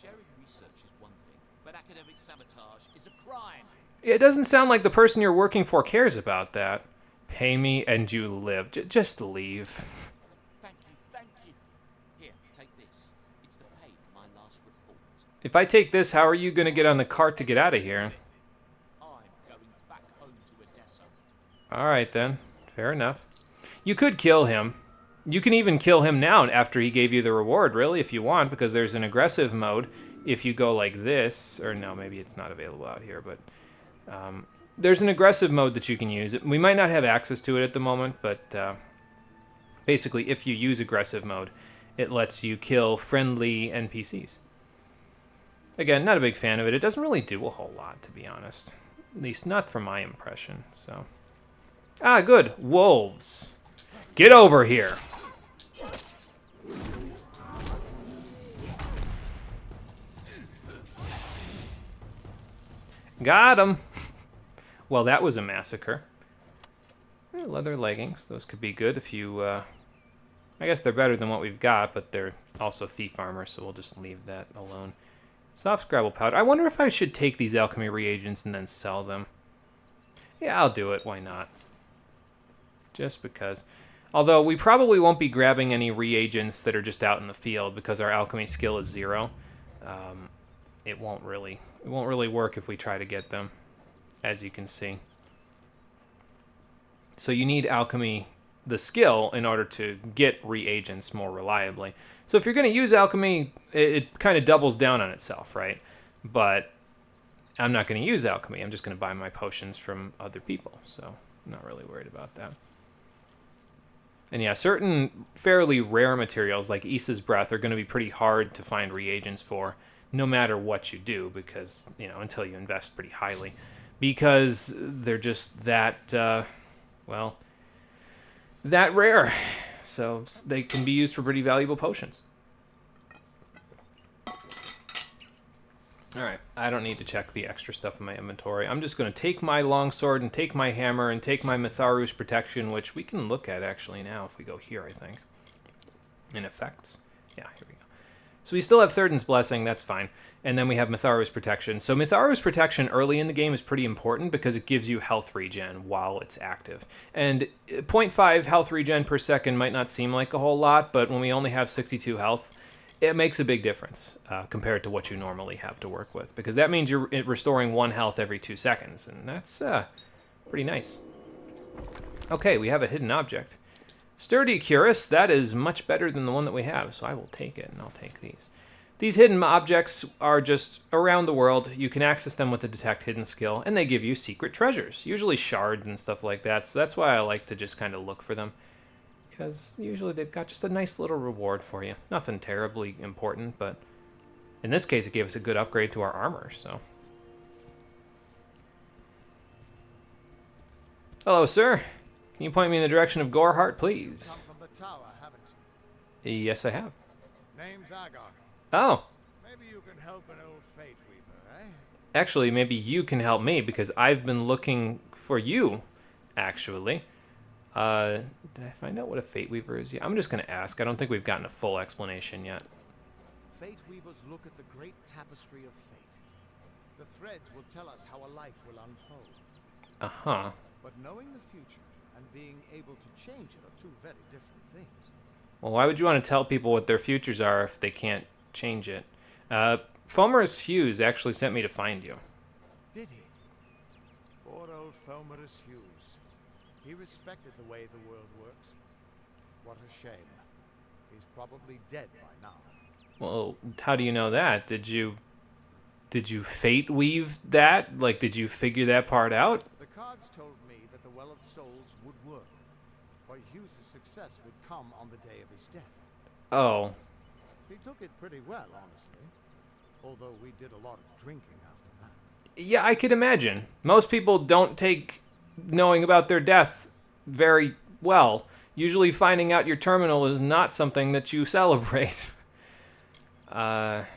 Sharing research is one thing, but academic sabotage is a crime. It doesn't sound like the person you're working for cares about that. Pay me and you live. Just leave. Thank you. Here, take this. It's the pay for my last report. If I take this, how are you going to get on the cart to get out of here? I'm going back home to Odessa. Alright then. Fair enough. You could kill him. You can even kill him now after he gave you the reward, really, if you want, because there's an aggressive mode. If you go like this, or no, maybe it's not available out here, but there's an aggressive mode that you can use. We might not have access to it at the moment, but basically, if you use aggressive mode, it lets you kill friendly NPCs. Again, not a big fan of it. It doesn't really do a whole lot, to be honest. At least not from my impression, so... Ah, good. Wolves. Get over here. Got him. Well, that was a massacre. Leather leggings. Those could be good if you... I guess they're better than what we've got, but they're also thief armor, so we'll just leave that alone. Soft scrabble powder. I wonder if I should take these alchemy reagents and then sell them. Yeah, I'll do it. Why not? Just because. Although we probably won't be grabbing any reagents that are just out in the field because our alchemy skill is 0. It won't really work if we try to get them, as you can see. So you need alchemy, the skill, in order to get reagents more reliably. So if you're going to use alchemy, it kind of doubles down on itself, right? But I'm not going to use alchemy. I'm just going to buy my potions from other people. So I'm not really worried about that. And yeah, certain fairly rare materials like Issa's Breath are going to be pretty hard to find reagents for, no matter what you do, because, you know, until you invest pretty highly. Because they're just that, well, that rare. So they can be used for pretty valuable potions. Alright, I don't need to check the extra stuff in my inventory. I'm just going to take my longsword and take my hammer and take my Mitharu's protection, which we can look at actually now if we go here, I think. In effects. Yeah, here we go. So we still have Therden's Blessing, that's fine. And then we have Mitharu's protection. So Mitharu's protection early in the game is pretty important because it gives you health regen while it's active. And 0.5 health regen per second might not seem like a whole lot, but when we only have 62 health, it makes a big difference compared to what you normally have to work with. Because that means you're restoring 1 health every 2 seconds, and that's pretty nice. Okay, we have a hidden object. Sturdy Cuirass, that is much better than the one that we have, so I will take it, and I'll take these. These hidden objects are just around the world. You can access them with the Detect Hidden skill, and they give you secret treasures, usually shards and stuff like that, so that's why I like to just kind of look for them. Because usually they've got just a nice little reward for you. Nothing terribly important, but in this case it gave us a good upgrade to our armor, so. Hello, sir. Can you point me in the direction of Goreheart, please? Come from the tower, haven't you? Yes, I have. Name's Agar. Oh. Maybe you can help an old Fate Weaver, eh? Actually, maybe you can help me, because I've been looking for you, actually. Did I find out what a Fate Weaver is yet? I'm just going to ask. I don't think we've gotten a full explanation yet. Fate Weavers look at the great tapestry of fate. The threads will tell us how a life will unfold. Uh-huh. But knowing the future and being able to change it are two very different things. Well, why would you want to tell people what their futures are if they can't change it? Fomerus Hughes actually sent me to find you. Did he? Poor old Fomerus Hughes. He respected the way the world works. What a shame. He's probably dead by now. Well, how do you know that? Did you fate weave that? Like, did you figure that part out? The cards told me that the Well of Souls would work, but Hughes' success would come on the day of his death. Oh. He took it pretty well, honestly. Although we did a lot of drinking after that. Yeah, I could imagine. Most people don't take knowing about their death very well. Usually finding out you're terminal is not something that you celebrate. The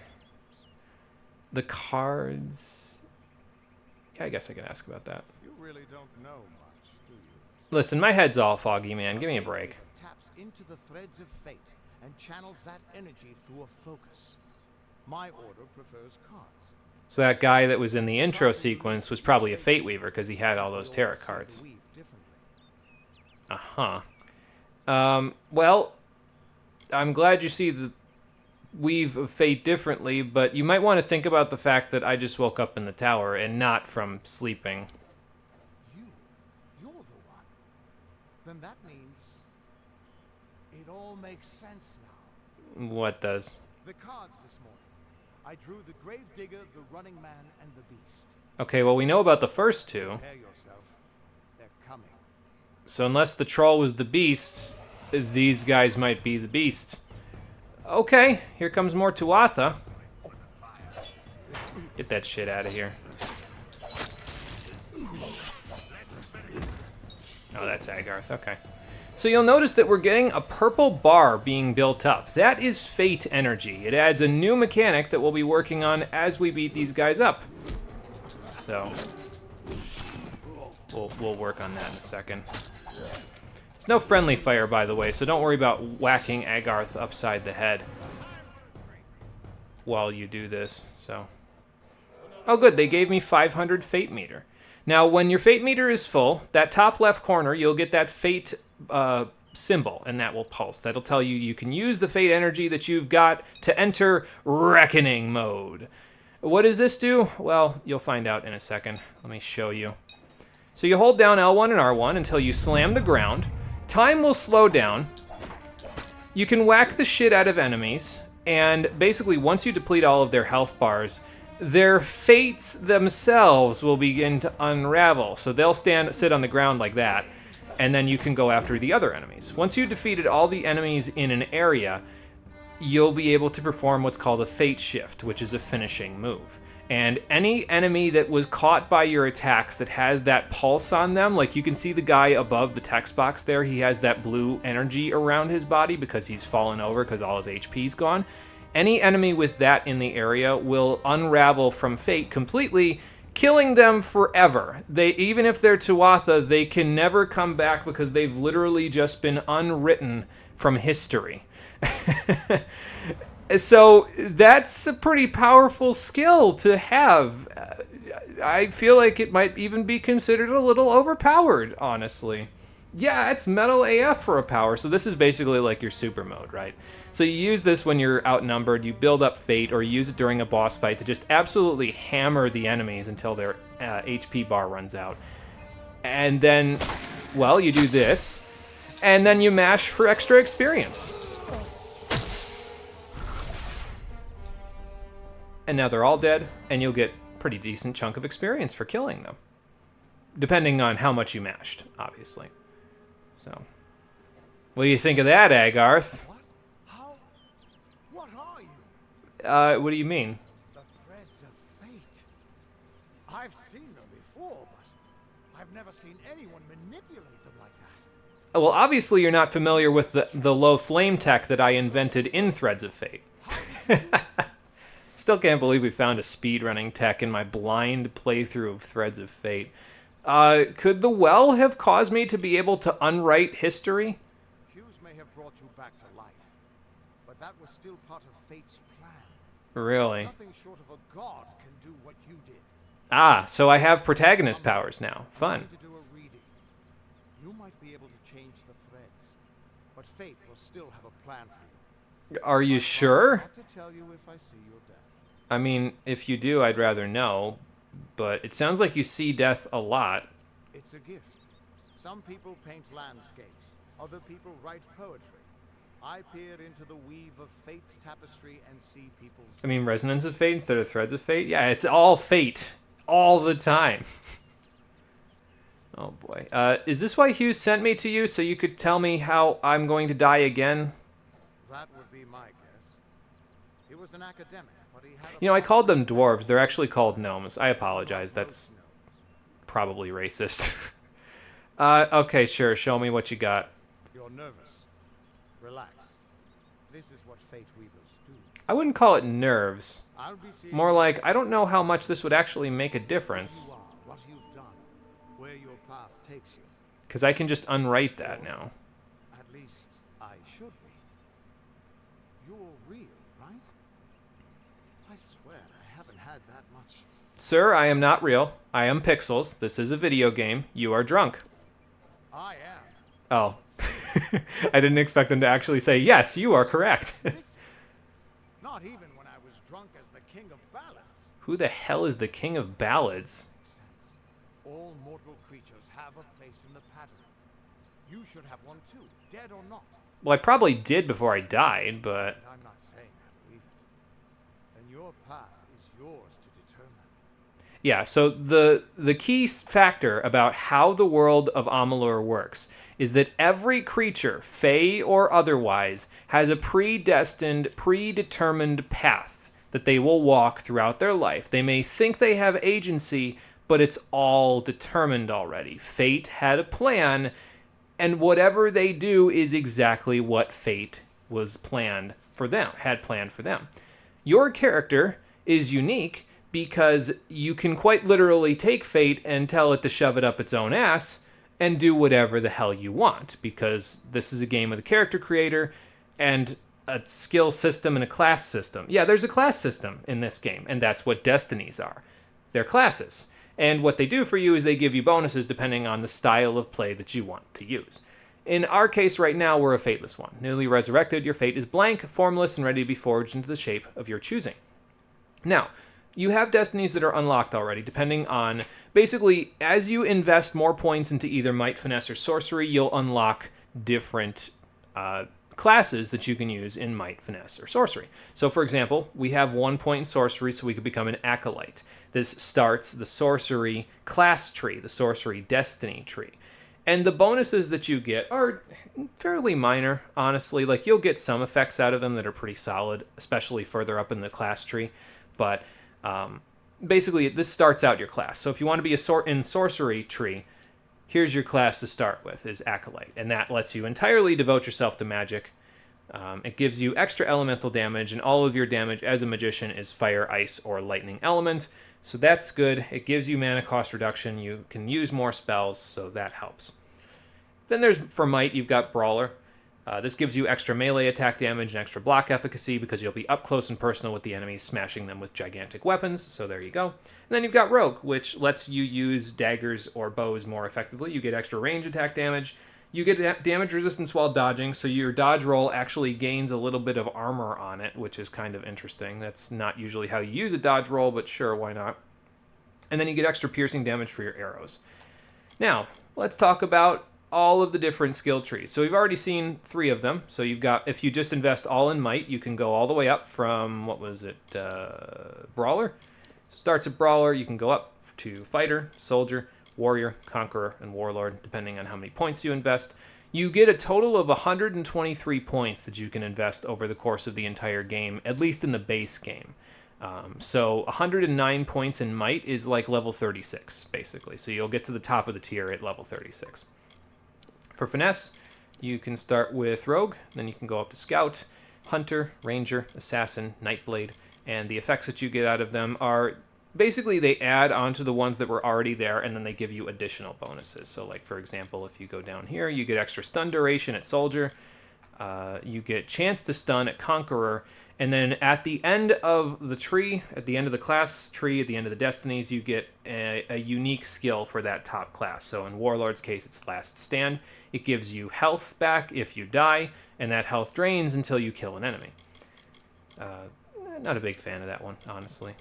cards... Yeah, I guess I can ask about that. You really don't know much, do you? Listen, my head's all foggy, man. Give me a break. Taps into the threads of fate and channels that energy through a focus. My order prefers cards. So that guy that was in the intro sequence was probably a Fate Weaver because he had all those tarot cards. Uh-huh. Well, I'm glad you see the weave of fate differently, but you might want to think about the fact that I just woke up in the tower and not from sleeping. You're the one. Then that means it all makes sense now. What does? The cards this morning. I drew the Gravedigger, the Running Man, and the Beast. Okay, well, we know about the first two. Prepare yourself. They're coming. So unless the troll was the beast, these guys might be the beast. Okay, here comes more Tuatha. Get that shit out of here. Oh, that's Agarth. Okay. So you'll notice that we're getting a purple bar being built up. That is fate energy. It adds a new mechanic that we'll be working on as we beat these guys up. So we'll work on that in a second. There's no friendly fire, by the way, so don't worry about whacking Agarth upside the head while you do this. So, oh good, they gave me 500 fate meter. Now, when your fate meter is full, that top left corner, you'll get that fate symbol, and that will pulse. That'll tell you you can use the fate energy that you've got to enter reckoning mode. What does this do? Well, you'll find out in a second. Let me show you. So you hold down L1 and R1 until you slam the ground. Time will slow down. You can whack the shit out of enemies, and basically once you deplete all of their health bars, their fates themselves will begin to unravel. So they'll sit on the ground like that, and then you can go after the other enemies. Once you've defeated all the enemies in an area, you'll be able to perform what's called a fate shift, which is a finishing move. And any enemy that was caught by your attacks that has that pulse on them, like you can see the guy above the text box there, he has that blue energy around his body because he's fallen over because all his HP's gone. Any enemy with that in the area will unravel from fate completely, killing them forever. Even if they're Tuatha, they can never come back because they've literally just been unwritten from history. So that's a pretty powerful skill to have. I feel like it might even be considered a little overpowered, honestly. Yeah, it's metal AF for a power, so this is basically like your super mode, right? So you use this when you're outnumbered, you build up fate, or you use it during a boss fight to just absolutely hammer the enemies until their HP bar runs out. And then, well, you do this, and then you mash for extra experience. And now they're all dead, and you'll get a pretty decent chunk of experience for killing them. Depending on how much you mashed, obviously. So, what do you think of that, Agarth? What? How? What are you? What do you mean? The threads of fate. I've seen them before, but I've never seen anyone manipulate them like that. Well, obviously you're not familiar with the low flame tech that I invented in Threads of Fate. Still can't believe we found a speedrunning tech in my blind playthrough of Threads of Fate. Could the well have caused me to be able to unwrite history? Hughes may have brought you back to life, but that was still part of fate's plan. Really? Nothing short of a god can do what you did. Ah, so I have protagonist powers now. Fun. To do a reading. You might be able to change the threads, but fate will still have a plan for you. Are you sure? Not to tell you if I see your death. I mean, if you do, I'd rather know. But it sounds like you see death a lot. It's a gift. Some people paint landscapes. Other people write poetry. I peer into the weave of fate's tapestry and see people's... I mean, Resonance of Fate instead of Threads of Fate? Yeah, it's all fate. All the time. Oh boy. Is this why Hughes sent me to you, so you could tell me how I'm going to die again? That would be my guess. He was an academic, but he had a... You know, I called them dwarves. They're actually called gnomes. I apologize. That's probably racist. Okay, sure. Show me what you got. You're nervous. Relax. This is what fate weavers do. I wouldn't call it nerves. I'll be seeing More like, I don't know how much this would actually make a difference. who you are, what you've done, where your path takes you. Because I can just unwrite that now. At least I should be. You're real, right? I swear I haven't had that much. Sir, I am not real. I am Pixels. This is a video game. You are drunk. I am. Oh. I didn't expect them to actually say, yes, you are correct. Not even when I was drunk as the king of ballads. Who the hell is the king of ballads? Makes sense. All mortal creatures have a place in the pattern. You should have one too, dead or not. Well, I probably did before I died, but... And I'm not saying I believe it. And your path is yours to determine. Yeah, so the key factor about how the world of Amalur works is that every creature, fey or otherwise, has a predestined, predetermined path that they will walk throughout their life. They may think they have agency, but it's all determined already. Fate had a plan, and whatever they do is exactly what fate was planned for them, had planned for them. Your character is unique because you can quite literally take fate and tell it to shove it up its own ass and do whatever the hell you want, because this is a game with a character creator and a skill system and a class system. Yeah, there's a class system in this game, and that's what destinies are. They're classes. And what they do for you is they give you bonuses depending on the style of play that you want to use. In our case right now, we're a fateless one. Newly resurrected, your fate is blank, formless, and ready to be forged into the shape of your choosing. Now, you have destinies that are unlocked already, depending on... Basically, as you invest more points into either might, finesse, or sorcery, you'll unlock different classes that you can use in might, finesse, or sorcery. So, for example, we have 1 point in sorcery, so we could become an acolyte. This starts the sorcery class tree, the sorcery destiny tree. And the bonuses that you get are fairly minor, honestly. Like, you'll get some effects out of them that are pretty solid, especially further up in the class tree. But basically, this starts out your class. So if you want to be in sorcery tree, here's your class to start with, is Acolyte. And that lets you entirely devote yourself to magic. It gives you extra elemental damage, and all of your damage as a magician is fire, ice, or lightning element. So that's good. It gives you mana cost reduction. You can use more spells, so that helps. Then there's, for might, you've got Brawler. This gives you extra melee attack damage and extra block efficacy because you'll be up close and personal with the enemies, smashing them with gigantic weapons, so there you go. And then you've got Rogue, which lets you use daggers or bows more effectively. You get extra range attack damage. You get damage resistance while dodging, so your dodge roll actually gains a little bit of armor on it, which is kind of interesting. That's not usually how you use a dodge roll, but sure, why not? And then you get extra piercing damage for your arrows. Now, let's talk about all of the different skill trees. So we've already seen 3 of them. So you've got, if you just invest all in might, you can go all the way up from, what was it, Brawler? So it starts at Brawler, you can go up to Fighter, Soldier, Warrior, Conqueror, and Warlord, depending on how many points you invest. You get a total of 123 points that you can invest over the course of the entire game, at least in the base game. So 109 points in might is like level 36, basically. So you'll get to the top of the tier at level 36. For finesse, you can start with Rogue, then you can go up to Scout, Hunter, Ranger, Assassin, Nightblade, and the effects that you get out of them are basically they add onto the ones that were already there, and then they give you additional bonuses. So, like, for example, if you go down here, you get extra stun duration at Soldier, you get chance to stun at Conqueror, and then at the end of the tree, at the end of the class tree, at the end of the destinies, you get a unique skill for that top class. So in Warlord's case, it's Last Stand. It gives you health back if you die, and that health drains until you kill an enemy. Not a big fan of that one, honestly.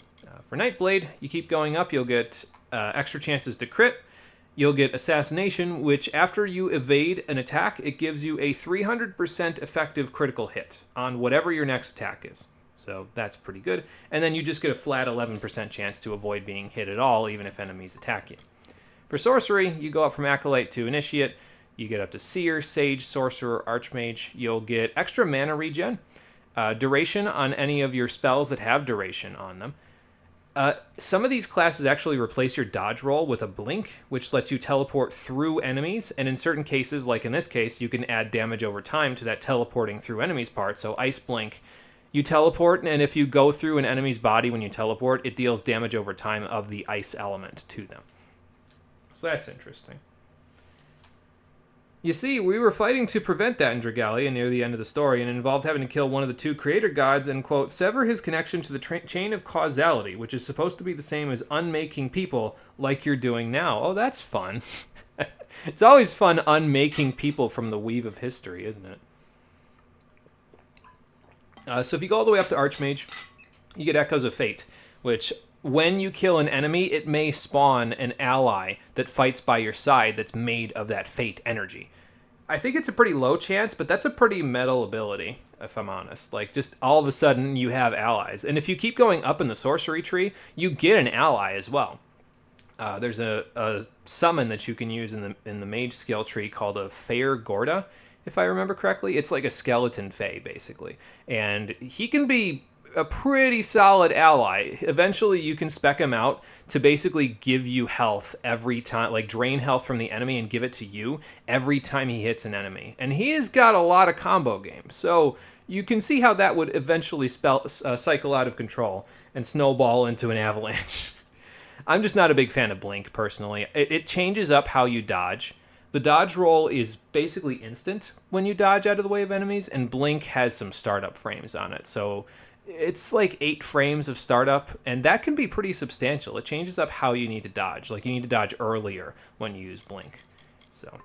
For Nightblade, you keep going up, you'll get extra chances to crit. You'll get Assassination, which after you evade an attack, it gives you a 300% effective critical hit on whatever your next attack is. So that's pretty good. And then you just get a flat 11% chance to avoid being hit at all, even if enemies attack you. For Sorcery, you go up from Acolyte to Initiate. You get up to Seer, Sage, Sorcerer, Archmage. You'll get extra mana regen, duration on any of your spells that have duration on them. Some of these classes actually replace your dodge roll with a blink, which lets you teleport through enemies, and in certain cases, like in this case, you can add damage over time to that teleporting through enemies part. So Ice Blink, you teleport, and if you go through an enemy's body when you teleport, it deals damage over time of the ice element to them. So that's interesting. You see, we were fighting to prevent that in Dragalia near the end of the story, and it involved having to kill one of the 2 creator gods and, quote, sever his connection to the chain of causality, which is supposed to be the same as unmaking people like you're doing now. Oh, that's fun. It's always fun unmaking people from the weave of history, isn't it? So if you go all the way up to Archmage, you get Echoes of Fate, which when you kill an enemy, it may spawn an ally that fights by your side that's made of that fate energy. I think it's a pretty low chance, but that's a pretty metal ability, if I'm honest. Like, just all of a sudden, you have allies. And if you keep going up in the sorcery tree, you get an ally as well. There's a summon that you can use in the mage skill tree called a Fair Gorda, if I remember correctly. It's like a skeleton fae, basically. And he can be a pretty solid ally. Eventually, you can spec him out to basically give you health every time, like drain health from the enemy and give it to you every time he hits an enemy. And he has got a lot of combo games, so you can see how that would eventually cycle out of control and snowball into an avalanche. I'm just not a big fan of Blink, personally. It changes up how you dodge. The dodge roll is basically instant when you dodge out of the way of enemies, and Blink has some startup frames on it. So it's like 8 frames of startup, and that can be pretty substantial. It changes up how you need to dodge. Like, you need to dodge earlier when you use Blink. So,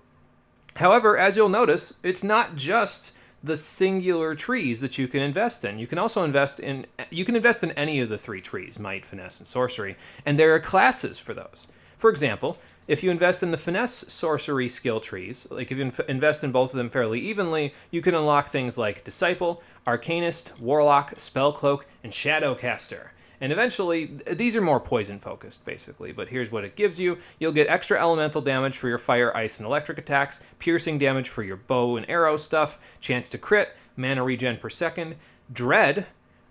however, as you'll notice, it's not just the singular trees that you can invest in. You can also invest in any of the 3 trees, Might, Finesse, and Sorcery, and there are classes for those. For example, if you invest in the Finesse Sorcery skill trees, like if you invest in both of them fairly evenly, you can unlock things like Disciple, Arcanist, Warlock, Spellcloak, and Shadowcaster. And eventually, these are more poison-focused, basically, but here's what it gives you. You'll get extra elemental damage for your fire, ice, and electric attacks, piercing damage for your bow and arrow stuff, chance to crit, mana regen per second, dread,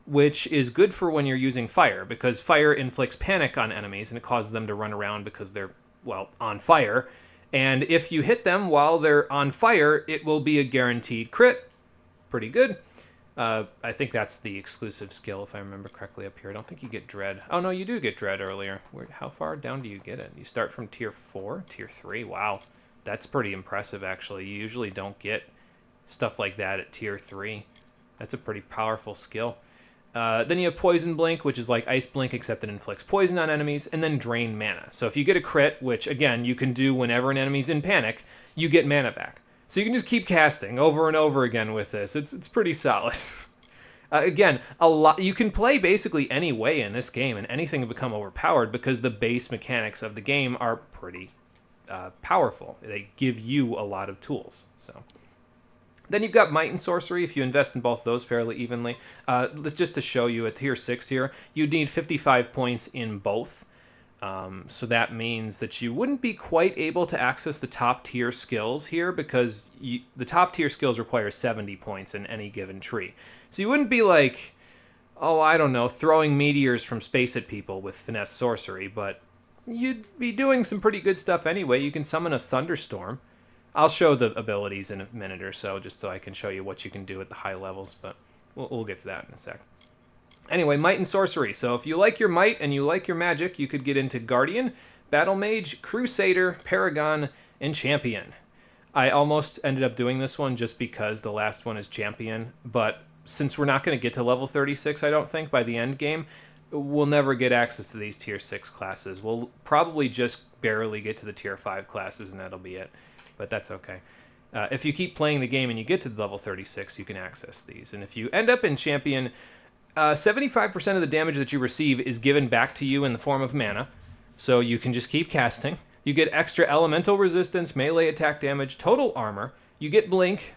which is good for when you're using fire, because fire inflicts panic on enemies, and it causes them to run around because they're, well, on fire. And if you hit them while they're on fire, it will be a guaranteed crit. Pretty good. I think that's the exclusive skill, if I remember correctly, up here. I don't think you get Dread. Oh, no, you do get Dread earlier. How far down do you get it? You start from Tier 4? Tier 3? Wow. That's pretty impressive, actually. You usually don't get stuff like that at Tier 3. That's a pretty powerful skill. Then you have Poison Blink, which is like Ice Blink, except it inflicts poison on enemies, and then Drain Mana. So if you get a crit, which, again, you can do whenever an enemy's in panic, you get mana back. So you can just keep casting over and over again with this. It's pretty solid. Again, you can play basically any way in this game, and anything will become overpowered because the base mechanics of the game are pretty powerful. They give you a lot of tools. So then you've got Might and Sorcery. If you invest in both of those fairly evenly, just to show you at Tier 6 here, you'd need 55 points in both. So that means that you wouldn't be quite able to access the top tier skills here because the top tier skills require 70 points in any given tree. So you wouldn't be like, oh, I don't know, throwing meteors from space at people with Finesse Sorcery, but you'd be doing some pretty good stuff anyway. You can summon a thunderstorm. I'll show the abilities in a minute or so, just so I can show you what you can do at the high levels, but we'll get to that in a sec. Anyway, Might and Sorcery. So if you like your Might and you like your magic, you could get into Guardian, Battle Mage, Crusader, Paragon, and Champion. I almost ended up doing this one just because the last one is Champion, but since we're not going to get to level 36, I don't think, by the end game, we'll never get access to these Tier 6 classes. We'll probably just barely get to the Tier 5 classes, and that'll be it. But that's okay. If you keep playing the game and you get to level 36, you can access these. And if you end up in Champion, 75% of the damage that you receive is given back to you in the form of mana, so you can just keep casting. You get extra elemental resistance, melee attack damage, total armor. You get Blink.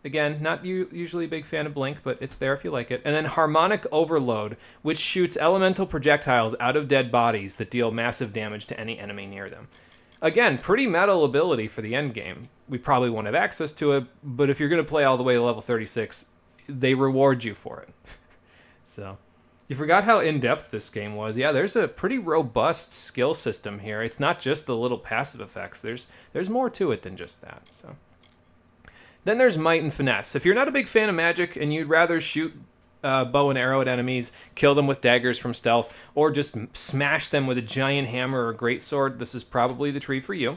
Again, not usually a big fan of Blink, but it's there if you like it. And then Harmonic Overload, which shoots elemental projectiles out of dead bodies that deal massive damage to any enemy near them. Again, pretty metal ability for the end game. We probably won't have access to it, but if you're going to play all the way to level 36, they reward you for it. So, you forgot how in-depth this game was. Yeah, there's a pretty robust skill system here. It's not just the little passive effects. There's more to it than just that. So, then there's Might and Finesse. If you're not a big fan of magic and you'd rather shoot bow and arrow at enemies, kill them with daggers from stealth, or just smash them with a giant hammer or greatsword, this is probably the tree for you.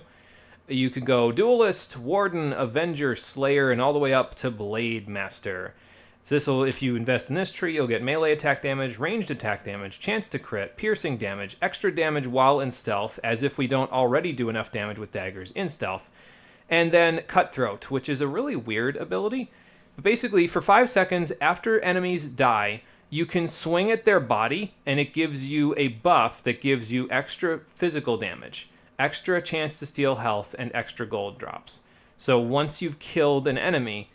You could go Duelist, Warden, Avenger, Slayer, and all the way up to Blade Master. So if you invest in this tree, you'll get melee attack damage, ranged attack damage, chance to crit, piercing damage, extra damage while in stealth, as if we don't already do enough damage with daggers in stealth, and then Cutthroat, which is a really weird ability. But basically, for 5 seconds after enemies die, you can swing at their body, and it gives you a buff that gives you extra physical damage, extra chance to steal health, and extra gold drops. So once you've killed an enemy,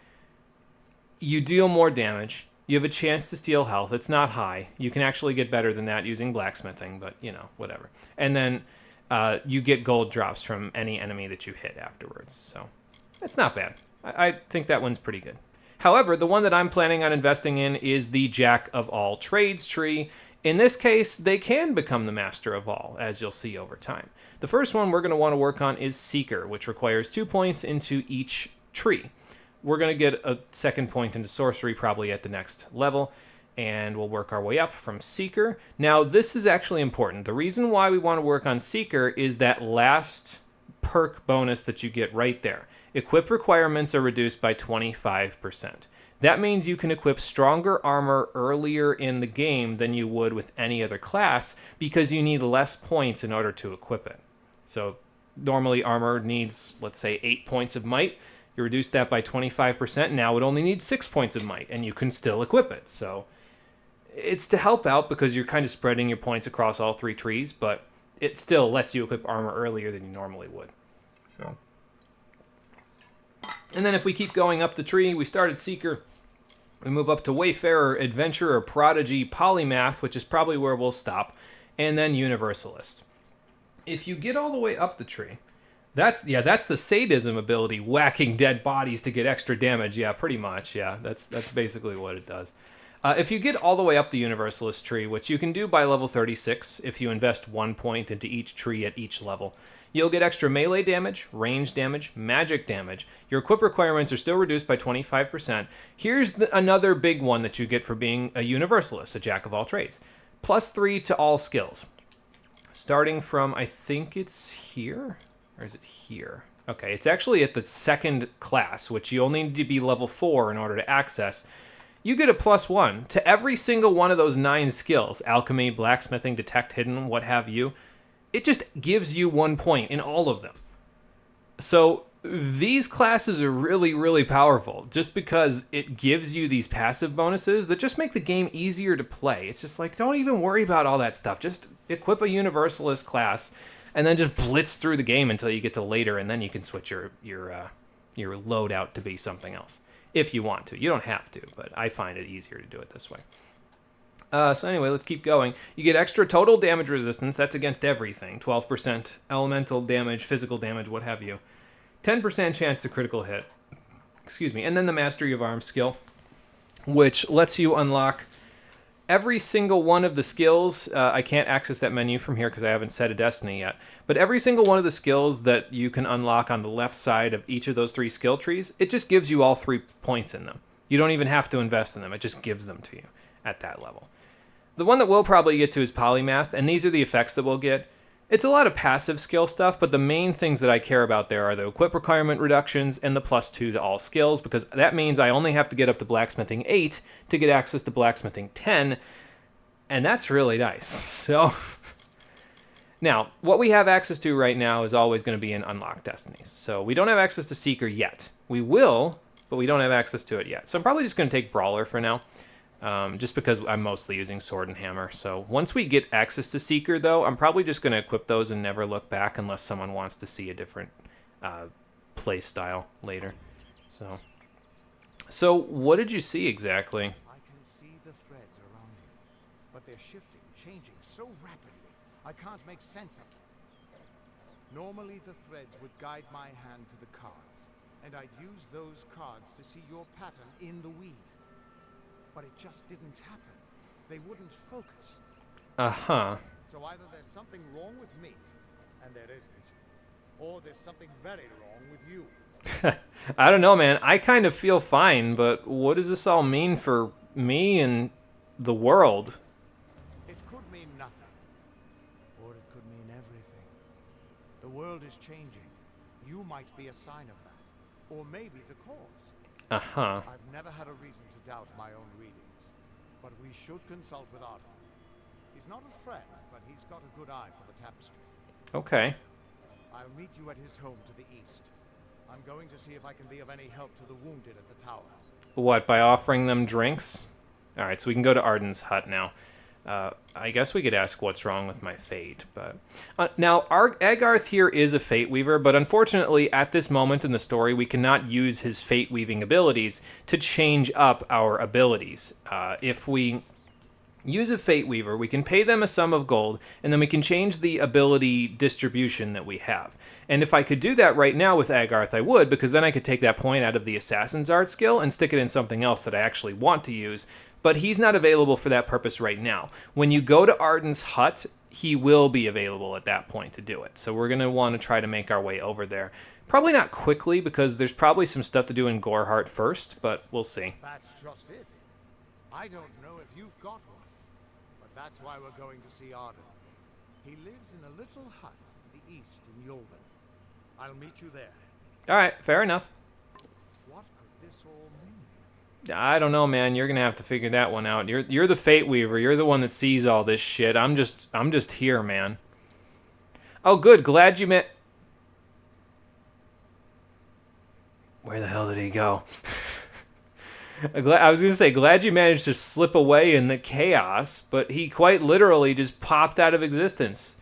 you deal more damage, you have a chance to steal health. It's not high. You can actually get better than that using blacksmithing, but, you know, whatever. And then you get gold drops from any enemy that you hit afterwards. So it's not bad. I think that one's pretty good. However, the one that I'm planning on investing in is the Jack of all trades tree. In this case, they can become the master of all, as you'll see over time. The first one we're going to want to work on is Seeker, which requires 2 points into each tree. We're going to get a second point into Sorcery probably at the next level, and we'll work our way up from Seeker. Now, this is actually important. The reason why we want to work on Seeker is that last perk bonus that you get right there. Equip requirements are reduced by 25%. That means you can equip stronger armor earlier in the game than you would with any other class because you need less points in order to equip it. So normally armor needs, let's say, 8 points of might. You reduce that by 25%. Now it only needs 6 points of might, and you can still equip it. So it's to help out because you're kind of spreading your points across all 3 trees, but it still lets you equip armor earlier than you normally would. So, and then if we keep going up the tree, we start at Seeker. We move up to Wayfarer, Adventurer, Prodigy, Polymath, which is probably where we'll stop, and then Universalist. If you get all the way up the tree, that's the sadism ability, whacking dead bodies to get extra damage. Yeah, pretty much. Yeah, that's basically what it does. If you get all the way up the Universalist tree, which you can do by level 36 if you invest 1 point into each tree at each level, you'll get extra melee damage, range damage, magic damage. Your equip requirements are still reduced by 25%. Here's another big one that you get for being a Universalist, a jack of all trades. +3 to all skills. Starting from, I think it's here? Or is it here? Okay, it's actually at the second class, which you only need to be level 4 in order to access. You get a +1 to every single one of those 9 skills. Alchemy, blacksmithing, detect, hidden, what have you. It just gives you 1 point in all of them. So these classes are really, really powerful just because it gives you these passive bonuses that just make the game easier to play. It's just like, don't even worry about all that stuff. Just equip a Universalist class and then just blitz through the game until you get to later, and then you can switch your loadout to be something else if you want to. You don't have to, but I find it easier to do it this way. So anyway, let's keep going. You get extra total damage resistance. That's against everything. 12% elemental damage, physical damage, what have you. 10% chance to critical hit. Excuse me. And then the Mastery of Arms skill, which lets you unlock every single one of the skills. I can't access that menu from here because I haven't set a destiny yet. But every single one of the skills that you can unlock on the left side of each of those 3 skill trees, it just gives you all 3 points in them. You don't even have to invest in them. It just gives them to you at that level. The one that we'll probably get to is Polymath, and these are the effects that we'll get. It's a lot of passive skill stuff, but the main things that I care about there are the equip requirement reductions and the +2 to all skills, because that means I only have to get up to Blacksmithing 8 to get access to Blacksmithing 10, and that's really nice. So, now, what we have access to right now is always going to be in Unlocked Destinies. So we don't have access to Seeker yet. We will, but we don't have access to it yet. So I'm probably just going to take Brawler for now. Just because I'm mostly using Sword and Hammer. So once we get access to Seeker, though, I'm probably just going to equip those and never look back unless someone wants to see a different play style later. So what did you see exactly? I can see the threads around you, but they're shifting, changing so rapidly, I can't make sense of them. Normally the threads would guide my hand to the cards, and I'd use those cards to see your pattern in the weave. But it just didn't happen. They wouldn't focus. Uh-huh. So either there's something wrong with me, and there isn't, or there's something very wrong with you. I don't know, man. I kind of feel fine, but what does this all mean for me and the world? It could mean nothing, or it could mean everything. The world is changing. You might be a sign of that, or maybe the cause. Uh-huh. I've never had a reason to doubt my own readings, but we should consult with Arden. He's not a friend, but he's got a good eye for the tapestry. Okay. I'll meet you at his home to the east. I'm going to see if I can be of any help to the wounded at the tower. What, by offering them drinks? All right, so we can go to Arden's hut now. I guess we could ask what's wrong with my fate, but... now, Agarth here is a Fate Weaver, but unfortunately, at this moment in the story, we cannot use his Fate Weaving abilities to change up our abilities. If we use a Fate Weaver, we can pay them a sum of gold, and then we can change the ability distribution that we have. And if I could do that right now with Agarth, I would, because then I could take that point out of the Assassin's Art skill and stick it in something else that I actually want to use. But he's not available for that purpose right now. When you go to Arden's hut, he will be available at that point to do it. So we're going to want to try to make our way over there. Probably not quickly, because there's probably some stuff to do in Goreheart first, but we'll see. That's just it. I don't know if you've got one. But that's why we're going to see Arden. He lives in a little hut to the east in Yulven. I'll meet you there. All right, fair enough. What could this all mean? I don't know, man. You're gonna have to figure that one out. You're the Fate Weaver. You're the one that sees all this shit. I'm just here, man. Oh, good. Glad you met. Where the hell did he go? I was going to say, glad you managed to slip away in the chaos, but he quite literally just popped out of existence.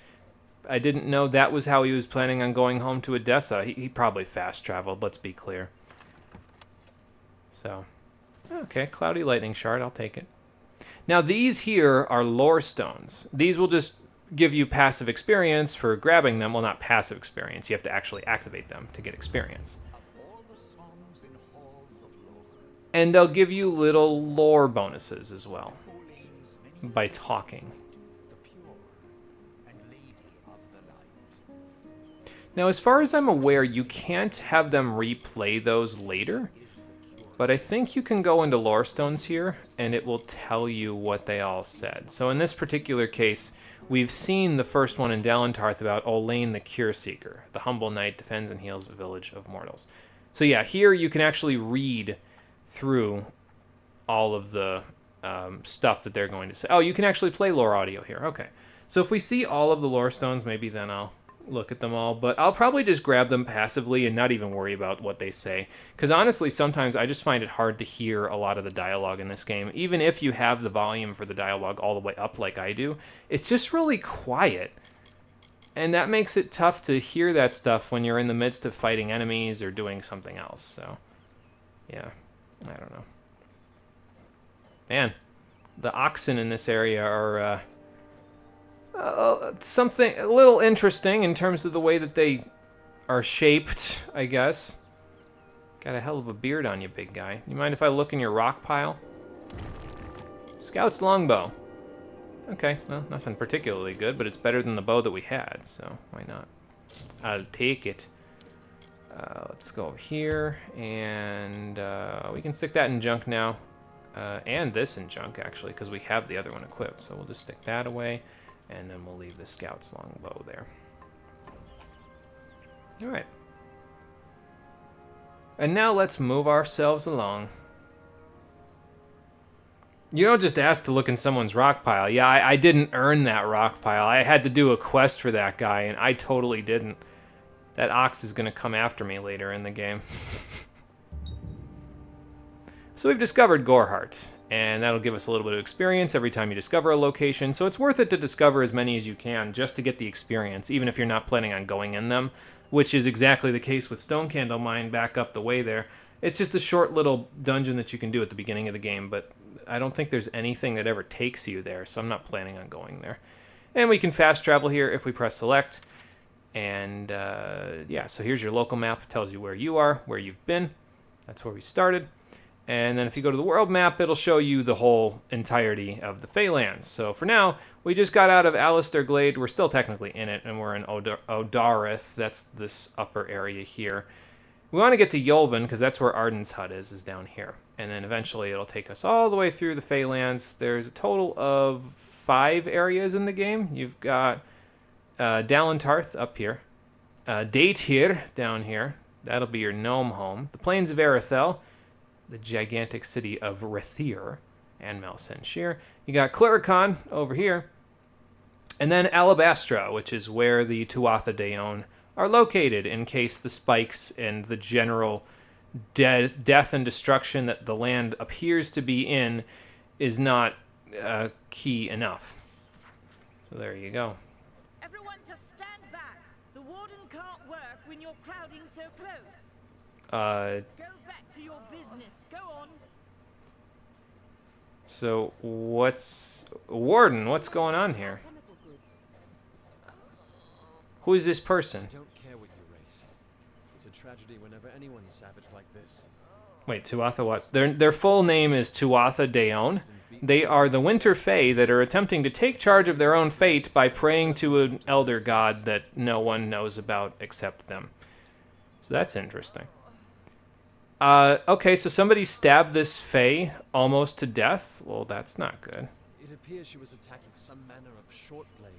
I didn't know that was how he was planning on going home to Odessa. He probably fast-traveled, let's be clear. So, okay, Cloudy Lightning Shard, I'll take it. Now, these here are lore stones. These will just give you passive experience for grabbing them. Well, not passive experience. You have to actually activate them to get experience. And they'll give you little lore bonuses as well by talking. Now, as far as I'm aware, you can't have them replay those later, but I think you can go into lore stones here and it will tell you what they all said. So in this particular case, we've seen the first one in Dalentarth about Olaine the Cure Seeker. The humble knight defends and heals the village of mortals. So yeah, here you can actually read through all of the stuff that they're going to say. Oh, you can actually play lore audio here. Okay. So if we see all of the lore stones, maybe then I'll look at them all. But I'll probably just grab them passively and not even worry about what they say. Because honestly, sometimes I just find it hard to hear a lot of the dialogue in this game. Even if you have the volume for the dialogue all the way up like I do, it's just really quiet. And that makes it tough to hear that stuff when you're in the midst of fighting enemies or doing something else. So, yeah. I don't know. Man, the oxen in this area are something a little interesting in terms of the way that they are shaped, I guess. Got a hell of a beard on you, big guy. You mind if I look in your rock pile? Scout's longbow. Okay, well, nothing particularly good, but it's better than the bow that we had, so why not? I'll take it. Let's go over here, and we can stick that in junk now, and this in junk, actually, because we have the other one equipped. So we'll just stick that away, and then we'll leave the Scout's longbow there. All right. And now let's move ourselves along. You don't just ask to look in someone's rock pile. Yeah, I didn't earn that rock pile. I had to do a quest for that guy, and I totally didn't. That ox is going to come after me later in the game. So we've discovered Goreheart, and that'll give us a little bit of experience every time you discover a location. So it's worth it to discover as many as you can just to get the experience, even if you're not planning on going in them, which is exactly the case with Stone Candle Mine back up the way there. It's just a short little dungeon that you can do at the beginning of the game, but I don't think there's anything that ever takes you there, so I'm not planning on going there. And we can fast travel here if we press select. And yeah, so here's your local map. It tells you where you are, where you've been. That's where we started. And then if you go to the world map, it'll show you the whole entirety of the Feylands. So for now, we just got out of Alistair Glade. We're still technically in it, and we're in Odarith. That's this upper area here. We want to get to Yulven, because that's where Arden's hut is down here. And then eventually it'll take us all the way through the Feylands. There's a total of 5 areas in the game. You've got Dalentarth up here. Daetir down here. That'll be your gnome home. The Plains of Erethel, the gigantic city of Rethir, and Malsenshir. You got Clericon over here. And then Alabastra, which is where the Tuatha Daon are located, in case the spikes and the general death and destruction that the land appears to be in is not key enough. So there you go. Everyone just stand back. The warden can't work when you're crowding so close. Go back to your business. Go on. So what's... Warden, what's going on here? Chemical goods. Who is this person? I don't care what you race. It's a tragedy whenever anyone's savage like this. Wait, Tuatha what? Their full name is Tuatha Deon. They are the Winter Fae that are attempting to take charge of their own fate by praying to an elder god that no one knows about except them. So that's interesting. Okay, so somebody stabbed this Fae almost to death? Well, that's not good. It appears she was attacked with some manner of short blade,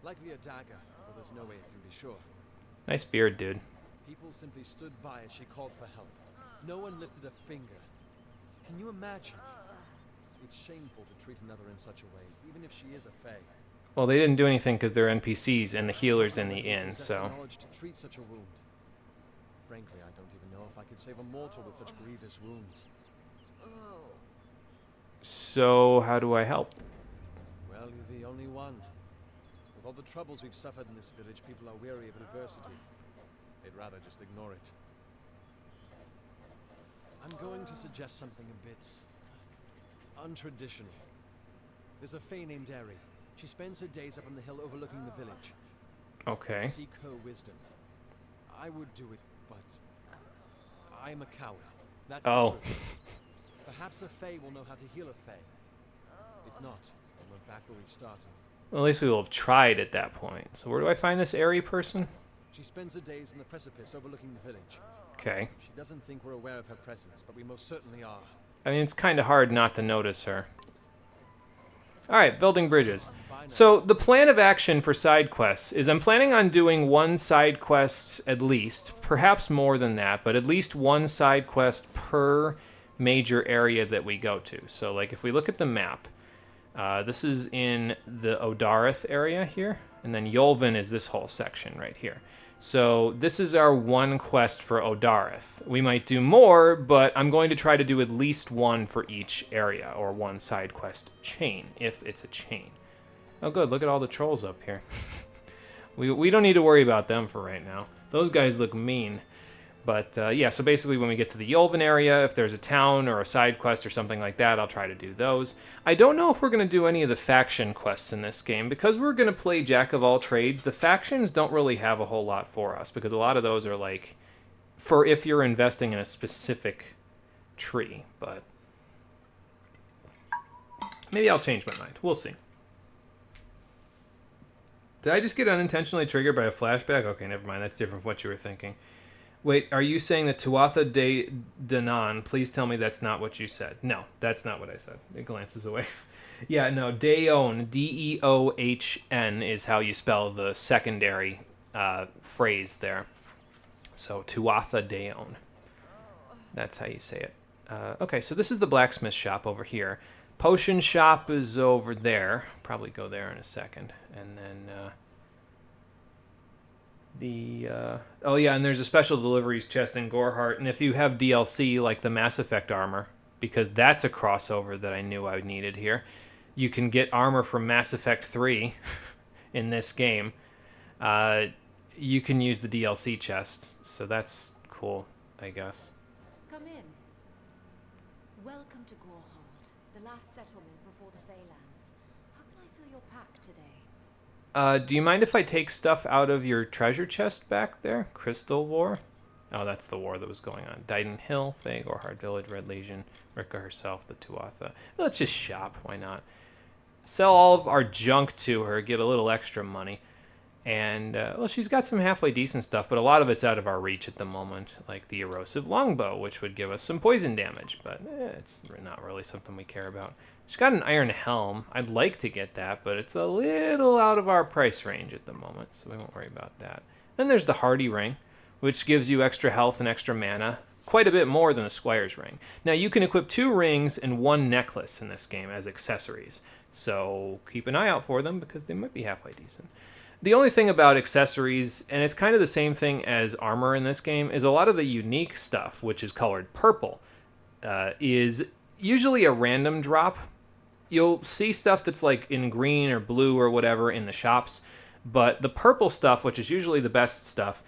likely a dagger, although there's no way it can be sure. Nice beard, dude. People simply stood by as she called for help. No one lifted a finger. Can you imagine? It's shameful to treat another in such a way, even if she is a Fae. Well, they didn't do anything because they're NPCs and the healer's in the inn, Possess so... the knowledge to treat such a wound. Frankly, I don't even know if I could save a mortal with such grievous wounds. So, how do I help? Well, you're the only one. With all the troubles we've suffered in this village, people are weary of adversity. They'd rather just ignore it. I'm going to suggest something a bit untraditional. There's a Fae named Eri. She spends her days up on the hill overlooking the village. Okay. Seek her wisdom. I would do it, but I'm a coward. That's the Oh. truth. Perhaps a Fae will know how to heal a Fae. If not, then we're back where we started. Well, at least we will have tried at that point. So where do I find this airy person? She spends her days in the precipice overlooking the village. Okay. She doesn't think we're aware of her presence, but we most certainly are. I mean, it's kind of hard not to notice her. Alright, building bridges. So, the plan of action for side quests is I'm planning on doing one side quest at least, perhaps more than that, but at least one side quest per major area that we go to. So, like, if we look at the map, this is in the Odarith area here, and then Yolvin is this whole section right here. So this is our one quest for Odarith. We might do more, but I'm going to try to do at least one for each area, or one side quest chain, if it's a chain. Oh good, look at all the trolls up here. we don't need to worry about them for right now. Those guys look mean. But yeah, so basically when we get to the Yolvin area, if there's a town or a side quest or something like that, I'll try to do those. I don't know if we're going to do any of the faction quests in this game. Because we're going to play Jack of all trades, the factions don't really have a whole lot for us. Because a lot of those are like, for if you're investing in a specific tree. But maybe I'll change my mind. We'll see. Did I just get unintentionally triggered by a flashback? Okay, never mind. That's different from what you were thinking. Wait, are you saying that Tuatha De Danann? Please tell me that's not what you said. No, that's not what I said. It glances away. Yeah, no, Deon, D-E-O-H-N is how you spell the secondary phrase there. So, Tuatha Deon. That's how you say it. Okay, so this is the blacksmith shop over here. Potion shop is over there. Probably go there in a second. And then... oh yeah, and there's a special deliveries chest in Goreheart, and if you have DLC like the Mass Effect armor, because that's a crossover that I knew I needed here, you can get armor from Mass Effect 3 in this game. You can use the DLC chest, so that's cool, I guess. Come in. Welcome to Goreheart, the last settlement before the Feylands. How can I fill your pack today? Do you mind if I take stuff out of your treasure chest back there? Crystal War? Oh, that's the war that was going on. Dyden Hill, Fae, Goreheart Village, Red Legion, Rika herself, the Tuatha. Let's just shop, why not? Sell all of our junk to her, get a little extra money. And, well, she's got some halfway decent stuff, but a lot of it's out of our reach at the moment, like the Erosive Longbow, which would give us some poison damage, but it's not really something we care about. She's got an Iron Helm. I'd like to get that, but it's a little out of our price range at the moment, so we won't worry about that. Then there's the Hardy Ring, which gives you extra health and extra mana, quite a bit more than the Squire's Ring. Now, you can equip 2 rings and 1 necklace in this game as accessories, so keep an eye out for them because they might be halfway decent. The only thing about accessories, and it's kind of the same thing as armor in this game, is a lot of the unique stuff, which is colored purple, is usually a random drop. You'll see stuff that's like in green or blue or whatever in the shops, but the purple stuff, which is usually the best stuff,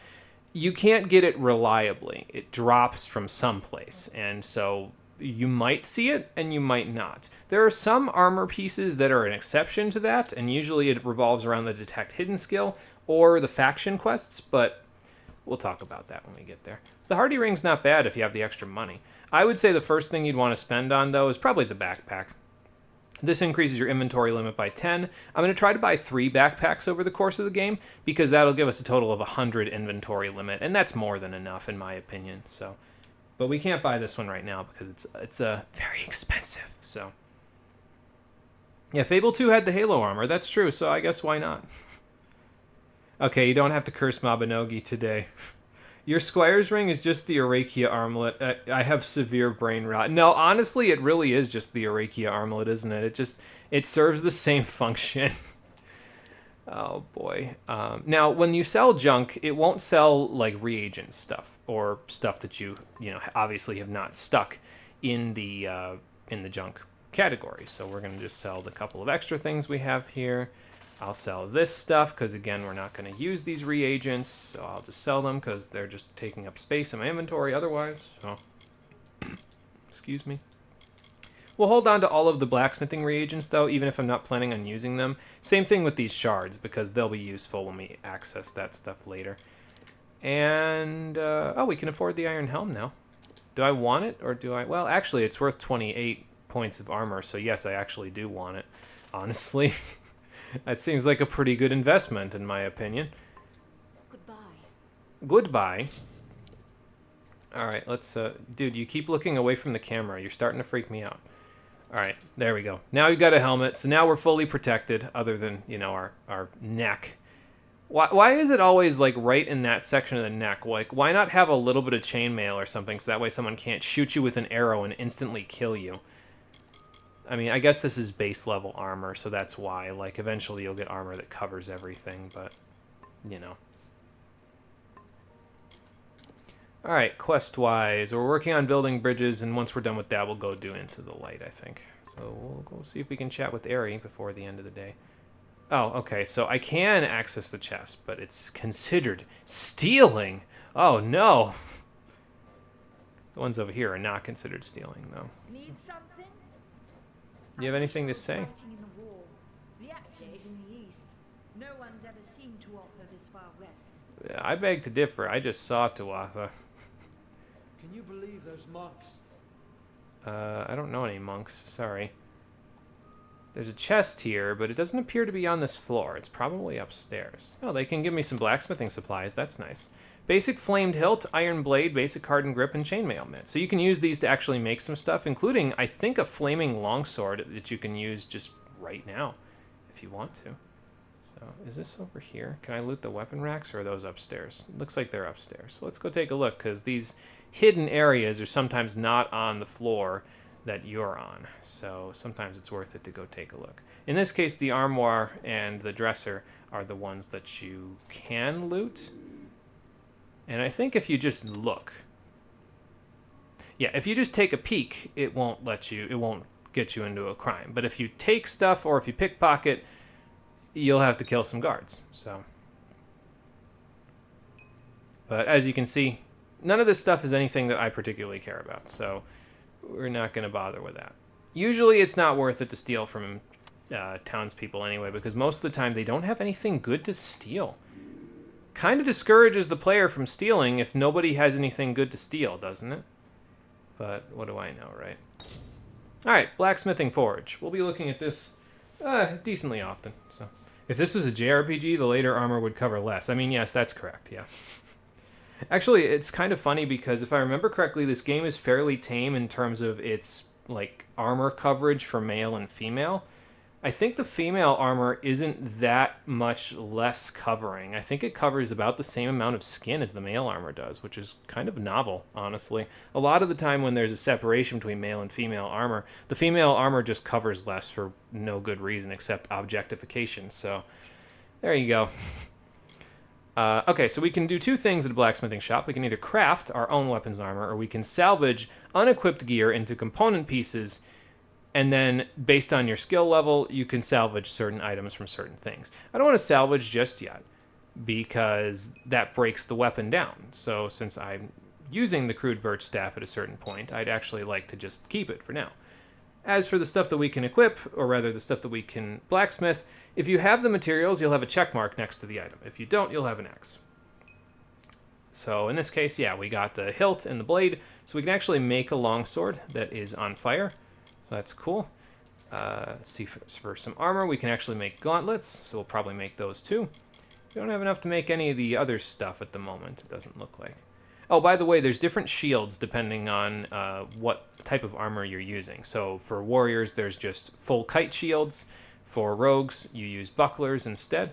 you can't get it reliably. It drops from someplace, and so you might see it and you might not. There are some armor pieces that are an exception to that, and usually it revolves around the detect hidden skill or the faction quests, but we'll talk about that when we get there. The Hardy Ring's not bad if you have the extra money. I would say the first thing you'd want to spend on, though, is probably the backpack. This increases your inventory limit by 10. I'm going to try to buy 3 backpacks over the course of the game, because that'll give us a total of 100 inventory limit, and that's more than enough in my opinion. So, but we can't buy this one right now because it's very expensive. So, yeah, Fable 2 had the Halo armor. That's true, so I guess why not? Okay, you don't have to curse Mabinogi today. Your Squire's Ring is just the Arakia armlet. I have severe brain rot. No, honestly, it really is just the Arakia armlet, isn't it? It serves the same function. Oh, boy. Now, when you sell junk, it won't sell, like, reagent stuff, or stuff that you obviously have not stuck in the junk category. So we're going to just sell the couple of extra things we have here. I'll sell this stuff because, again, we're not going to use these reagents, so I'll just sell them because they're just taking up space in my inventory otherwise. So, excuse me. We'll hold on to all of the blacksmithing reagents, though, even if I'm not planning on using them. Same thing with these shards, because they'll be useful when we access that stuff later. And, oh, we can afford the Iron Helm now. Do I want it, or do I? Well, actually, it's worth 28 points of armor, so yes, I actually do want it, honestly. That seems like a pretty good investment, in my opinion. Goodbye. Goodbye. All right, let's... dude, you keep looking away from the camera. You're starting to freak me out. All right, there we go. Now we've got a helmet, so now we're fully protected, other than, our neck. Why is it always, like, right in that section of the neck? Like, why not have a little bit of chainmail or something, so that way someone can't shoot you with an arrow and instantly kill you? I mean, I guess this is base level armor, so that's why. Like, eventually you'll get armor that covers everything, but, Alright, quest-wise, we're working on building bridges, and once we're done with that, we'll go do Into the Light, I think. So we'll go see if we can chat with Aerie before the end of the day. Oh, okay, so I can access the chest, but it's considered stealing! Oh, no! The ones over here are not considered stealing, though. Need something? Do you have anything to say? Writing in the wall. The action is in the east. No one's ever seen Tuatha this far west. I beg to differ. I just saw Tuatha. Can you believe those monks? I don't know any monks. Sorry. There's a chest here, but it doesn't appear to be on this floor. It's probably upstairs. Oh, they can give me some blacksmithing supplies. That's nice. Basic flamed hilt, iron blade, basic hardened grip, and chainmail mitt. So you can use these to actually make some stuff, including, I think, a flaming longsword that you can use just right now, if you want to. So, is this over here? Can I loot the weapon racks, or are those upstairs? Looks like they're upstairs. So let's go take a look, because these hidden areas are sometimes not on the floor that you're on. So sometimes it's worth it to go take a look. In this case, the armoire and the dresser are the ones that you can loot. And I think if you just look, yeah, if you just take a peek, it won't get you into a crime. But if you take stuff or if you pickpocket, you'll have to kill some guards. So, but as you can see, none of this stuff is anything that I particularly care about. So we're not going to bother with that. Usually it's not worth it to steal from townspeople anyway, because most of the time they don't have anything good to steal. Kind of discourages the player from stealing if nobody has anything good to steal, doesn't it? But what do I know, right? Alright, Blacksmithing Forge. We'll be looking at this decently often. So, if this was a JRPG, the later armor would cover less. I mean, yes, that's correct, yeah. Actually, it's kind of funny because if I remember correctly, this game is fairly tame in terms of its, like, armor coverage for male and female. I think the female armor isn't that much less covering. I think it covers about the same amount of skin as the male armor does, which is kind of novel, honestly. A lot of the time when there's a separation between male and female armor, the female armor just covers less for no good reason except objectification. So, there you go. Okay, so we can do two things at a blacksmithing shop. We can either craft our own weapons armor, or we can salvage unequipped gear into component pieces. And then, based on your skill level, you can salvage certain items from certain things. I don't want to salvage just yet, because that breaks the weapon down. So, since I'm using the crude birch staff at a certain point, I'd actually like to just keep it for now. As for the stuff that we can equip, or rather the stuff that we can blacksmith, if you have the materials, you'll have a check mark next to the item. If you don't, you'll have an X. So in this case, yeah, we got the hilt and the blade, so we can actually make a longsword that is on fire. So that's cool. Let's see, for some armor, we can actually make gauntlets, so we'll probably make those too. We don't have enough to make any of the other stuff at the moment, it doesn't look like. Oh, by the way, there's different shields depending on what type of armor you're using. So for warriors, there's just full kite shields. For rogues, you use bucklers instead.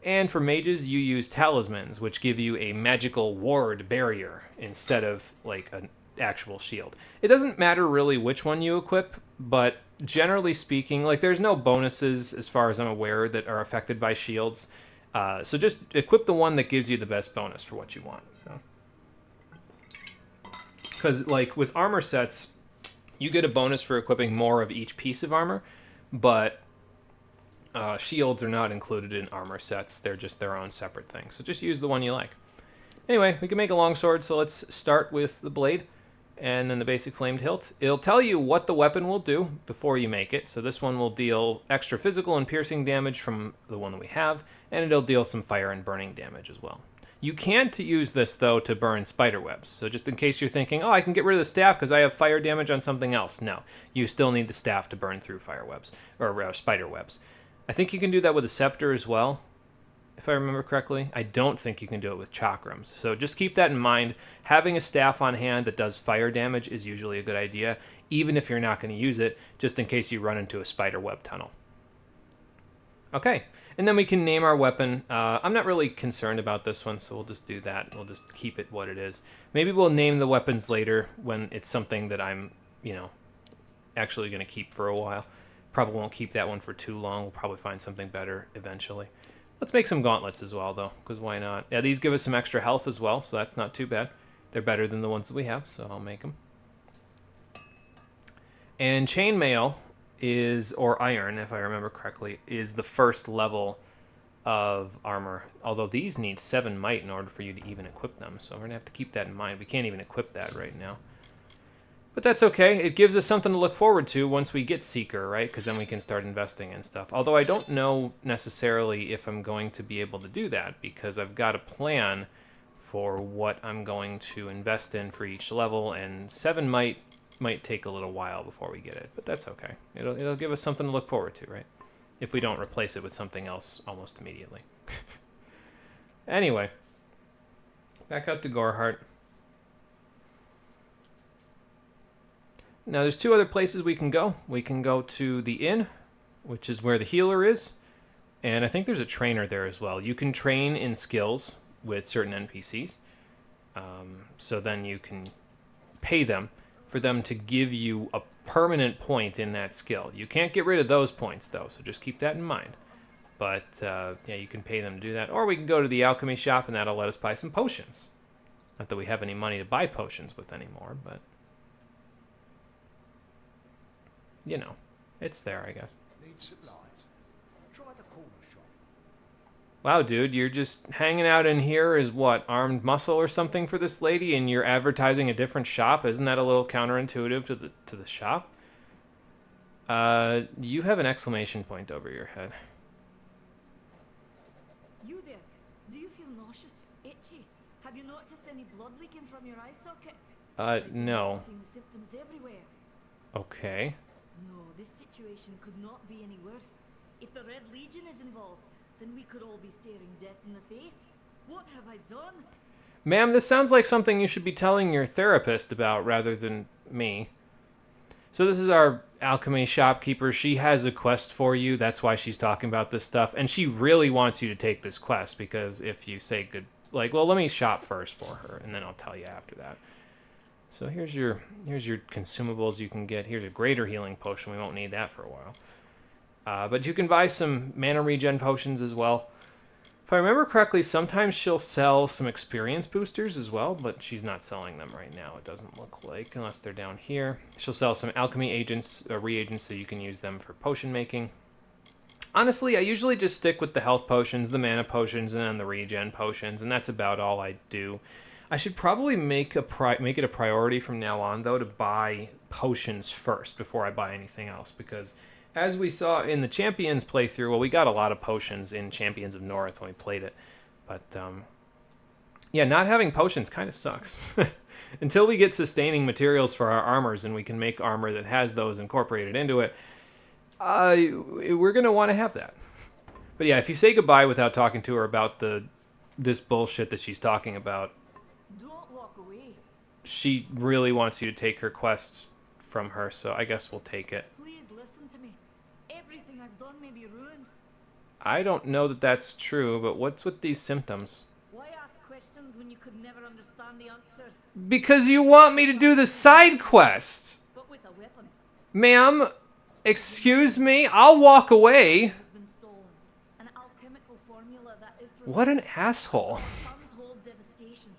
And for mages, you use talismans, which give you a magical ward barrier instead of like an actual shield. It doesn't matter really which one you equip, but generally speaking, like there's no bonuses as far as I'm aware that are affected by shields. So just equip the one that gives you the best bonus for what you want. So, because like with armor sets, you get a bonus for equipping more of each piece of armor, but shields are not included in armor sets. They're just their own separate thing. So just use the one you like. Anyway, we can make a longsword, so let's start with the blade and then the basic flamed hilt. It'll tell you what the weapon will do before you make it. So this one will deal extra physical and piercing damage from the one that we have, and it'll deal some fire and burning damage as well. You can't use this, though, to burn spider webs. So just in case you're thinking, oh, I can get rid of the staff because I have fire damage on something else. No, you still need the staff to burn through fire webs, or spider webs. I think you can do that with a scepter as well, if I remember correctly. I don't think you can do it with chakrams. So just keep that in mind. Having a staff on hand that does fire damage is usually a good idea, even if you're not going to use it, just in case you run into a spider web tunnel. Okay, and then we can name our weapon. I'm not really concerned about this one, so we'll just do that. We'll just keep it what it is. Maybe we'll name the weapons later when it's something that I'm, actually going to keep for a while. Probably won't keep that one for too long. We'll probably find something better eventually. Let's make some gauntlets as well, though, because why not? Yeah, these give us some extra health as well, so that's not too bad. They're better than the ones that we have, so I'll make them. And chainmail is, or iron, if I remember correctly, is the first level of armor. Although these need 7 might in order for you to even equip them, so we're going to have to keep that in mind. We can't even equip that right now. But that's okay. It gives us something to look forward to once we get Seeker, right? Because then we can start investing in stuff. Although I don't know necessarily if I'm going to be able to do that, because I've got a plan for what I'm going to invest in for each level, and 7 might take a little while before we get it, but that's okay. It'll give us something to look forward to, right? If we don't replace it with something else almost immediately. Anyway, back up to Goreheart. Now there's 2 other places we can go. We can go to the inn, which is where the healer is, and I think there's a trainer there as well. You can train in skills with certain NPCs, so then you can pay them for them to give you a permanent point in that skill. You can't get rid of those points, though, so just keep that in mind. But, yeah, you can pay them to do that. Or we can go to the alchemy shop, and that'll let us buy some potions. Not that we have any money to buy potions with anymore, but... it's there, I guess. Need supplies. Try the corner shop. Wow, dude, you're just hanging out in here as what, armed muscle or something for this lady, and you're advertising a different shop? Isn't that a little counterintuitive to the shop? You have an exclamation point over your head. You there? Do you feel nauseous, itchy? Have you noticed any blood leaking from your eye sockets? No. Seeing symptoms everywhere. Okay. No, this situation could not be any worse. If the Red Legion is involved, then we could all be staring death in the face. What have I done? Ma'am, this sounds like something you should be telling your therapist about rather than me. So this is our alchemy shopkeeper. She has a quest for you. That's why she's talking about this stuff. And she really wants you to take this quest, because if you say well, let me shop first for her, and then I'll tell you after that. So here's your consumables you can get. Here's a greater healing potion. We won't need that for a while. But you can buy some mana regen potions as well. If I remember correctly, sometimes she'll sell some experience boosters as well, but she's not selling them right now, it doesn't look like, unless they're down here. She'll sell some alchemy agents, reagents, so you can use them for potion making. Honestly, I usually just stick with the health potions, the mana potions, and then the regen potions, and that's about all I do. I should probably make it a priority from now on, though, to buy potions first before I buy anything else. Because as we saw in the Champions playthrough, well, we got a lot of potions in Champions of North when we played it. But, yeah, not having potions kind of sucks. Until we get sustaining materials for our armors and we can make armor that has those incorporated into it, we're going to want to have that. But yeah, if you say goodbye without talking to her about this bullshit that she's talking about, Don't walk away. she really wants you to take her quest from her, so I guess we'll take it. Please listen to me. Everything I've done may be ruined. I don't know that that's true, but what's with these symptoms? Why ask questions when you could never understand the answers? Because you want me to do the side quest! But with a weapon Ma'am, excuse me, I'll walk away. has been stolen. An alchemical formula that if What an asshole. untold devastation.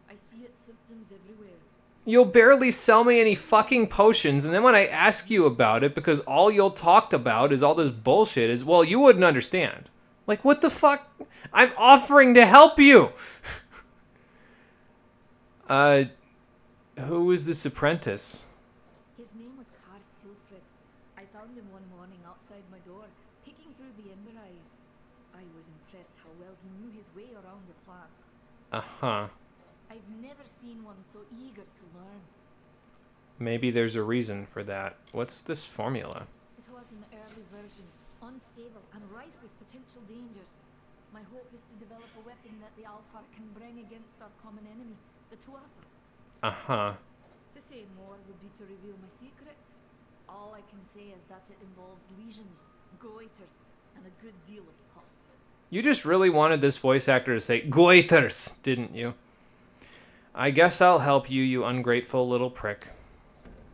I see its symptoms everywhere. You'll barely sell me any fucking potions, and then when I ask you about it, because all you'll talk about is all this bullshit, is, well, you wouldn't understand. Like, what the fuck? I'm offering to help you! Who is this apprentice? His name was Karth Hilfred. I found him one morning outside my door, picking through the ember eyes. I was impressed how well he knew his way around the plant. Uh-huh. I've never seen one so eager to learn. Maybe there's a reason for that. What's this formula? It was an early version, unstable and rife with potential dangers. My hope is to develop a weapon that the Alfar can bring against our common enemy, the Tuatha. Uh-huh. To say more would be to reveal my secrets. All I can say is that it involves lesions, goiters, and a good deal of pus. You just really wanted this voice actor to say goiters, didn't you? I guess I'll help you, you ungrateful little prick.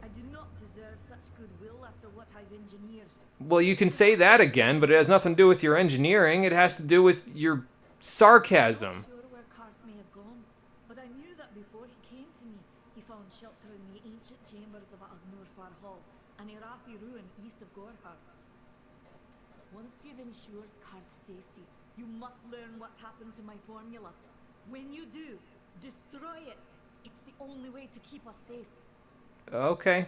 I do not deserve such goodwill after what I've engineered. Well, you can say that again, but it has nothing to do with your engineering. It has to do with your sarcasm. I'm not sure where Karth may have gone, but I knew that before he came to me, he found shelter in the ancient chambers of Amalur Hall, an Irathi ruin east of Gorhart. Once you've ensured Karth's safety, you must learn what's happened to my formula. When you do, destroy it. It's the only way to keep us safe. Okay,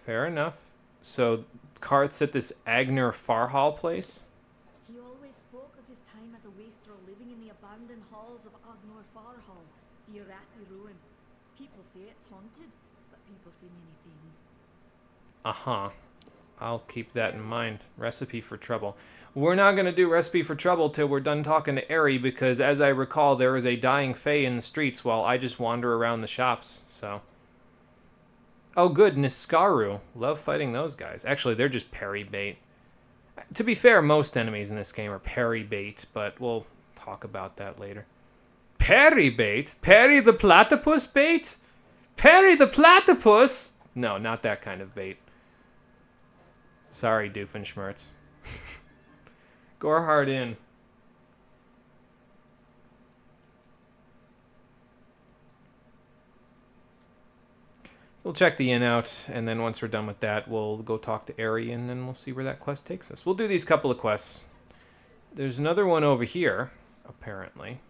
fair enough. So, Karth's at this Agner Farhall place? He always spoke of his time as a wastrel living in the abandoned halls of Agnor Farhall, the Irathi ruin. People say it's haunted, but people say many things. Uh-huh. I'll keep that in mind. Recipe for trouble. We're not going to do Recipe for Trouble till we're done talking to Eri, because as I recall, there is a dying fae in the streets while I just wander around the shops, so... Oh, good, Niskaru. Love fighting those guys. Actually, they're just parry bait. To be fair, most enemies in this game are parry bait, but we'll talk about that later. Parry bait? Parry the platypus bait? Parry the platypus? No, not that kind of bait. Sorry, Doofenshmirtz. Gorhard Inn. We'll check the inn out, and then once we're done with that, we'll go talk to Eri, and then we'll see where that quest takes us. We'll do these couple of quests. There's another one over here, apparently.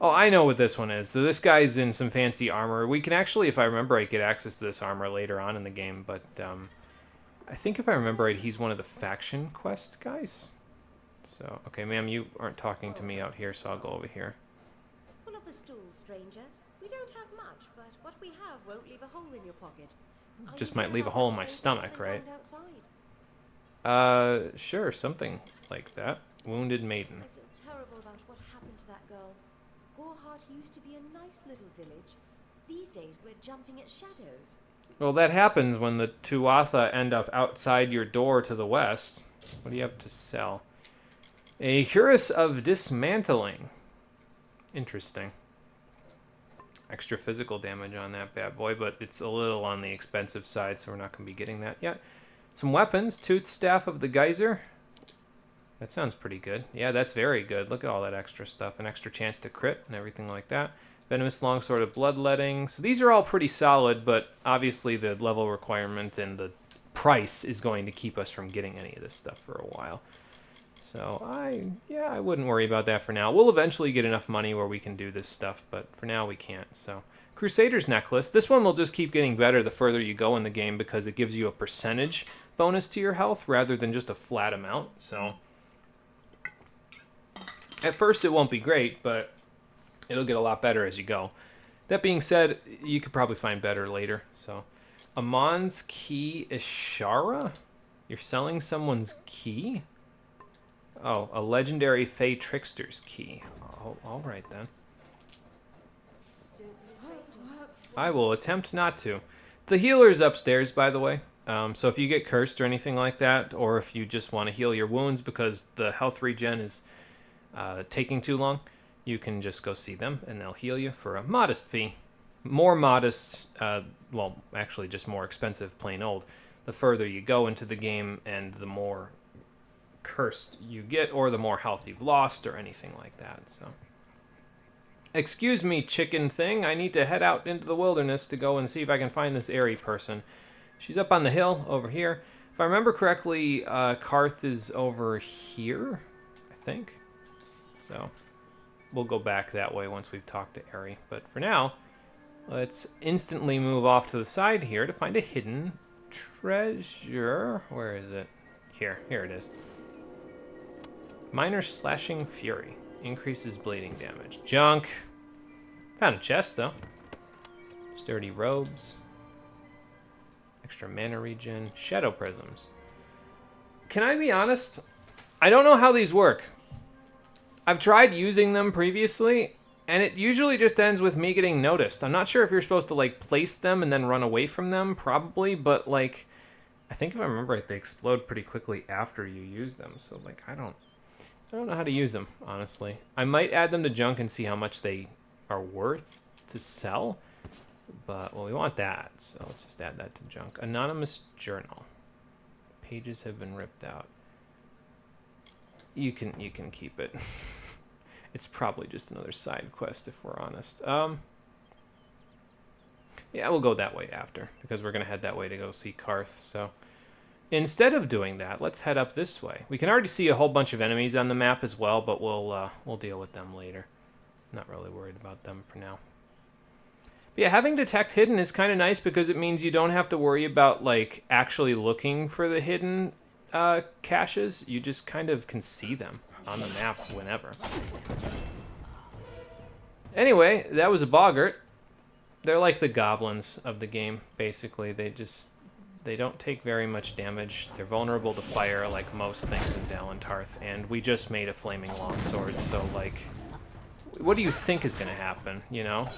Oh, I know what this one is. So this guy's in some fancy armor. We can actually, if I remember right, get access to this armor later on in the game, but I think if I remember right, he's one of the faction quest guys. So, okay, ma'am, you aren't talking to me out here, so I'll go over here. Pull up a stool, stranger. We don't have much, but what we have won't leave a hole in your pocket. Just might leave a hole in my stomach, right? Sure, something like that. Wounded maiden. I feel terrible about what happened to that girl. Gorhart used to be a nice little village. These days we're jumping at shadows. Well, that happens when the Tuatha end up outside your door to the west. What do you have to sell? A Cuirass of Dismantling. Interesting. Extra physical damage on that bad boy, but it's a little on the expensive side, so we're not going to be getting that yet. Some weapons. Tooth Staff of the Geyser. That sounds pretty good. Yeah, that's very good. Look at all that extra stuff. An extra chance to crit and everything like that. Venomous Longsword of Bloodletting. So these are all pretty solid, but obviously the level requirement and the price is going to keep us from getting any of this stuff for a while. So I wouldn't worry about that for now. We'll eventually get enough money where we can do this stuff, but for now we can't. So Crusader's Necklace. This one will just keep getting better the further you go in the game because it gives you a percentage bonus to your health rather than just a flat amount. So at first it won't be great, but it'll get a lot better as you go. That being said, you could probably find better later. So Amon's Key Ishara? You're selling someone's key? Oh, a legendary Fey Trickster's key. Oh, all right then. I will attempt not to. The healer's upstairs, by the way. So if you get cursed or anything like that, or if you just want to heal your wounds because the health regen is taking too long, you can just go see them and they'll heal you for a modest fee. More modest, well, actually just more expensive, plain old. The further you go into the game and the more cursed you get or the more health you've lost or anything like that. So excuse me, chicken thing, I need to head out into the wilderness to go and see if I can find this Aerie person. She's up on the hill over here. If I remember correctly, Karth is over here, I think. So we'll go back that way once we've talked to Aerie. But for now, let's instantly move off to the side here to find a hidden treasure. Where is it? Here it is. Minor Slashing Fury. Increases bleeding damage. Junk. Found a chest, though. Sturdy robes. Extra mana regen. Shadow prisms. Can I be honest? I don't know how these work. I've tried using them previously, and it usually just ends with me getting noticed. I'm not sure if you're supposed to, like, place them and then run away from them. Probably, but, like, I think if I remember right, they explode pretty quickly after you use them. So, like, I don't know how to use them, honestly. I might add them to junk and see how much they are worth to sell. But, well, we want that, so let's just add that to junk. Anonymous Journal. Pages have been ripped out. You can keep it. It's probably just another side quest, if we're honest. Yeah, we'll go that way after, because we're going to head that way to go see Karth, so... Instead of doing that, let's head up this way. We can already see a whole bunch of enemies on the map as well, but we'll deal with them later. Not really worried about them for now. But yeah, having Detect Hidden is kind of nice because it means you don't have to worry about like actually looking for the hidden caches. You just kind of can see them on the map whenever. Anyway, that was a boggart. They're like the goblins of the game, basically. They don't take very much damage. They're vulnerable to fire like most things in Dalentarth, and we just made a flaming longsword, so like, what do you think is gonna happen, you know?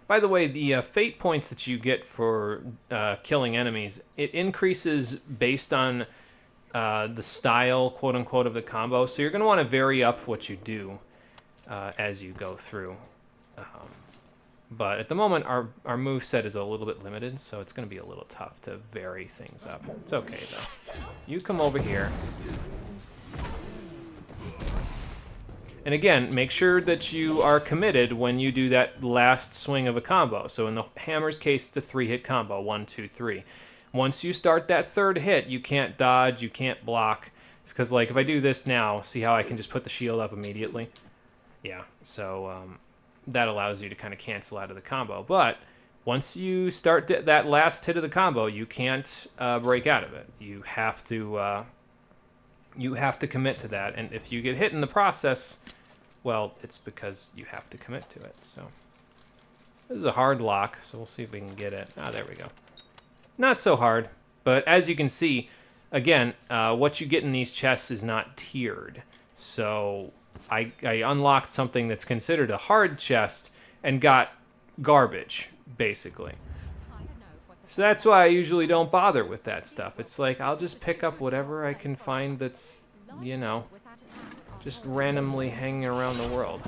By the way, the fate points that you get for killing enemies, it increases based on the style, quote-unquote, of the combo, so you're gonna want to vary up what you do as you go through. But at the moment, our moveset is a little bit limited, so it's going to be a little tough to vary things up. It's okay, though. You come over here. And again, make sure that you are committed when you do that last swing of a combo. So in the hammer's case, it's a 3-hit combo, 1, 2, 3. Once you start that third hit, you can't dodge, you can't block. It's because, like, if I do this now, see how I can just put the shield up immediately? Yeah, so... that allows you to kind of cancel out of the combo. But once you start that last hit of the combo, you can't break out of it. You have to commit to that. And if you get hit in the process, well, it's because you have to commit to it. So this is a hard lock, so we'll see if we can get it. Ah, there we go. Not so hard, but as you can see, again, what you get in these chests is not tiered. So... I unlocked something that's considered a hard chest and got garbage, basically. So that's why I usually don't bother with that stuff. It's like, I'll just pick up whatever I can find that's, you know, just randomly hanging around the world.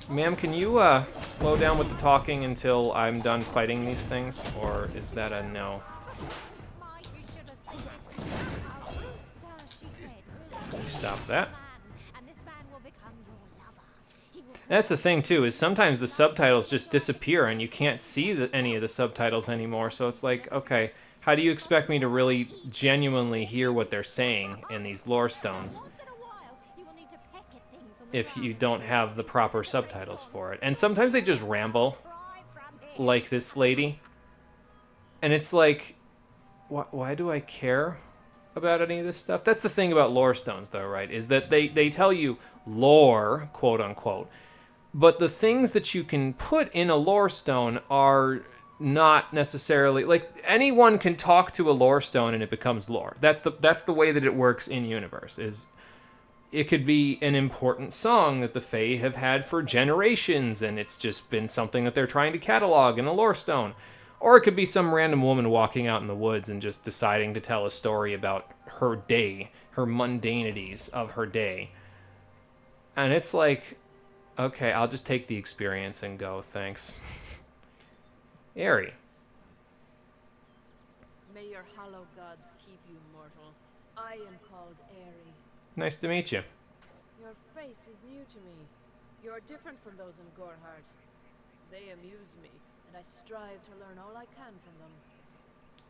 Ma'am, can you slow down with the talking until I'm done fighting these things? Or is that a no? Stop that. That's the thing too, is sometimes the subtitles just disappear and you can't see any of the subtitles anymore. So it's like, okay, how do you expect me to really genuinely hear what they're saying in these lore stones if you don't have the proper subtitles for it? And sometimes they just ramble, like this lady. And it's like, why do I care about any of this stuff? That's the thing about lore stones, though, right? Is that they tell you lore, quote unquote, but the things that you can put in a lore stone are not necessarily like anyone can talk to a lore stone and it becomes lore. That's the way that it works in universe. Is it could be an important song that the Fae have had for generations, and it's just been something that they're trying to catalog in a lore stone. Or it could be some random woman walking out in the woods and just deciding to tell a story about her day, her mundanities of her day. And it's like, okay, I'll just take the experience and go, thanks. Aerie. May your hollow gods keep you mortal. I am called Aerie. Nice to meet you. Your face is new to me. You're different from those in Gorhart. They amuse me, and I strive to learn all I can from them.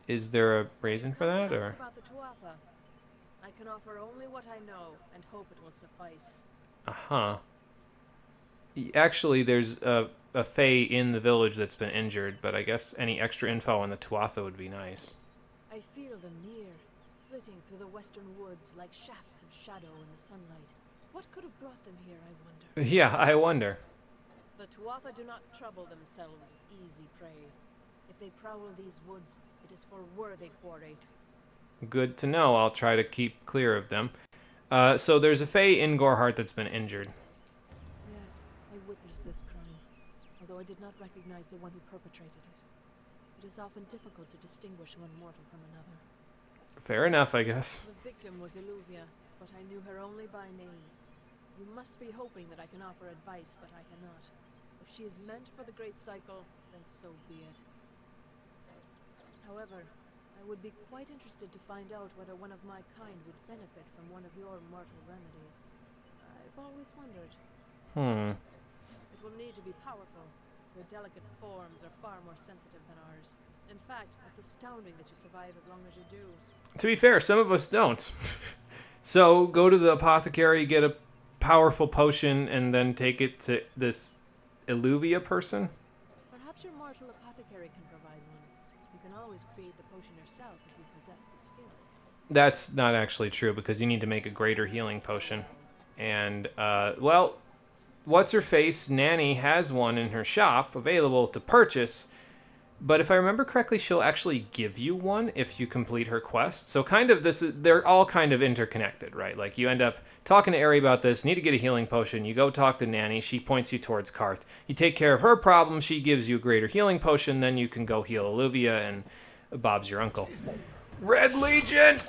Is there a reason for that, Ask or? about the Tuatha. I can offer only what I know, and hope it will suffice. Uh-huh. Actually, there's a Fae in the village that's been injured, but I guess any extra info on the Tuatha would be nice. I feel them near, flitting through the western woods like shafts of shadow in the sunlight. What could have brought them here, I wonder? Yeah, I wonder. The Tuatha do not trouble themselves with easy prey. If they prowl these woods, it is for worthy quarry. Good to know. I'll try to keep clear of them. So there's a Fae in Gorhart that's been injured. Yes, I witnessed this crime, although I did not recognize the one who perpetrated it. It is often difficult to distinguish one mortal from another. Fair enough, I guess. The victim was Illuvia, but I knew her only by name. You must be hoping that I can offer advice, but I cannot. If she is meant for the Great Cycle, then so be it. However, I would be quite interested to find out whether one of my kind would benefit from one of your mortal remedies. I've always wondered. It will need to be powerful. Your delicate forms are far more sensitive than ours. In fact, it's astounding that you survive as long as you do. To be fair, some of us don't. So go to the apothecary, get a powerful potion, and then take it to this Illuvia person? Perhaps your mortal apothecary can provide one. You can always create the potion yourself if you possess the skill. That's not actually true, because you need to make a greater healing potion. And, well, what's-her-face, Nanny, has one in her shop available to purchase. But if I remember correctly, she'll actually give you one if you complete her quest. So kind of they're all kind of interconnected, right? Like you end up talking to Aerie about this, need to get a healing potion. You go talk to Nanny, she points you towards Karth. You take care of her problem, she gives you a greater healing potion, then you can go heal Illuvia and Bob's your uncle. Red Legion!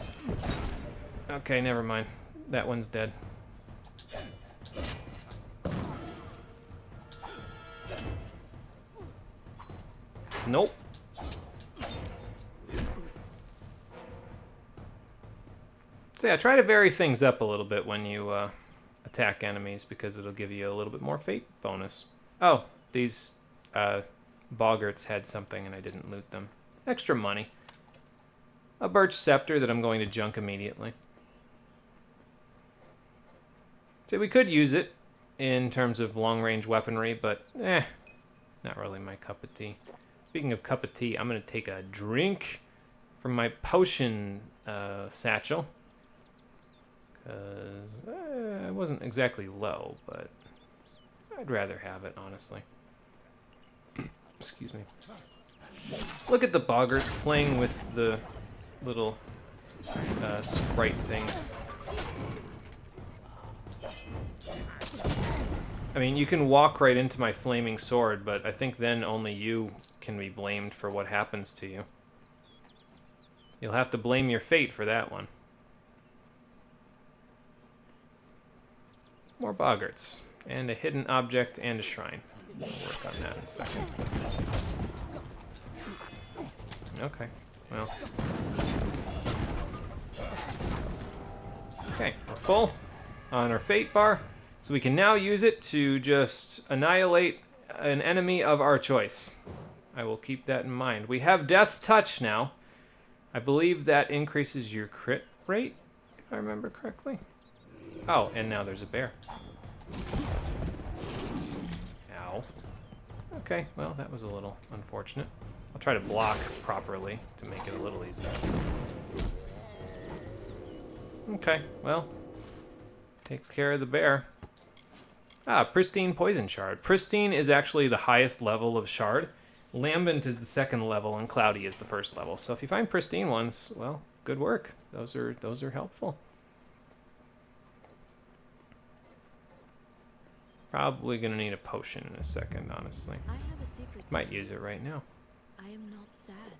Okay, never mind. That one's dead. Nope. So yeah, try to vary things up a little bit when you attack enemies, because it'll give you a little bit more fate bonus. Oh, these boggarts had something and I didn't loot them. Extra money. A birch scepter that I'm going to junk immediately. So we could use it in terms of long-range weaponry, but not really my cup of tea. Speaking of cup of tea, I'm going to take a drink from my potion satchel. Because I wasn't exactly low, but I'd rather have it, honestly. Excuse me. Look at the boggarts playing with the little sprite things. I mean, you can walk right into my flaming sword, but I think then only you can be blamed for what happens to you. You'll have to blame your fate for that one. More boggarts. And a hidden object and a shrine. We'll work on that in a second. Okay, well. Okay, we're full on our fate bar. So we can now use it to just annihilate an enemy of our choice. I will keep that in mind. We have Death's Touch now. I believe that increases your crit rate, if I remember correctly. Oh, and now there's a bear. Ow. Okay, well, that was a little unfortunate. I'll try to block properly to make it a little easier. Okay, well, takes care of the bear. Ah, Pristine Poison Shard. Pristine is actually the highest level of shard. Lambent is the second level, and Cloudy is the first level. So if you find pristine ones, well, good work. Those are helpful. Probably gonna need a potion in a second, honestly. I have a secret. Might use it right now. I am not sad.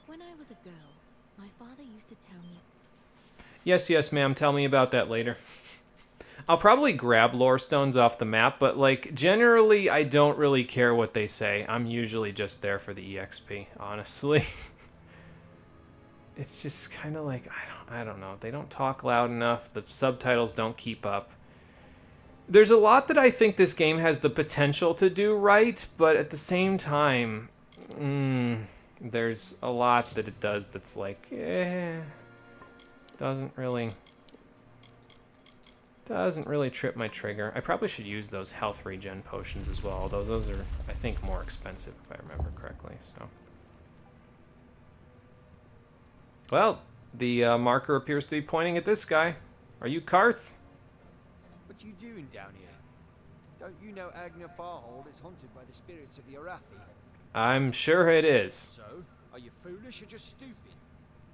When I was a girl, my father used to tell me. Yes, ma'am. Tell me about that later. I'll probably grab lore stones off the map, but like generally I don't really care what they say. I'm usually just there for the EXP, honestly. It's just kind of like I don't know. They don't talk loud enough. The subtitles don't keep up. There's a lot that I think this game has the potential to do right, but at the same time, there's a lot that it does that's like, doesn't really trip my trigger. I probably should use those health regen potions as well, although those are, I think, more expensive if I remember correctly. So, well, the marker appears to be pointing at this guy. Are you Karth? What are you doing down here? Don't you know Agner Farhold is haunted by the spirits of the Arathi? I'm sure it is. So, are you foolish or just stupid?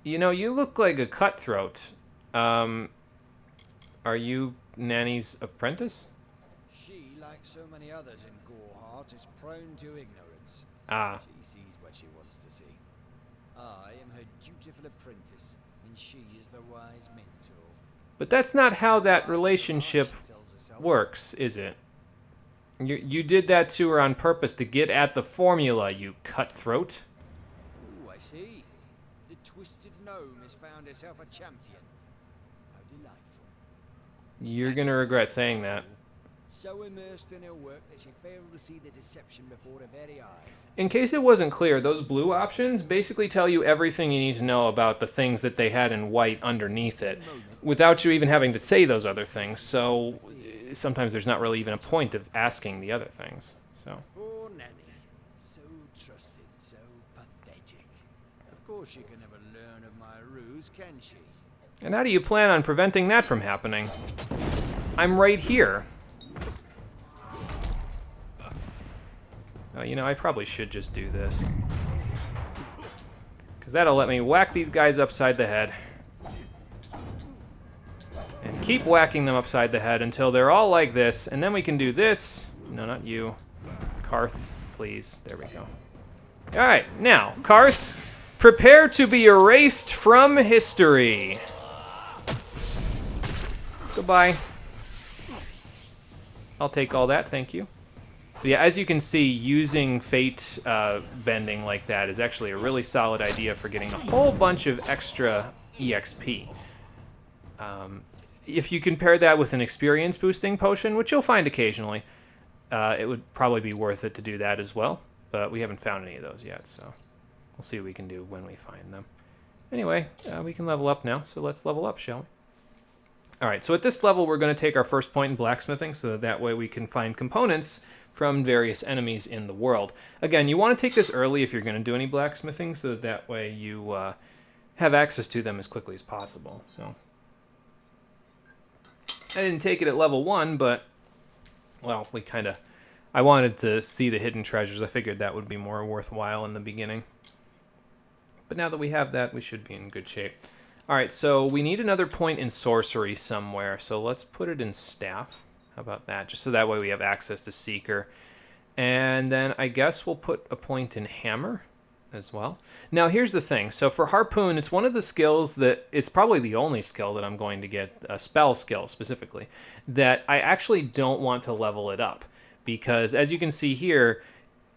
You know, you look like a cutthroat. Are you Nanny's apprentice? She, like so many others in Goreheart, is prone to ignorance. Ah. She sees what she wants to see. I am her dutiful apprentice, and she is the wise mentor. But that's not how that relationship works, is it? You did that to her on purpose to get at the formula, you cutthroat. Ooh, I see. The twisted gnome has found herself a champion. How delightful. You're gonna regret saying that. So immersed in her work that she failed to see the deception before her very eyes. In case it wasn't clear, those blue options basically tell you everything you need to know about the things that they had in white underneath it, without you even having to say those other things, so sometimes there's not really even a point of asking the other things. So. Poor Nanny. So trusting, so pathetic. Of course she can never learn of my ruse, can she? And how do you plan on preventing that from happening? I'm right here. You know, I probably should just do this. Because that'll let me whack these guys upside the head. And keep whacking them upside the head until they're all like this. And then we can do this. No, not you. Karth, please. There we go. Alright, now, Karth, prepare to be erased from history. Goodbye. I'll take all that, thank you. But yeah, as you can see, using fate bending like that is actually a really solid idea for getting a whole bunch of extra EXP. If you compare that with an experience boosting potion, which you'll find occasionally, it would probably be worth it to do that as well. But we haven't found any of those yet, so we'll see what we can do when we find them. Anyway, we can level up now, so let's level up, shall we? Alright, so at this level we're going to take our first point in blacksmithing, so that way we can find components from various enemies in the world. Again, you want to take this early if you're going to do any blacksmithing, so that way you have access to them as quickly as possible. So I didn't take it at level 1, but, well, I wanted to see the hidden treasures. I figured that would be more worthwhile in the beginning. But now that we have that, we should be in good shape. Alright, so we need another point in sorcery somewhere, so let's put it in staff. How about that? Just so that way we have access to Seeker. And then I guess we'll put a point in hammer as well. Now here's the thing. So for harpoon, it's one of the skills that, it's probably the only skill that I'm going to get, a spell skill specifically, that I actually don't want to level it up. Because as you can see here,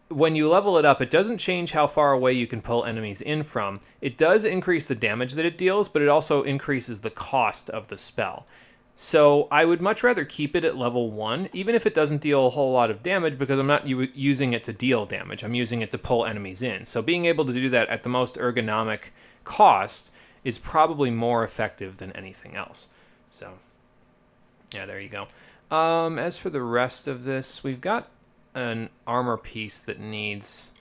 when you level it up, it doesn't change how far away you can pull enemies in from. It does increase the damage that it deals, but it also increases the cost of the spell. So I would much rather keep it at level 1, even if it doesn't deal a whole lot of damage, because I'm not using it to deal damage. I'm using it to pull enemies in. So being able to do that at the most ergonomic cost is probably more effective than anything else. So, yeah, there you go. As for the rest of this, we've got an armor piece that needs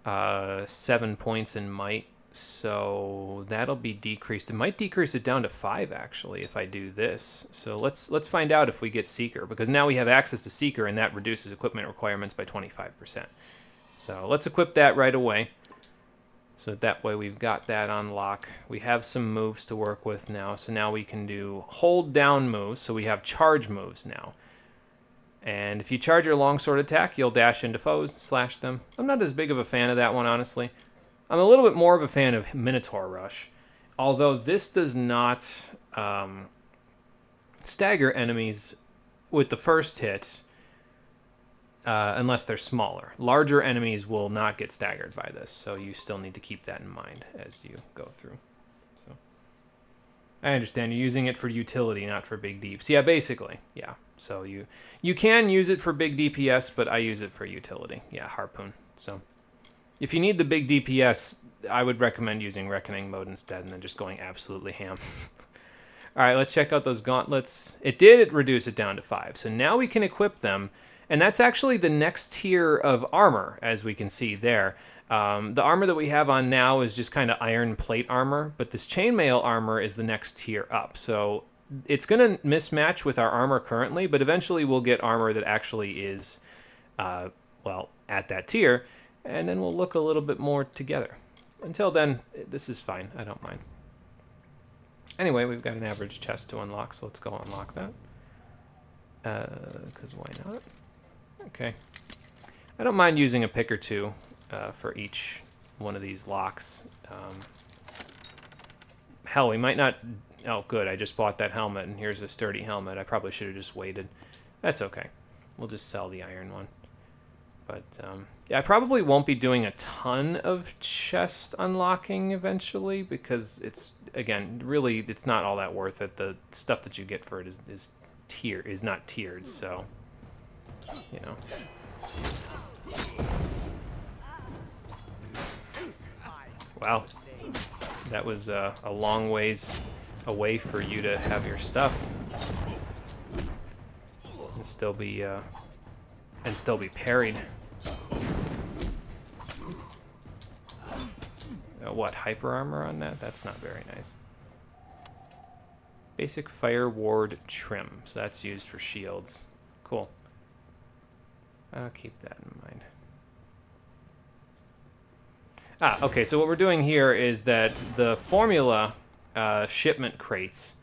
7 points in might. So that'll be decreased. It might decrease it down to 5 actually if I do this. So let's find out if we get Seeker, because now we have access to Seeker and that reduces equipment requirements by 25%. So let's equip that right away. So that way we've got that on lock. We have some moves to work with now. So now we can do hold down moves. So we have charge moves now. And if you charge your longsword attack, you'll dash into foes, slash them. I'm not as big of a fan of that one, honestly. I'm a little bit more of a fan of Minotaur Rush, although this does not stagger enemies with the first hit unless they're smaller. Larger enemies will not get staggered by this, so you still need to keep that in mind as you go through. So I understand you're using it for utility, not for big deeps. Yeah, basically, yeah. So you can use it for big DPS, but I use it for utility. Yeah, Harpoon. So if you need the big DPS, I would recommend using Reckoning mode instead and then just going absolutely ham. All right, let's check out those gauntlets. It did reduce it down to 5, so now we can equip them, and that's actually the next tier of armor, as we can see there. The armor that we have on now is just kind of iron plate armor, but this chainmail armor is the next tier up. So it's going to mismatch with our armor currently, but eventually we'll get armor that actually is, well, at that tier, and then we'll look a little bit more together. Until then, this is fine. I don't mind. Anyway, we've got an average chest to unlock, so let's go unlock that. Because why not? Okay. I don't mind using a pick or two for each one of these locks. Hell, we might not... Oh, good. I just bought that helmet, and here's a sturdy helmet. I probably should have just waited. That's okay. We'll just sell the iron one. But yeah, I probably won't be doing a ton of chest unlocking eventually because it's, again, really, it's not all that worth it. The stuff that you get for it is not tiered, so, you know. Wow, that was a long ways away for you to have your stuff and still be parried. What, hyper armor on that? That's not very nice. Basic fire ward trim, so that's used for shields. Cool. I'll keep that in mind. Okay, so what we're doing here is that the formula shipment crates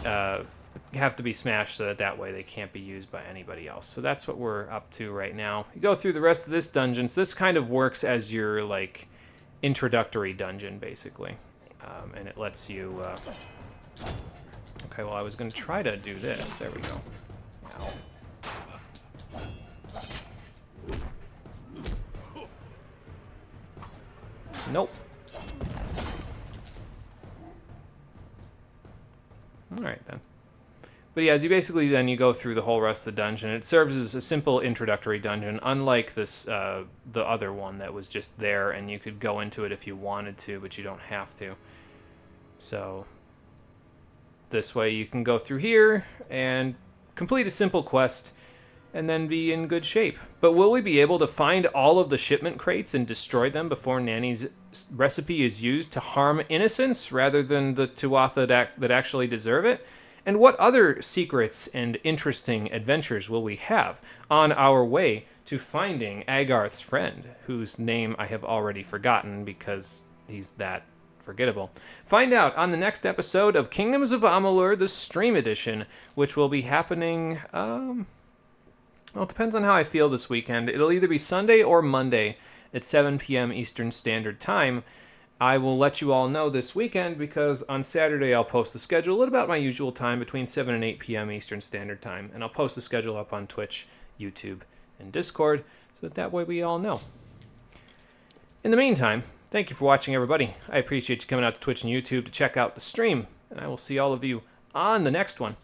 have to be smashed so that way they can't be used by anybody else. So that's what we're up to right now. You go through the rest of this dungeon. So this kind of works as your, like, introductory dungeon, basically. And it lets you... Okay, well, I was going to try to do this. There we go. Ow. Nope. Alright, then. But yeah, as you basically then you go through the whole rest of the dungeon. It serves as a simple introductory dungeon, unlike this the other one that was just there, and you could go into it if you wanted to, but you don't have to. So this way you can go through here and complete a simple quest and then be in good shape. But will we be able to find all of the shipment crates and destroy them before Nanny's recipe is used to harm innocents rather than the Tuatha that actually deserve it? And what other secrets and interesting adventures will we have on our way to finding Agarth's friend, whose name I have already forgotten because he's that forgettable? Find out on the next episode of Kingdoms of Amalur, the Stream Edition, which will be happening, well, it depends on how I feel this weekend. It'll either be Sunday or Monday at 7 p.m. Eastern Standard Time. I will let you all know this weekend because on Saturday I'll post the schedule at about my usual time, between 7 and 8 p.m. Eastern Standard Time. And I'll post the schedule up on Twitch, YouTube, and Discord so that way we all know. In the meantime, thank you for watching, everybody. I appreciate you coming out to Twitch and YouTube to check out the stream. And I will see all of you on the next one,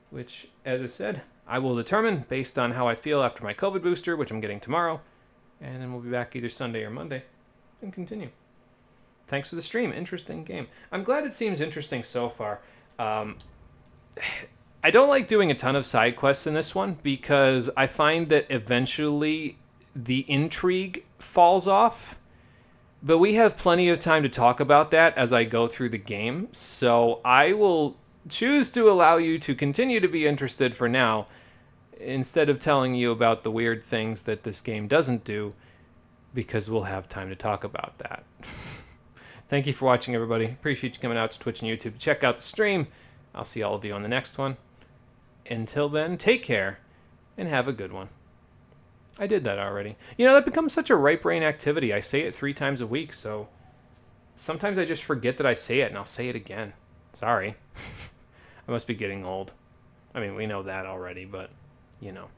which, as I said, I will determine based on how I feel after my COVID booster, which I'm getting tomorrow, and then we'll be back either Sunday or Monday and continue. Thanks for the stream. Interesting game. I'm glad it seems interesting so far. I don't like doing a ton of side quests in this one because I find that eventually the intrigue falls off. But we have plenty of time to talk about that as I go through the game, so I will choose to allow you to continue to be interested for now, instead of telling you about the weird things that this game doesn't do, because we'll have time to talk about that. Thank you for watching, everybody. Appreciate you coming out to Twitch and YouTube to check out the stream. I'll see all of you on the next one. Until then, take care, and have a good one. I did that already. You know, that becomes such a right brain activity. I say it 3 times a week, so sometimes I just forget that I say it, and I'll say it again. Sorry. I must be getting old. I mean, we know that already, but, you know.